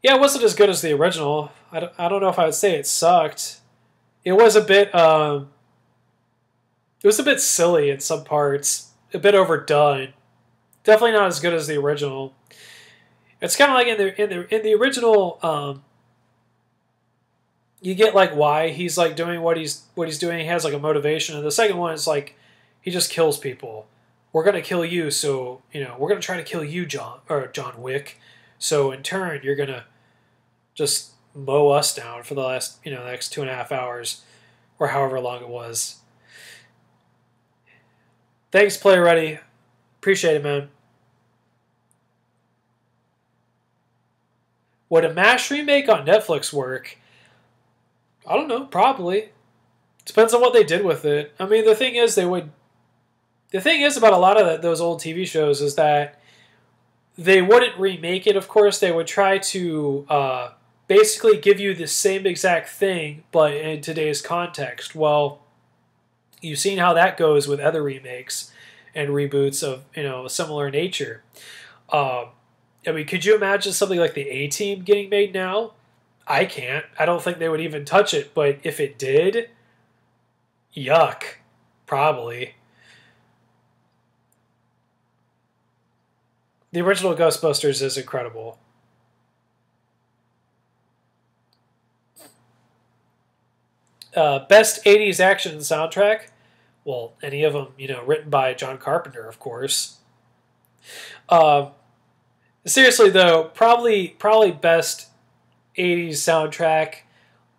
Speaker 1: Yeah, it wasn't as good as the original. I don't know if I would say it sucked. It was a bit silly in some parts, a bit overdone. Definitely not as good as the original. It's kind of like in the original, you get like why he's like doing what he's doing. He has like a motivation. And the second one is like he just kills people. We're gonna kill you, so we're gonna try to kill you, John Wick. So in turn, you're gonna just mow us down for the last the next 2.5 hours, or however long it was. Thanks, Play Ready. Appreciate it, man. Would a MASH remake on Netflix work? I don't know, probably. Depends on what they did with it. I mean, the thing is about a lot of those old TV shows is that they wouldn't remake it, of course. They would try to basically give you the same exact thing, but in today's context. Well, you've seen how that goes with other remakes and reboots of a similar nature. I mean, could you imagine something like the A-Team getting made now? I can't. I don't think they would even touch it, but if it did, yuck. Probably. The original Ghostbusters is incredible. Best 80s action soundtrack? Well, any of them, written by John Carpenter, of course. Seriously, though, probably best 80s soundtrack.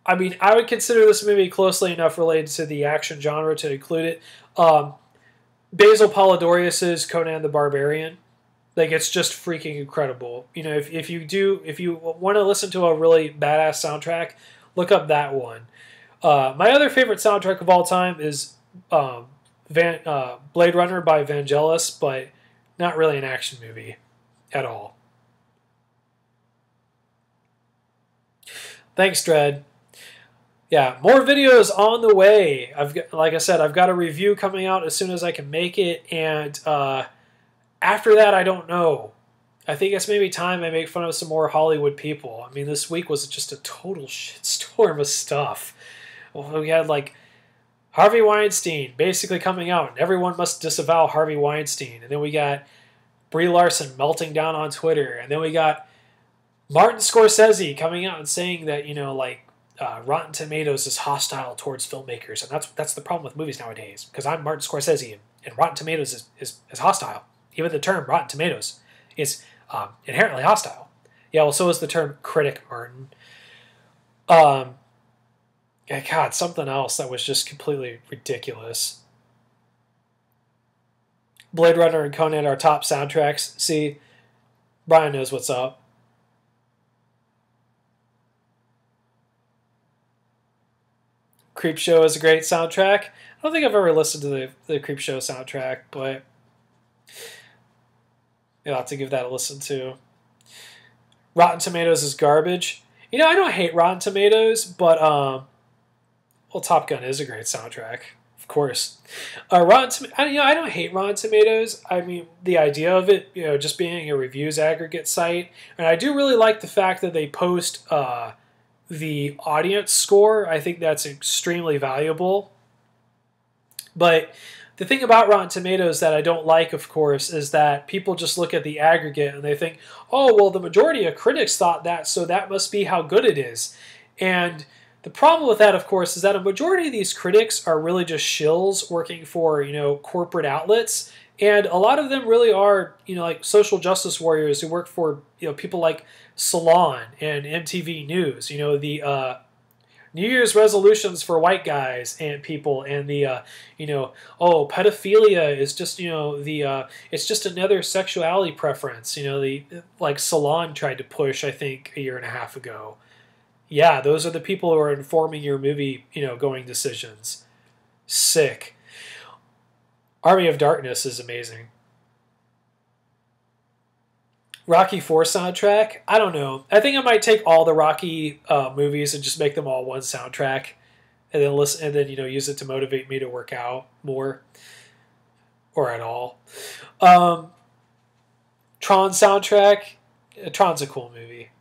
Speaker 1: I mean, I would consider this movie closely enough related to the action genre to include it. Basil Polidorius's Conan the Barbarian. Like, it's just freaking incredible. If you want to listen to a really badass soundtrack, look up that one. My other favorite soundtrack of all time is Blade Runner by Vangelis, but not really an action movie at all. Thanks, Dredd. Yeah, more videos on the way. Like I said, I've got a review coming out as soon as I can make it, and after that, I don't know. I think it's maybe time I make fun of some more Hollywood people. I mean, this week was just a total shitstorm of stuff. We had, like, Harvey Weinstein basically coming out, and everyone must disavow Harvey Weinstein. And then we got Brie Larson melting down on Twitter. And then we got Martin Scorsese coming out and saying that, Rotten Tomatoes is hostile towards filmmakers. And that's the problem with movies nowadays. Because I'm Martin Scorsese, and Rotten Tomatoes is hostile. Even the term Rotten Tomatoes is inherently hostile. Yeah, well, so is the term critic, Martin. God, something else that was just completely ridiculous. Blade Runner and Conan are top soundtracks. See, Brian knows what's up. Creepshow is a great soundtrack. I don't think I've ever listened to the Creepshow soundtrack, but you'll have to give that a listen to. Rotten Tomatoes is garbage. I don't hate Rotten Tomatoes, but well, Top Gun is a great soundtrack, of course. I don't hate Rotten Tomatoes. I mean, the idea of it, just being a reviews aggregate site, and I do really like the fact that they post the audience score. I think that's extremely valuable. But the thing about Rotten Tomatoes that I don't like, of course, is that people just look at the aggregate and they think, oh, well, the majority of critics thought that, so that must be how good it is. And the problem with that, of course, is that a majority of these critics are really just shills working for, corporate outlets. And a lot of them really are, like social justice warriors who work for, people like Salon and MTV News, the New Year's resolutions for white guys and people, and the, pedophilia is just, it's just another sexuality preference, like Salon tried to push, I think, a year and a half ago. Yeah, those are the people who are informing your movie, going decisions. Sick. Army of Darkness is amazing. Rocky IV soundtrack? I don't know. I think I might take all the Rocky movies and just make them all one soundtrack, and then listen, and then use it to motivate me to work out more, or at all. Tron soundtrack? Tron's a cool movie.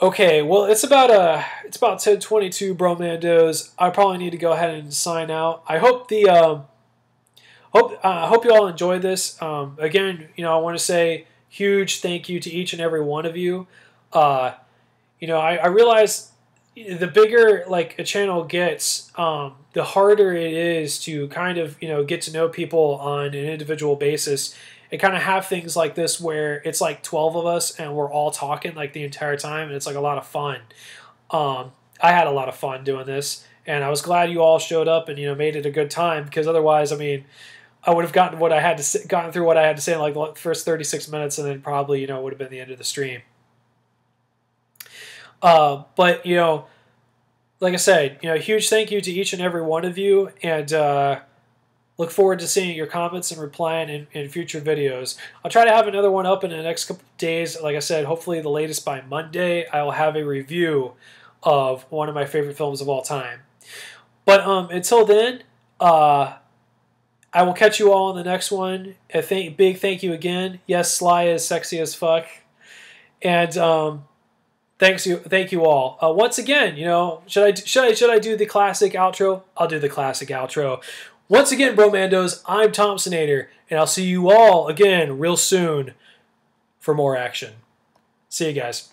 Speaker 1: Okay, well, it's about 10:22, Brommandos. I probably need to go ahead and sign out. I hope hope you all enjoyed this. Again, I want to say huge thank you to each and every one of you. I realize the bigger a channel gets, the harder it is to kind of get to know people on an individual basis. And kind of have things like this where it's like 12 of us and we're all talking like the entire time, and it's like a lot of fun. I had a lot of fun doing this, and I was glad you all showed up and made it a good time, because otherwise, I mean, I would have gotten through what I had to say in like the first 36 minutes, and then probably would have been the end of the stream. But like I said, huge thank you to each and every one of you, and look forward to seeing your comments and replying in future videos. I'll try to have another one up in the next couple of days. Like I said, hopefully the latest by Monday, I will have a review of one of my favorite films of all time. But until then, I will catch you all in the next one. Big thank you again. Yes, Sly is sexy as fuck. And thank you all. Once again, should I do the classic outro? I'll do the classic outro. Once again, Brommandos, I'm Thompsonator, And I'll see you all again real soon for more action. See you guys.